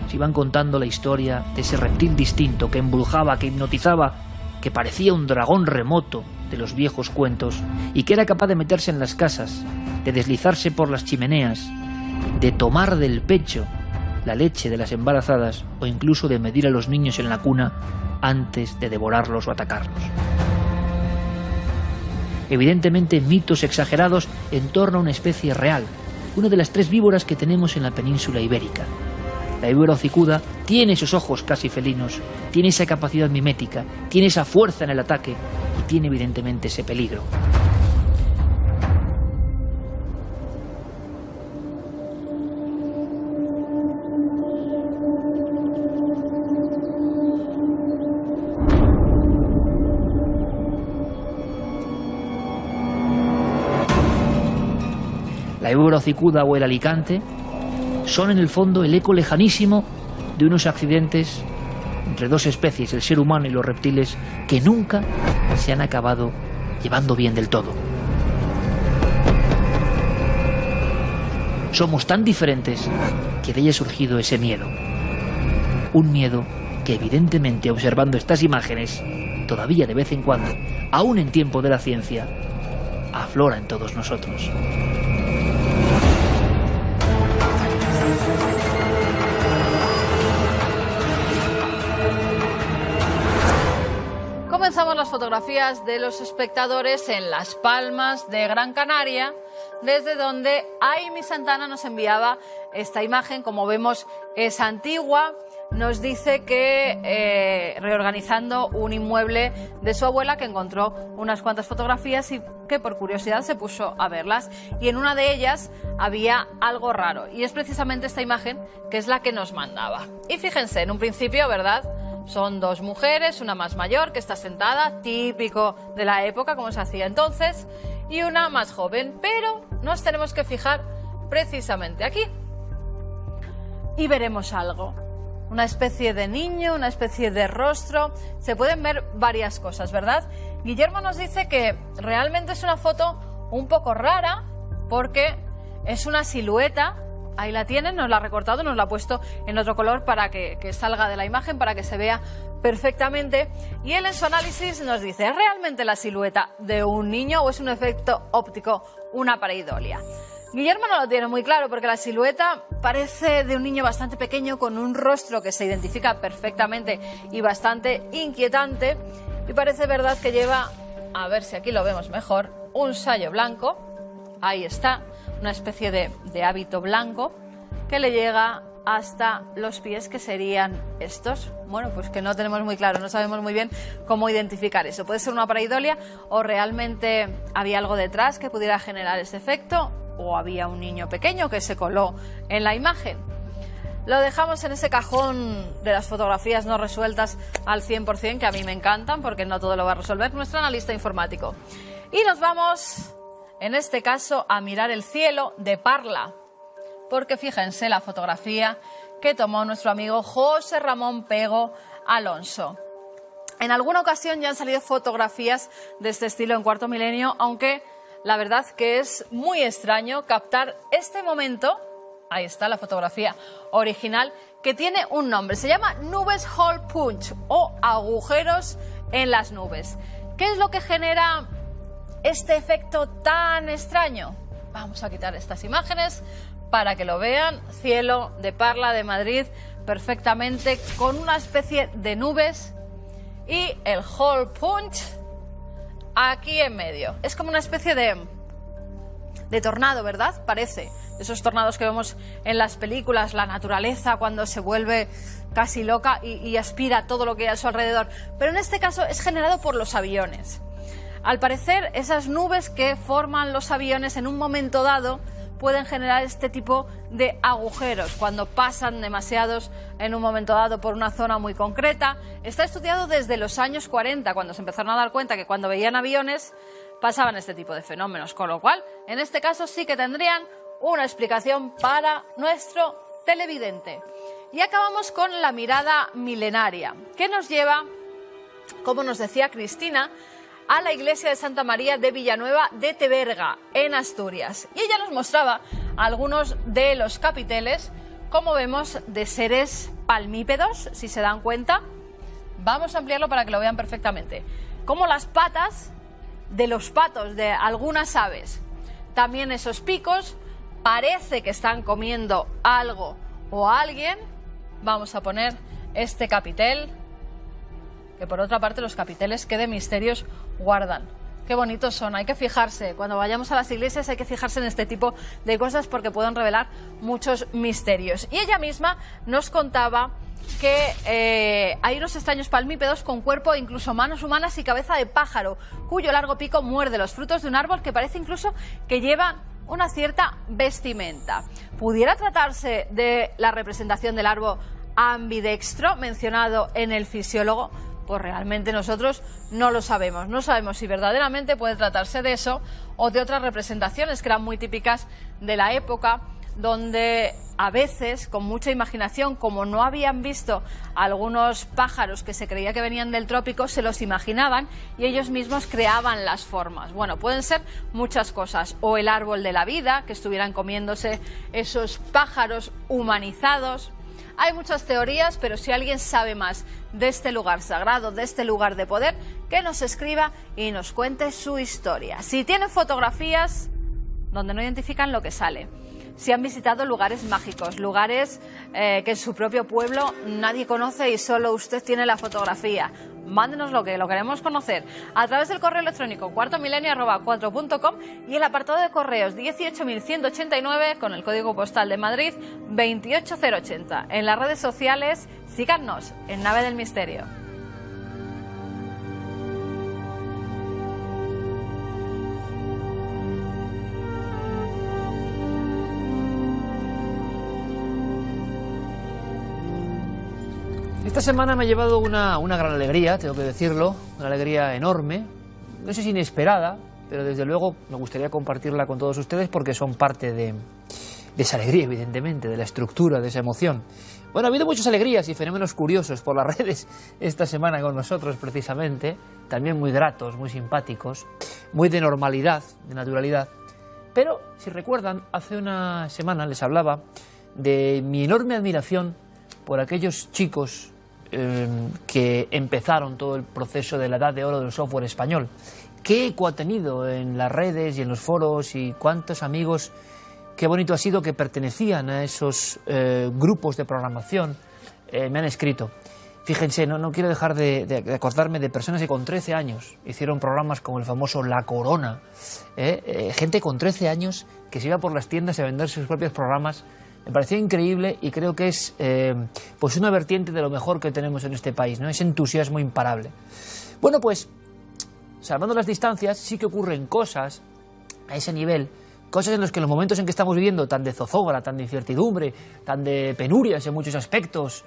se iban contando la historia de ese reptil distinto que embrujaba, que hipnotizaba, que parecía un dragón remoto de los viejos cuentos y que era capaz de meterse en las casas, de deslizarse por las chimeneas, de tomar del pecho la leche de las embarazadas o incluso de medir a los niños en la cuna antes de devorarlos o atacarlos. Evidentemente mitos exagerados en torno a una especie real, una de las tres víboras que tenemos en la península ibérica. La víbora hocicuda tiene esos ojos casi felinos, tiene esa capacidad mimética, tiene esa fuerza en el ataque y tiene evidentemente ese peligro. La víbora hocicuda o el Alicante son en el fondo el eco lejanísimo de unos accidentes entre dos especies, el ser humano y los reptiles, que nunca se han acabado llevando bien del todo. Somos tan diferentes que de ella ha surgido ese miedo. Un miedo que evidentemente observando estas imágenes, todavía de vez en cuando, aún en tiempo de la ciencia, aflora en todos nosotros. Comenzamos las fotografías de los espectadores en Las Palmas de Gran Canaria, desde donde Aimi Santana nos enviaba esta imagen. Como vemos, es antigua. Nos dice que reorganizando un inmueble de su abuela, que encontró unas cuantas fotografías y que por curiosidad se puso a verlas. Y en una de ellas había algo raro. Y es precisamente esta imagen que es la que nos mandaba. Y fíjense, en un principio, ¿verdad?, son dos mujeres, una más mayor que está sentada, típico de la época, como se hacía entonces, y una más joven. Pero nos tenemos que fijar precisamente aquí. Y veremos algo. Una especie de niño, una especie de rostro. Se pueden ver varias cosas, ¿verdad? Guillermo nos dice que realmente es una foto un poco rara porque es una silueta. Ahí la tienen, nos la ha recortado, nos la ha puesto en otro color para que salga de la imagen, para que se vea perfectamente. Y él en su análisis nos dice, ¿es realmente la silueta de un niño o es un efecto óptico, una pareidolia? Guillermo no lo tiene muy claro porque la silueta parece de un niño bastante pequeño con un rostro que se identifica perfectamente y bastante inquietante, y parece verdad que lleva, a ver si aquí lo vemos mejor, un sayo blanco. Ahí está, una especie de hábito blanco que le llega hasta los pies, que serían estos. Bueno, pues que no tenemos muy claro, no sabemos muy bien cómo identificar eso. Puede ser una pareidolia o realmente había algo detrás que pudiera generar ese efecto, o había un niño pequeño que se coló en la imagen. Lo dejamos en ese cajón de las fotografías no resueltas al 100%, que a mí me encantan porque no todo lo va a resolver nuestro analista informático. Y nos vamos, en este caso, a mirar el cielo de Parla, porque fíjense la fotografía que tomó nuestro amigo José Ramón Pego Alonso. En alguna ocasión ya han salido fotografías de este estilo en Cuarto Milenio, aunque la verdad que es muy extraño captar este momento. Ahí está la fotografía original, que tiene un nombre. Se llama Nubes Hole Punch, o agujeros en las nubes. ¿Qué es lo que genera este efecto tan extraño? Vamos a quitar estas imágenes para que lo vean. Cielo de Parla, de Madrid, perfectamente, con una especie de nubes y el hole punch aquí en medio. Es como una especie de tornado, ¿verdad? Parece. Esos tornados que vemos en las películas, la naturaleza cuando se vuelve casi loca y aspira todo lo que hay a su alrededor. Pero en este caso es generado por los aviones. Al parecer, esas nubes que forman los aviones en un momento dado pueden generar este tipo de agujeros cuando pasan demasiados en un momento dado por una zona muy concreta. Está estudiado desde los años 40, cuando se empezaron a dar cuenta que cuando veían aviones pasaban este tipo de fenómenos, con lo cual, en este caso sí que tendrían una explicación para nuestro televidente. Y acabamos con la mirada milenaria, que nos lleva, como nos decía Cristina, a la iglesia de Santa María de Villanueva de Teberga, en Asturias. Y ella nos mostraba algunos de los capiteles, como vemos, de seres palmípedos, si se dan cuenta. Vamos a ampliarlo para que lo vean perfectamente. Como las patas de los patos de algunas aves. También esos picos, parece que están comiendo algo o alguien. Vamos a poner este capitel, que por otra parte los capiteles qué de misterios guardan. Qué bonitos son, hay que fijarse. Cuando vayamos a las iglesias hay que fijarse en este tipo de cosas porque pueden revelar muchos misterios. Y ella misma nos contaba que hay unos extraños palmípedos con cuerpo e incluso manos humanas y cabeza de pájaro, cuyo largo pico muerde los frutos de un árbol que parece incluso que llevan una cierta vestimenta. ¿Pudiera tratarse de la representación del árbol ambidextro mencionado en el fisiólogo? Pues realmente nosotros no lo sabemos. No sabemos si verdaderamente puede tratarse de eso o de otras representaciones que eran muy típicas de la época, donde a veces, con mucha imaginación, como no habían visto algunos pájaros que se creía que venían del trópico, se los imaginaban y ellos mismos creaban las formas. Bueno, pueden ser muchas cosas. O el árbol de la vida, que estuvieran comiéndose esos pájaros humanizados. Hay muchas teorías, pero si alguien sabe más de este lugar sagrado, de este lugar de poder, que nos escriba y nos cuente su historia. Si tienen fotografías donde no identifican lo que sale, si han visitado lugares mágicos, lugares que en su propio pueblo nadie conoce y solo usted tiene la fotografía, mándenos lo queremos conocer a través del correo electrónico cuartomilenio@4.com y el apartado de correos 18.189 con el código postal de Madrid 28080. En las redes sociales síganos en Nave del Misterio. Esta semana me ha llevado una gran alegría, tengo que decirlo, una alegría enorme, no sé si inesperada, pero desde luego me gustaría compartirla con todos ustedes porque son parte de esa alegría, evidentemente, de la estructura, de esa emoción. Bueno, ha habido muchas alegrías y fenómenos curiosos por las redes esta semana con nosotros, precisamente, también muy gratos, muy simpáticos, muy de normalidad, de naturalidad. Pero, si recuerdan, hace una semana les hablaba de mi enorme admiración por aquellos chicos que empezaron todo el proceso de la edad de oro del software español. ¿Qué eco ha tenido en las redes y en los foros y cuántos amigos? Qué bonito ha sido que pertenecían a esos grupos de programación, me han escrito. Fíjense, no quiero dejar de acordarme de personas que con 13 años hicieron programas como el famoso La Corona. Gente con 13 años que se iba por las tiendas a vender sus propios programas. Me parecía increíble y creo que es pues una vertiente de lo mejor que tenemos en este país, ¿no? Ese entusiasmo imparable. Bueno, pues, salvando las distancias, sí que ocurren cosas a ese nivel, cosas en las que en los momentos en que estamos viviendo, tan de zozobra, tan de incertidumbre, tan de penurias en muchos aspectos,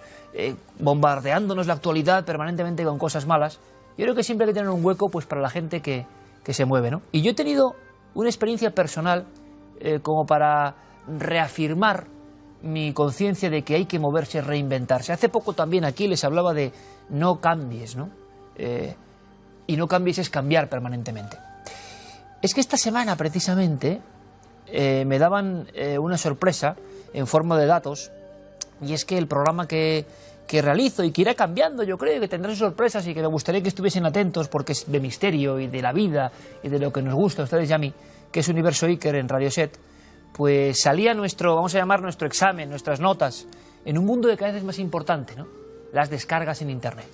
bombardeándonos la actualidad permanentemente con cosas malas, yo creo que siempre hay que tener un hueco pues para la gente que se mueve, ¿no? Y yo he tenido una experiencia personal como para reafirmar mi conciencia de que hay que moverse, reinventarse. Hace poco también aquí les hablaba de no cambies, ¿no? Y no cambies es cambiar permanentemente. Es que esta semana, precisamente, me daban una sorpresa en forma de datos, y es que el programa que realizo y que irá cambiando, yo creo que tendrá sus sorpresas y que me gustaría que estuviesen atentos porque es de misterio y de la vida y de lo que nos gusta a ustedes y a mí, que es Universo Iker en Radio Set, pues salía nuestro, vamos a llamar nuestro examen, nuestras notas, en un mundo de cada vez es más importante, ¿no? Las descargas en Internet.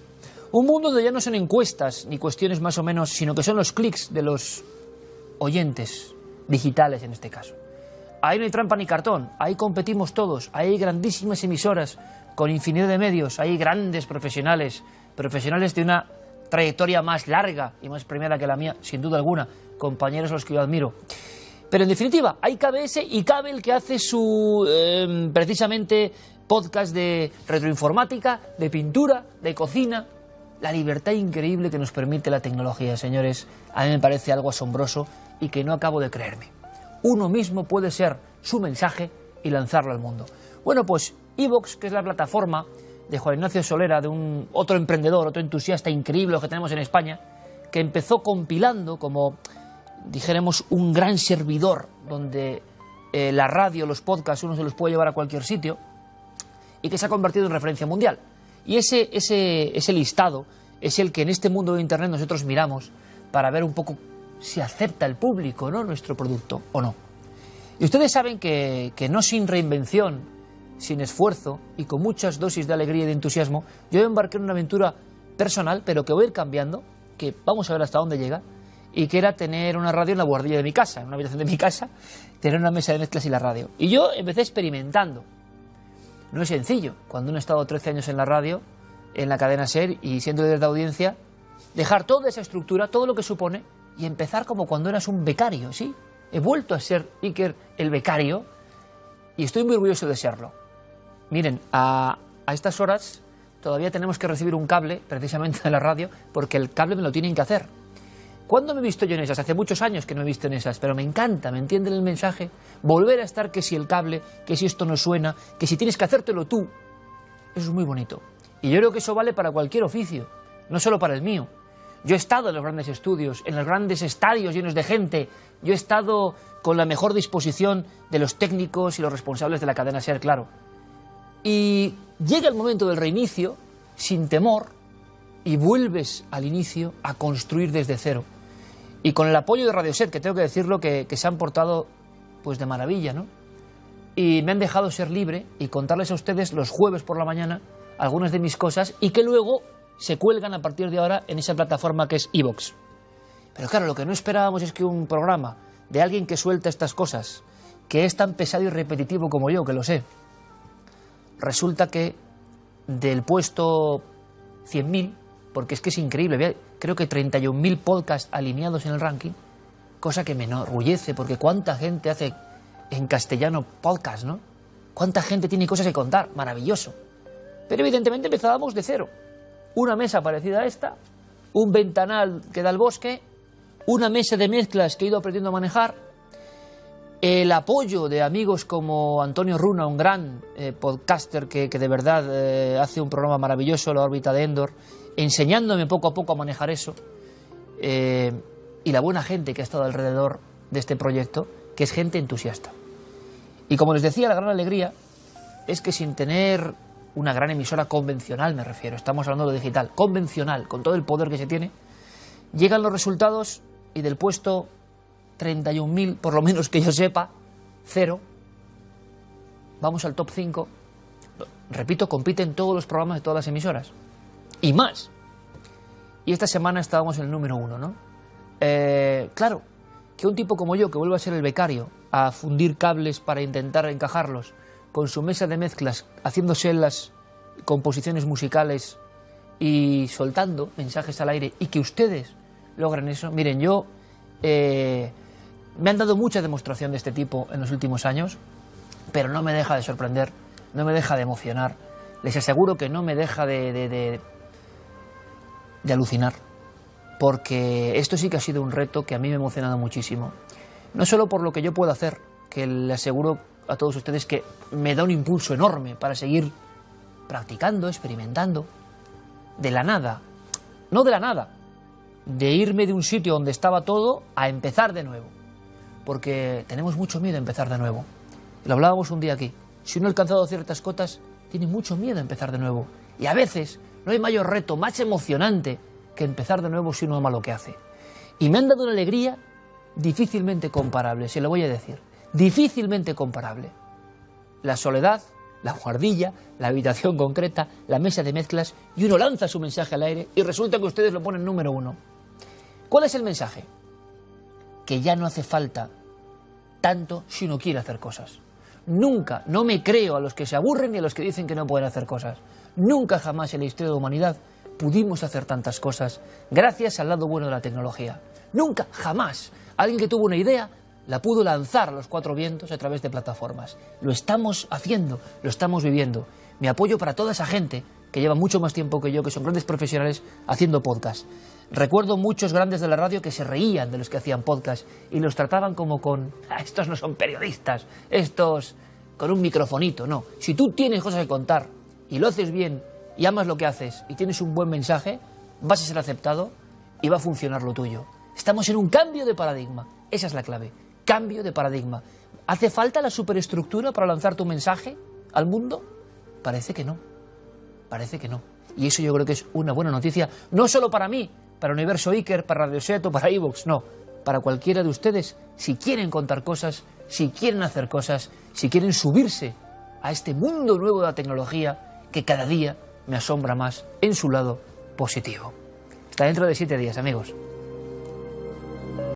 Un mundo donde ya no son encuestas ni cuestiones más o menos, sino que son los clics de los oyentes digitales en este caso. Ahí no hay trampa ni cartón, ahí competimos todos, ahí hay grandísimas emisoras con infinidad de medios, hay grandes profesionales de una trayectoria más larga y más premiada que la mía, sin duda alguna, compañeros a los que yo admiro. Pero en definitiva, hay KBS y Kabel que hace su, precisamente, podcast de retroinformática, de pintura, de cocina. La libertad increíble que nos permite la tecnología, señores, a mí me parece algo asombroso y que no acabo de creerme. Uno mismo puede ser su mensaje y lanzarlo al mundo. Bueno, pues iVoox, que es la plataforma de Juan Ignacio Solera, de un otro emprendedor, otro entusiasta increíble que tenemos en España, que empezó compilando como, dijéramos, un gran servidor donde la radio, los podcasts, uno se los puede llevar a cualquier sitio y que se ha convertido en referencia mundial. Y ese listado es el que en este mundo de Internet nosotros miramos para ver un poco si acepta el público, ¿no?, nuestro producto o no. Y ustedes saben que no sin reinvención, sin esfuerzo y con muchas dosis de alegría y de entusiasmo, yo embarqué en una aventura personal, pero que voy a ir cambiando, que vamos a ver hasta dónde llega, y que era tener una radio en la buhardilla de mi casa, en una habitación de mi casa, tener una mesa de mezclas y la radio. Y yo empecé experimentando. No es sencillo, cuando uno ha estado 13 años en la radio, en la cadena SER y siendo líder de audiencia, dejar toda esa estructura, todo lo que supone, y empezar como cuando eras un becario, ¿sí? He vuelto a ser Iker el becario y estoy muy orgulloso de serlo. Miren, a estas horas todavía tenemos que recibir un cable, precisamente de la radio, porque el cable me lo tienen que hacer. ¿Cuándo me he visto yo en esas? Hace muchos años que no me he visto en esas, pero me encanta, ¿me entienden el mensaje? Volver a estar que si el cable, que si esto no suena, que si tienes que hacértelo tú. Eso es muy bonito. Y yo creo que eso vale para cualquier oficio, no solo para el mío. Yo he estado en los grandes estudios, en los grandes estadios llenos de gente. Yo he estado con la mejor disposición de los técnicos y los responsables de la cadena SER, claro. y llega el momento del reinicio sin temor y vuelves al inicio a construir desde cero. Y con el apoyo de Radioset, que tengo que decirlo, que se han portado pues de maravilla, ¿no? Y me han dejado ser libre y contarles a ustedes los jueves por la mañana algunas de mis cosas y que luego se cuelgan a partir de ahora en esa plataforma que es iVoox. Pero claro, lo que no esperábamos es que un programa de alguien que suelta estas cosas, que es tan pesado y repetitivo como yo, que lo sé, resulta que del puesto 100.000, porque es que es increíble, creo que 31.000 podcasts alineados en el ranking, cosa que me enorgullece, porque cuánta gente hace en castellano podcast, ¿no? Cuánta gente tiene cosas que contar, maravilloso. Pero evidentemente empezábamos de cero. Una mesa parecida a esta, un ventanal que da al bosque, una mesa de mezclas que he ido aprendiendo a manejar, el apoyo de amigos como Antonio Runa, un gran podcaster que de verdad hace un programa maravilloso, La órbita de Endor, enseñándome poco a poco a manejar eso, y la buena gente que ha estado alrededor de este proyecto, que es gente entusiasta. Y como les decía, la gran alegría es que sin tener una gran emisora convencional, me refiero, estamos hablando de digital, convencional, con todo el poder que se tiene, llegan los resultados y del puesto 31.000, por lo menos que yo sepa, 0, vamos al top 5, repito, compiten todos los programas de todas las emisoras, y más. Y esta semana estábamos en el número 1, ¿no? Claro, que un tipo como yo, que vuelva a ser el becario, a fundir cables para intentar encajarlos, con su mesa de mezclas, haciéndose las composiciones musicales y soltando mensajes al aire, y que ustedes logren eso. Miren, yo me han dado mucha demostración de este tipo en los últimos años, pero no me deja de sorprender, no me deja de emocionar. Les aseguro que no me deja de alucinar, porque esto sí que ha sido un reto que a mí me ha emocionado muchísimo. No solo por lo que yo puedo hacer, que les aseguro a todos ustedes que me da un impulso enorme para seguir practicando, experimentando, de la nada, no de la nada, de irme de un sitio donde estaba todo a empezar de nuevo, porque tenemos mucho miedo a empezar de nuevo. Lo hablábamos un día aquí, si uno ha alcanzado ciertas cotas, tiene mucho miedo a empezar de nuevo, y a veces no hay mayor reto, más emocionante que empezar de nuevo si uno ama lo que hace. Y me han dado una alegría difícilmente comparable, se lo voy a decir, difícilmente comparable. La soledad, la guardilla, la habitación concreta, la mesa de mezclas, y uno lanza su mensaje al aire y resulta que ustedes lo ponen número 1. ¿Cuál es el mensaje? Que ya no hace falta tanto si uno quiere hacer cosas. Nunca, no me creo a los que se aburren ni a los que dicen que no pueden hacer cosas. Nunca jamás en la historia de la humanidad pudimos hacer tantas cosas gracias al lado bueno de la tecnología. Nunca, jamás. Alguien que tuvo una idea la pudo lanzar a los 4 vientos a través de plataformas. Lo estamos haciendo, lo estamos viviendo. Mi apoyo para toda esa gente que lleva mucho más tiempo que yo, que son grandes profesionales haciendo podcast. Recuerdo muchos grandes de la radio que se reían de los que hacían podcast y los trataban como con... estos no son periodistas, estos con un microfonito, no. Si tú tienes cosas que contar y lo haces bien y amas lo que haces y tienes un buen mensaje, vas a ser aceptado y va a funcionar lo tuyo. Estamos en un cambio de paradigma, esa es la clave. Cambio de paradigma. ¿Hace falta la superestructura para lanzar tu mensaje al mundo? Parece que no. Parece que no. Y eso yo creo que es una buena noticia, no solo para mí, para Universo Iker, para Radioset o para iVoox, no. Para cualquiera de ustedes, si quieren contar cosas, si quieren hacer cosas, si quieren subirse a este mundo nuevo de la tecnología que cada día me asombra más en su lado positivo. Hasta dentro de 7 días, amigos.